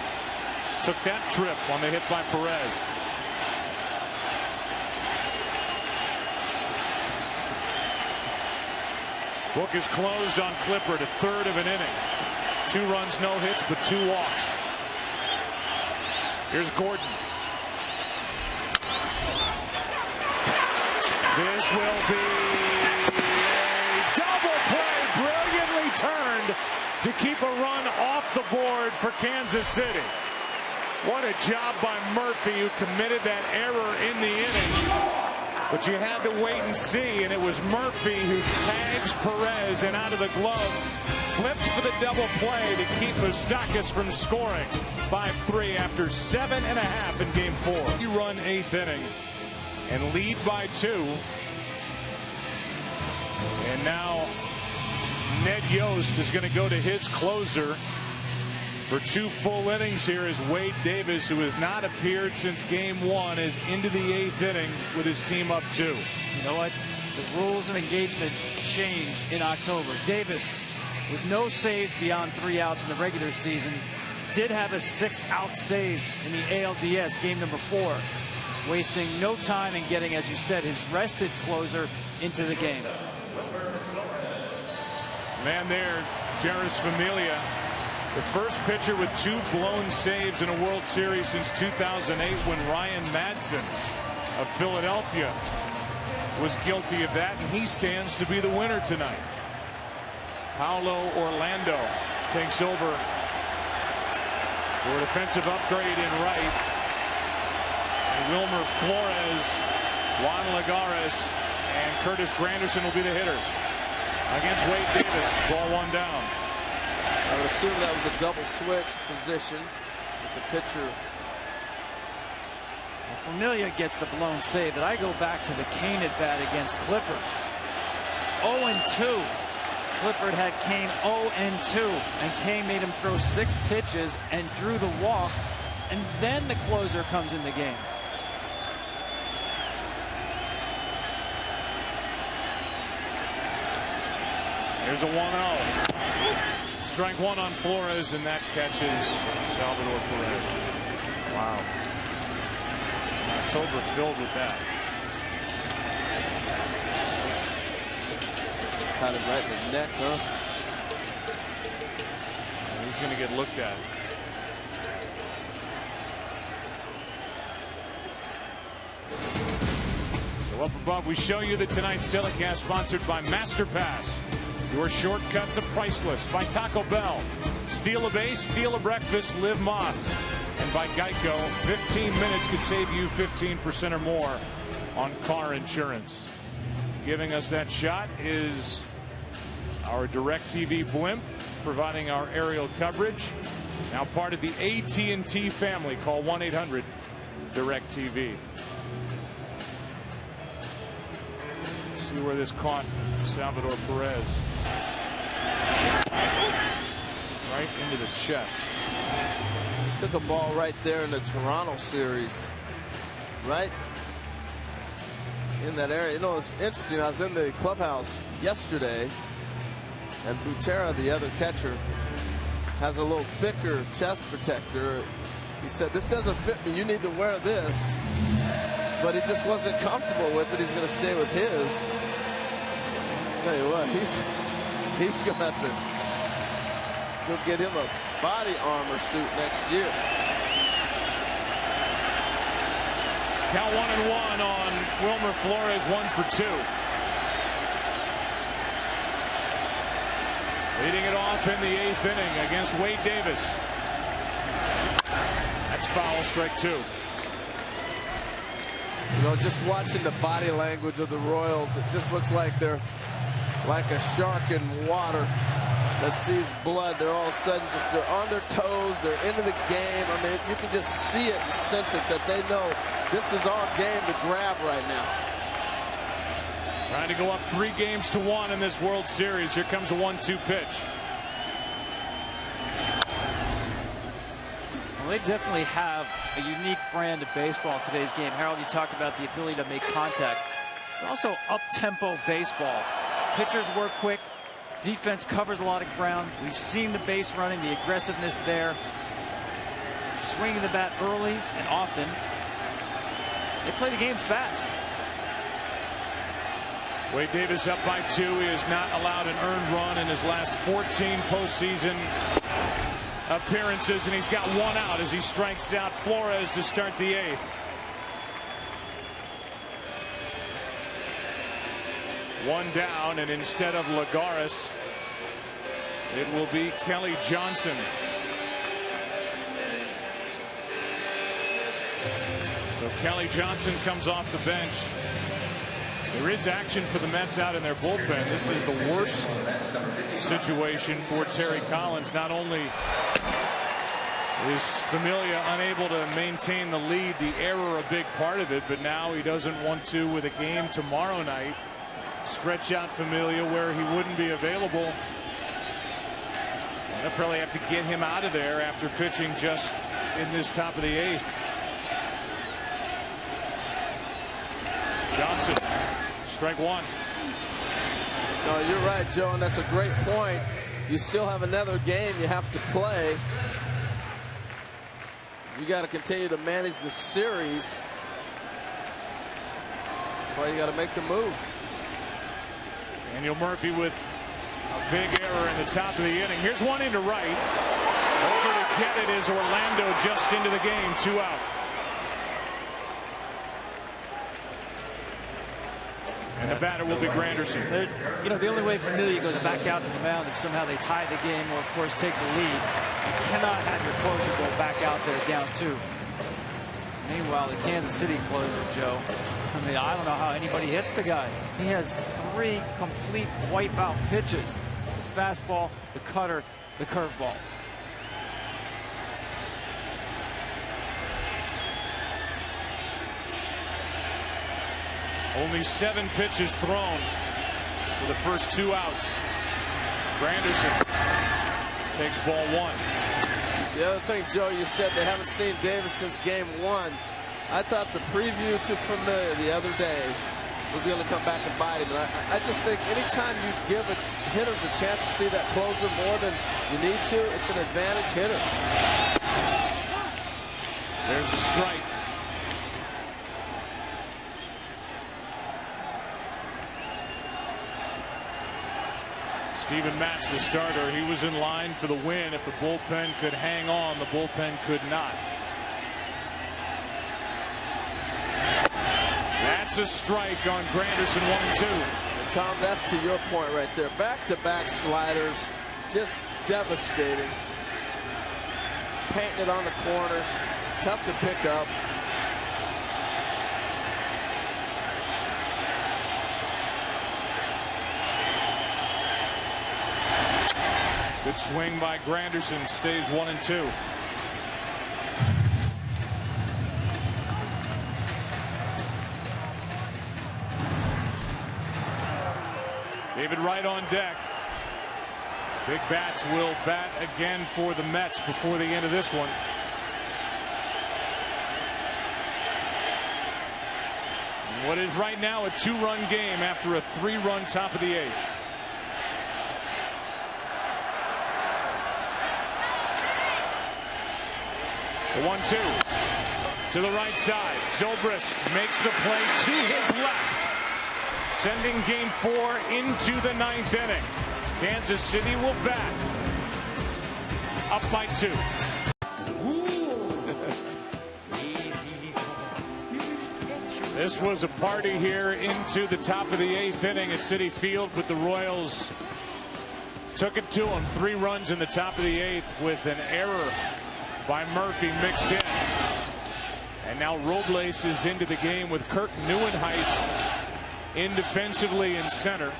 took that trip on the hit by Perez. Book is closed on Clippard, a third of an inning. 2 runs, no hits, but 2 walks. Here's Gordon. This will be a double play, brilliantly turned to keep a run off the board for Kansas City. What a job by Murphy, who committed that error in the inning. But you had to wait and see, and it was Murphy who tags Perez, and out of the glove, flips for the double play to keep Moustakas from scoring. 5-3 after 7.5 in game 4. You run 8th inning and lead by 2. And now Ned Yost is going to go to his closer for 2 full innings here as Wade Davis, who has not appeared since game 1, is into the 8th inning with his team up 2. You know what? The rules of engagement change in October. Davis, with no save beyond 3 outs in the regular season, did have a 6-out save in the ALDS game number 4, wasting no time in getting, as you said, his rested closer into the game. Man there, Jeurys Familia, the first pitcher with 2 blown saves in a World Series since 2008, when Ryan Madsen of Philadelphia was guilty of that, and he stands to be the winner tonight. Paulo Orlando takes over for a defensive upgrade in right. And Wilmer Flores, Juan Lagares, and Curtis Granderson will be the hitters against Wade Davis. Ball 1 down. I would assume that was a double switch position with the pitcher. Well, Familia gets the blown save, but I go back to the Kane at bat against Clippard. 0-2. Clippard had Kane 0-2, and Kane made him throw 6 pitches and drew the walk, and then the closer comes in the game. Here's a 1-0. Strike 1 on Flores, and that catches Salvador Perez. Wow. October filled with that. Kind of right in the neck, huh? And he's going to get looked at. So up above, we show you that tonight's telecast sponsored by MasterPass, your shortcut to priceless, by Taco Bell, steal a base, steal a breakfast, live Moss, and by Geico. 15 minutes could save you 15% or more on car insurance. Giving us that shot is our DirecTV blimp, providing our aerial coverage. Now part of the AT&T family. Call 1-800-DirecTV. Let's see where this caught Salvador Perez. Right into the chest. Took a ball right there in the Toronto series. Right in that area. You know, it's interesting. I was in the clubhouse yesterday, and Butera, the other catcher, has a little thicker chest protector. He said, "This doesn't fit me. You need to wear this." But he just wasn't comfortable with it. He's going to stay with his. I'll tell you what, he's going to have to go get him a body armor suit next year. Count 1-1 on Wilmer Flores, 1 for 2. Leading it off in the 8th inning against Wade Davis. That's foul, strike 2. You know, just watching the body language of the Royals, it just looks like they're like a shark in water that sees blood. They're all of a sudden just, they're on their toes, they're into the game. I mean, you can just see it and sense it that they know this is our game to grab right now. Trying to go up 3-1 in this World Series. Here comes a 1-2 pitch. Well, they definitely have a unique brand of baseball in today's game. Harold, you talked about the ability to make contact. It's also up-tempo baseball. Pitchers work quick. Defense covers a lot of ground. We've seen the base running, the aggressiveness there. Swinging the bat early and often. They play the game fast. Wade Davis up by 2. He has not allowed an earned run in his last 14 postseason appearances, and he's got 1 out as he strikes out Flores to start the 8th. One down, and instead of Lagares, it will be Kelly Johnson. So Kelly Johnson comes off the bench. There is action for the Mets out in their bullpen. This is the worst situation for Terry Collins. Not only is Familia unable to maintain the lead, the error a big part of it, but now he doesn't want to, with a game tomorrow night, stretch out Familia where he wouldn't be available. They'll probably have to get him out of there after pitching just in this top of the 8th. Johnson, strike 1. No, you're right, Joe, and that's a great point. You still have another game you have to play. You got to continue to manage the series. That's why you got to make the move. Daniel Murphy with a big error in the top of the inning. Here's one into right. Over to get it is Orlando, just into the game. 2 out. And the batter will be Granderson. You know, the only way Familia goes back out to the mound if somehow they tie the game or, of course, take the lead. You cannot have your closer go back out there down 2. Meanwhile, the Kansas City closer, Joe, I mean, I don't know how anybody hits the guy. He has 3 complete wipeout pitches. The fastball, the cutter, the curveball. Only 7 pitches thrown for the first 2 outs. Granderson takes ball 1. The other thing, Joe, you said they haven't seen Davis since game 1. I thought the preview to Familia the other day was going to come back and bite him. And I just think anytime you give hitters a chance to see that closer more than you need to, it's an advantage hitter. There's a strike. Steven Matz, the starter, he was in line for the win. If the bullpen could hang on, the bullpen could not. That's a strike on Granderson, 1-2. And Tom, that's to your point right there. Back-to-back sliders, just devastating. Painting it on the corners, tough to pick up. Good swing by Granderson. Stays 1-2. David Wright on deck. Big Bats will bat again for the Mets before the end of this one. What is right now a 2-run game after a 3-run top of the 8th. The 1-2 to the right side. Zobrist makes the play to his left, sending game 4 into the 9th inning. Kansas City will bat up by 2. This was a party here into the top of the 8th inning at Citi Field, but the Royals took it to them. 3 runs in the top of the 8th with an error by Murphy mixed in. And now Robles is into the game with Kirk Neuenhuis in defensively in center.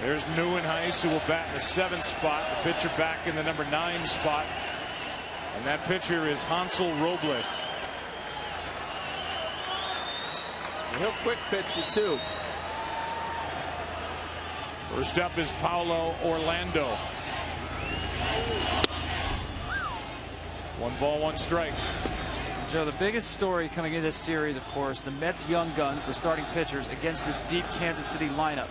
There's Neuenhuis, who will bat in the 7th spot. The pitcher back in the number 9 spot. And that pitcher is Hansel Robles. He'll quick pitch you too. First up is Paulo Orlando. 1 ball, 1 strike. Joe, the biggest story coming into this series, of course, the Mets' young guns, the starting pitchers, against this deep Kansas City lineup.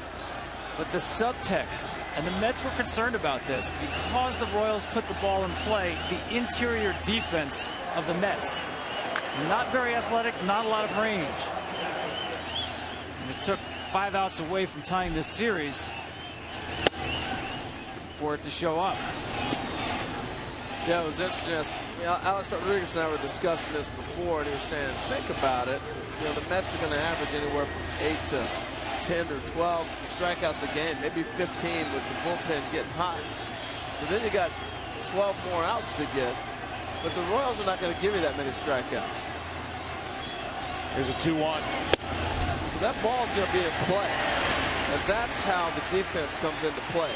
But the subtext, and the Mets were concerned about this, because the Royals put the ball in play, the interior defense of the Mets. Not very athletic, not a lot of range. And it took 5 outs away from tying this series for it to show up. Yeah, it was interesting. Alex Rodriguez and I were discussing this before, and he was saying, think about it. You know, the Mets are going to average anywhere from 8 to 10 or 12 strikeouts a game, maybe 15 with the bullpen getting hot. So then you got 12 more outs to get, but the Royals are not going to give you that many strikeouts. Here's a 2-1. So that ball is going to be in play, and that's how the defense comes into play.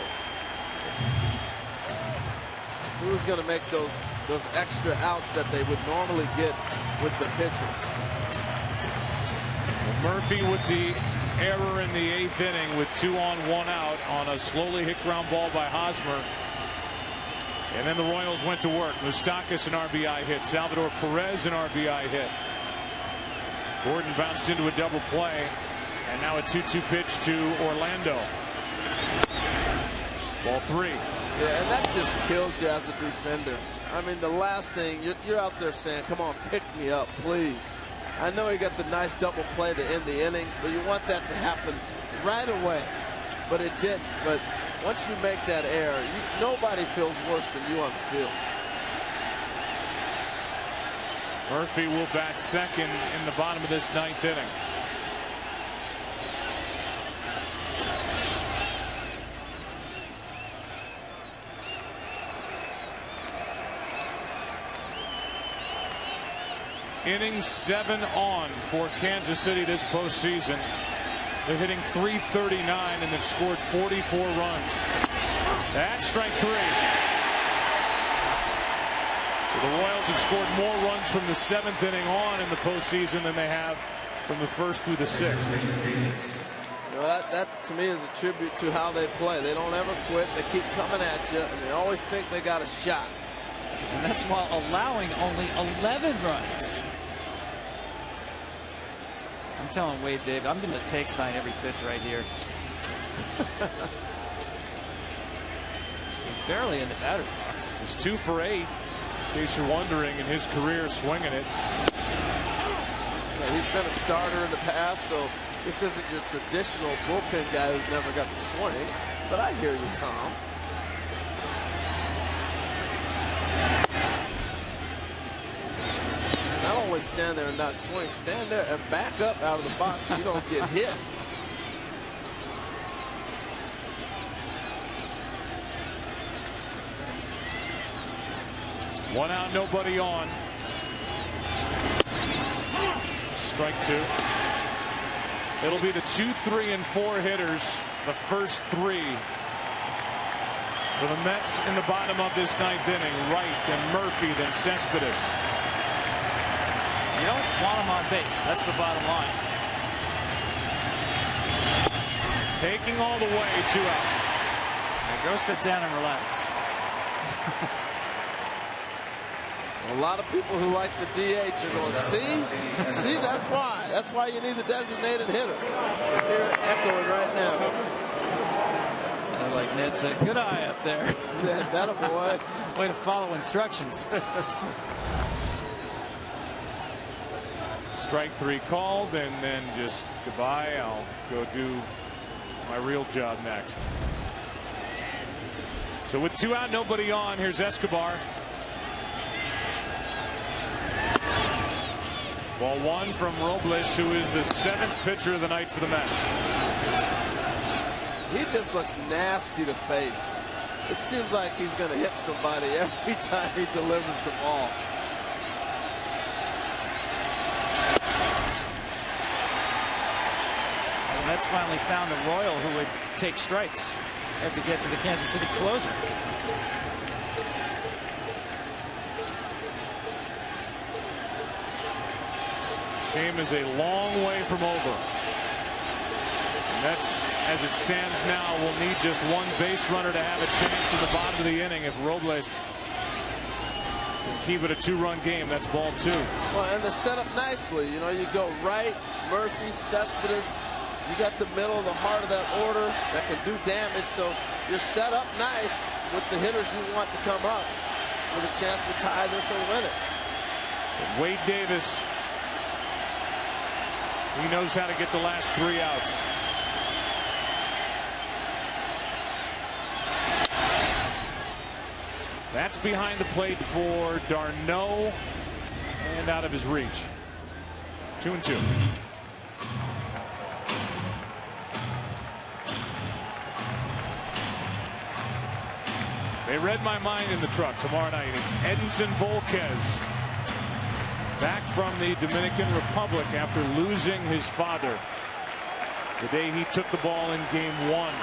Who's going to make those extra outs that they would normally get with the pitcher? Murphy with the error in the 8th inning with 2 on 1 out on a slowly hit ground ball by Hosmer. And then the Royals went to work. Moustakas an RBI hit. Salvador Perez an RBI hit. Gordon bounced into a double play. And now a 2-2 pitch to Orlando. Ball 3. Yeah, and that just kills you as a defender. I mean, the last thing, you're out there saying, come on, pick me up, please. I know he got the nice double play to end the inning, but you want that to happen right away. But it didn't. But once you make that error, nobody feels worse than you on the field. Murphy will bat second in the bottom of this 9th inning. Inning 7 on for Kansas City this postseason. They're hitting .339 and they've scored 44 runs. That's strike 3. So the Royals have scored more runs from the 7th inning on in the postseason than they have from the 1st through the 6th. You know, that to me is a tribute to how they play. They don't ever quit. They keep coming at you, and they always think they got a shot. And that's while allowing only 11 runs. I'm telling Wade, Dave, I'm going to take sign every pitch right here. He's barely in the batter's box. He's 2 for 8, in case you're wondering, in his career swinging it. Yeah, he's been a starter in the past, so this isn't your traditional bullpen guy who's never got the swing. But I hear you, Tom. Not only stand there and not swing, stand there and back up out of the box so you don't get hit. One out, nobody on. Strike 2. It'll be the 2, 3, and 4 hitters, the first 3 For the Mets in the bottom of this ninth inning, Wright, then Murphy, then Cespedes. You don't want him on base. That's the bottom line. Taking all the way, 2 out. Now go sit down and relax. A lot of people who like the DH are going, see, that's why. That's why you need a designated hitter. I hear it echoing right now. Like Ned said, good eye up there. Yeah, that a boy. Way to follow instructions. Strike 3 called, and then just goodbye. I'll go do my real job next. So with 2 out, nobody on, here's Escobar. Ball 1 from Robles, who is the 7th pitcher of the night for the Mets. He just looks nasty to face. It seems like he's going to hit somebody every time he delivers the ball. The Mets finally found a Royal who would take strikes. Have to get to the Kansas City closer. Game is a long way from over. The Mets, as it stands now, will need just one base runner to have a chance in the bottom of the inning if Robles can keep it a 2-run game. That's ball 2. Well, and they're set up nicely. You know, you go Wright, Murphy, Cespedes. You got the middle, the heart of that order that can do damage. So you're set up nice with the hitters you want to come up with a chance to tie this or win it. But Wade Davis, he knows how to get the last 3 outs. That's behind the plate for d'Arnaud and out of his reach. 2-2. They read my mind in the truck tomorrow night. It's Edinson Volquez, back from the Dominican Republic after losing his father the day he took the ball in game 1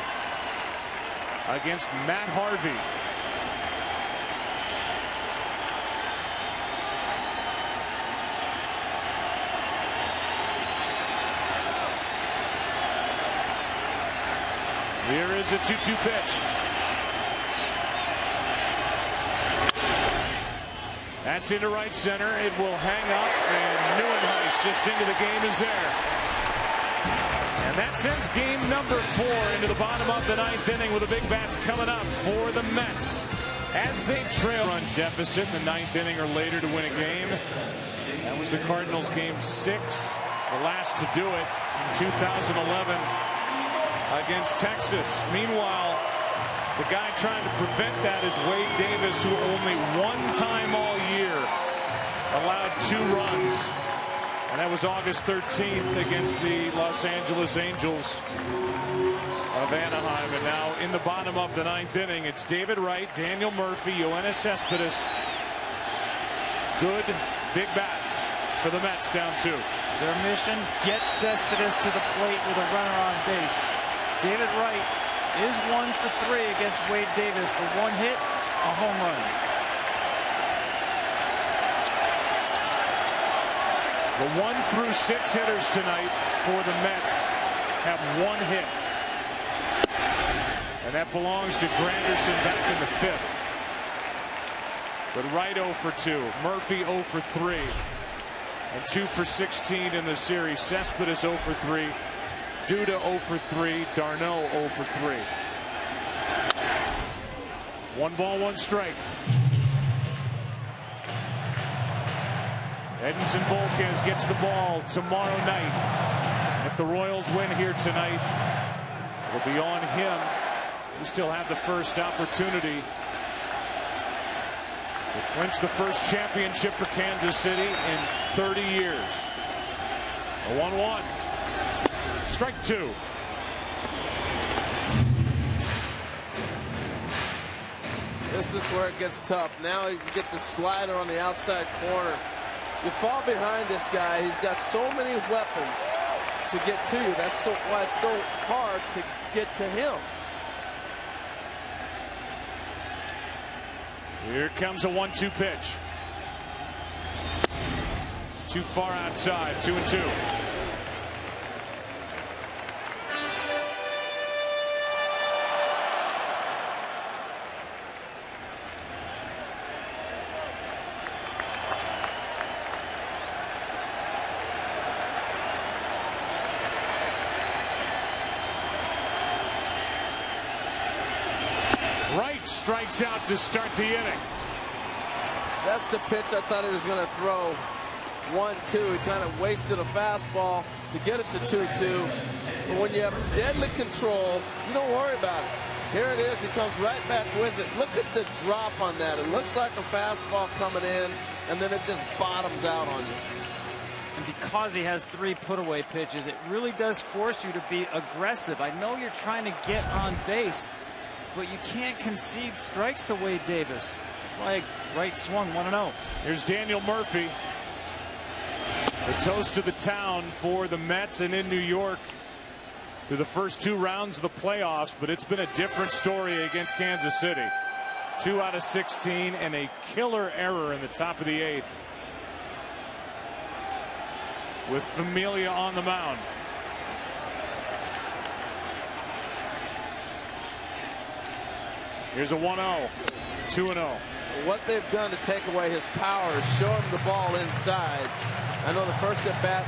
against Matt Harvey. Here is a 2-2 pitch. That's into right center. It will hang up, and Neuenhuis just into the game is there. And that sends game number 4 into the bottom of the 9th inning with the big bats coming up for the Mets as they trail run deficit in the 9th inning or later to win a game. That was the Cardinals game 6, the last to do it in 2011 against Texas. Meanwhile, the guy trying to prevent that is Wade Davis, who only one time all year allowed 2 runs. And that was August 13th against the Los Angeles Angels of Anaheim. And now in the bottom of the 9th inning, it's David Wright, Daniel Murphy, Yoenis Cespedes. Good big bats for the Mets down 2. Their mission, get Cespedes to the plate with a runner on base. David Wright is 1 for 3 against Wade Davis. The 1 hit, a home run. The 1 through 6 hitters tonight for the Mets have 1 hit. And that belongs to Granderson back in the 5th. But Wright 0 for 2. Murphy 0 for 3. And 2 for 16 in the series. Cespedes 0 for 3. Duda 0 for 3. d'Arnaud 0 for 3. 1 ball, 1 strike. Edinson Volquez gets the ball tomorrow night. If the Royals win here tonight, it'll be on him. We still have the first opportunity to clinch the first championship for Kansas City in 30 years. A 1-1. Strike 2. This is where it gets tough. Now you get the slider on the outside corner. You fall behind this guy. He's got so many weapons to get to you. That's why it's so hard to get to him. Here comes a 1-2 pitch. Too far outside. 2-2. Wright strikes out to start the inning. That's the pitch I thought he was going to throw. 1-2. He kind of wasted a fastball to get it to 2-2. But when you have deadly control, you don't worry about it. Here it is. He comes right back with it. Look at the drop on that. It looks like a fastball coming in, and then it just bottoms out on you. And because he has 3 put-away pitches, it really does force you to be aggressive. I know you're trying to get on base, but you can't concede strikes to Wade Davis. That's why Wright swung 1-0. Here's Daniel Murphy. The toast of the town for the Mets and in New York through the first 2 rounds of the playoffs, but it's been a different story against Kansas City. 2 out of 16 and a killer error in the top of the 8th with Familia on the mound. Here's a 1-0. 2-0. What they've done to take away his power is show him the ball inside. I know the first at bat,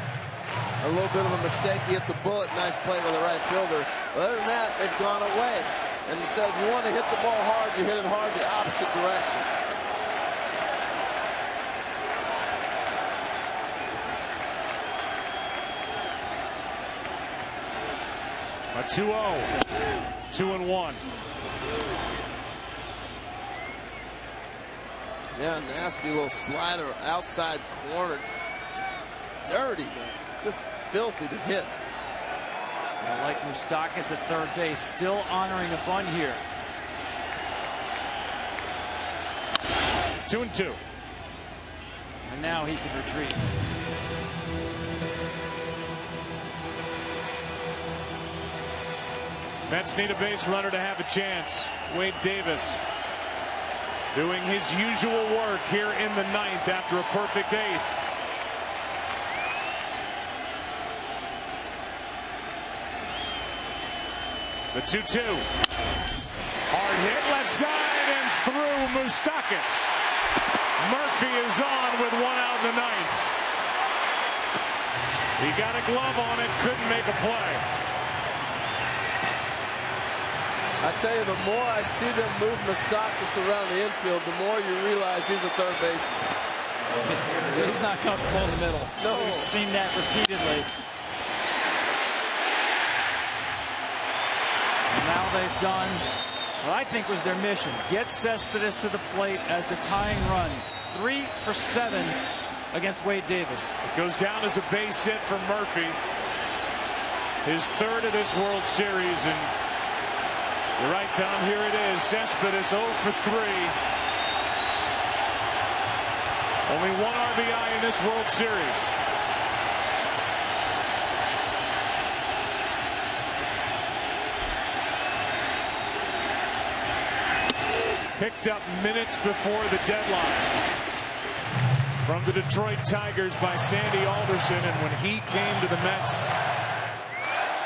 a little bit of a mistake. He hits a bullet. Nice play by the right fielder. But other than that, they've gone away. And said, if you want to hit the ball hard, you hit it hard the opposite direction. A 2-0. 2-1. Yeah, nasty little slider outside corner. Dirty, man. Just filthy to hit. I like Moustakas at third base, still honoring a bunt here. 2-2. And now he can retreat. Mets need a base runner to have a chance. Wade Davis doing his usual work here in the 9th after a perfect 8th. The 2-2. Hard hit left side and through Moustakas. Murphy is on with 1 out in the 9th. He got a glove on it, couldn't make a play. I tell you, the more I see them move Moustakas around the infield, the more you realize he's a third baseman. He's not comfortable in the middle. No. We've seen that repeatedly. And now they've done what I think was their mission. Get Cespedes to the plate as the tying run. 3 for 7 against Wade Davis. It goes down as a base hit for Murphy. His 3rd of this World Series, and you're right, Tom. Here it is. Cespedes 0 for 3. Only 1 RBI in this World Series. Picked up minutes before the deadline from the Detroit Tigers by Sandy Alderson, and when he came to the Mets,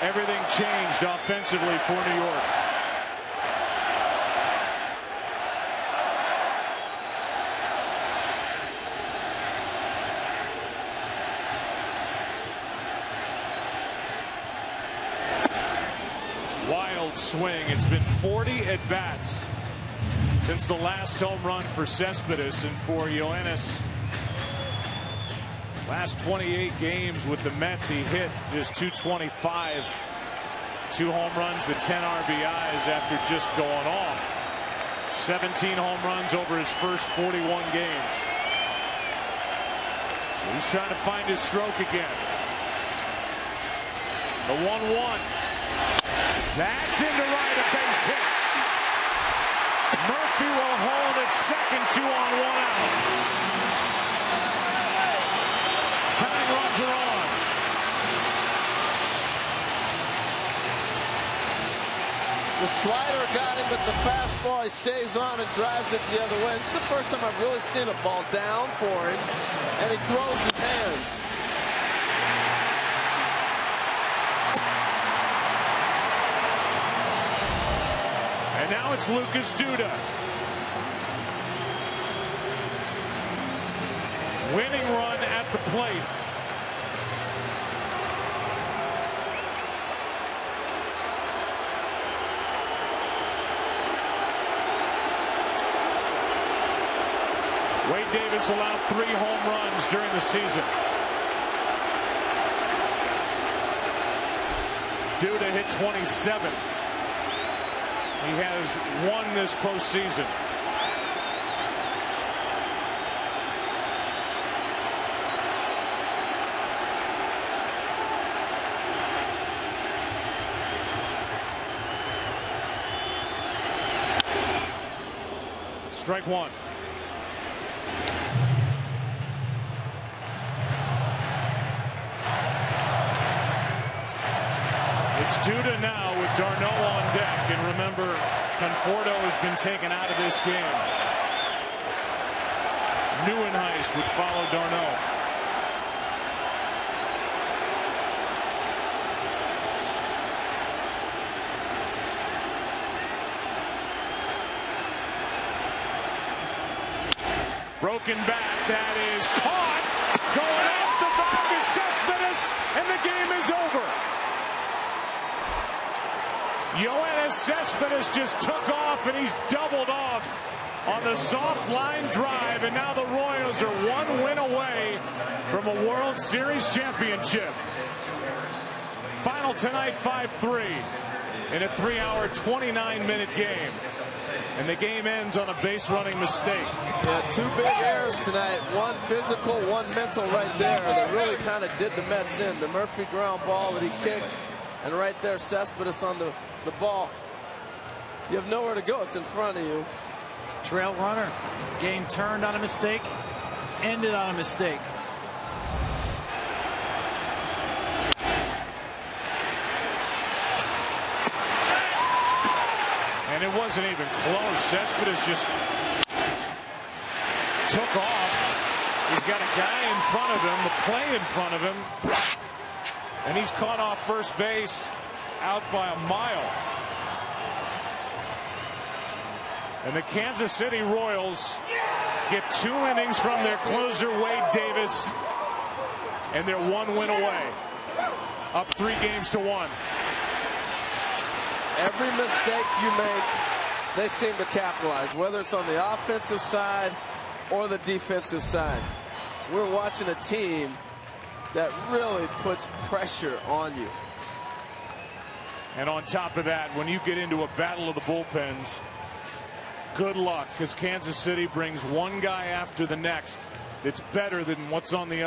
everything changed offensively for New York. Wild swing. It's been 40 at-bats since the last home run for Cespedes, and for Yoenis, last 28 games with the Mets, he hit just .225, 2 home runs, the 10 RBIs after just going off. 17 home runs over his first 41 games. He's trying to find his stroke again. The 1-1. That's into right, a base hit. Murphy will hold at second, 2 on, 1 out. Tying runs are on. The slider got him, but the fastball, he stays on and drives it the other way. This is the first time I've really seen a ball down for him, and he throws his hands. And now it's Lucas Duda. Winning run at the plate. Wade Davis allowed 3 home runs during the season. Duda hit 27. He has 1 this postseason. Strike 1. It's Duda now with Darno on deck, and remember, Conforto has been taken out of this game. Neuenhuis would follow Darno. Broken bat, that is caught. Going off the back is Cespedes, and the game is over. Yoenis Cespedes just took off, and he's doubled off on the soft line drive, and now the Royals are 1 win away from a World Series championship. Final tonight, 5-3 in a 3-hour, 29-minute game. And the game ends on a base-running mistake. Yeah, 2 big errors tonight. 1 physical, 1 mental right there that really kind of did the Mets in. The Murphy ground ball that he kicked, and right there, Cespedes on the ball. You have nowhere to go. It's in front of you. Trail runner. Game turned on a mistake, ended on a mistake. And it wasn't even close. Cespedes just took off. He's got a guy in front of him, the play in front of him, and he's caught off first base out by a mile. And the Kansas City Royals get 2 innings from their closer, Wade Davis, and they're 1 win away. Up 3-1. Every mistake you make, they seem to capitalize, whether it's on the offensive side or the defensive side. We're watching a team that really puts pressure on you. And on top of that, when you get into a battle of the bullpens, good luck, because Kansas City brings one guy after the next that's better than what's on the other.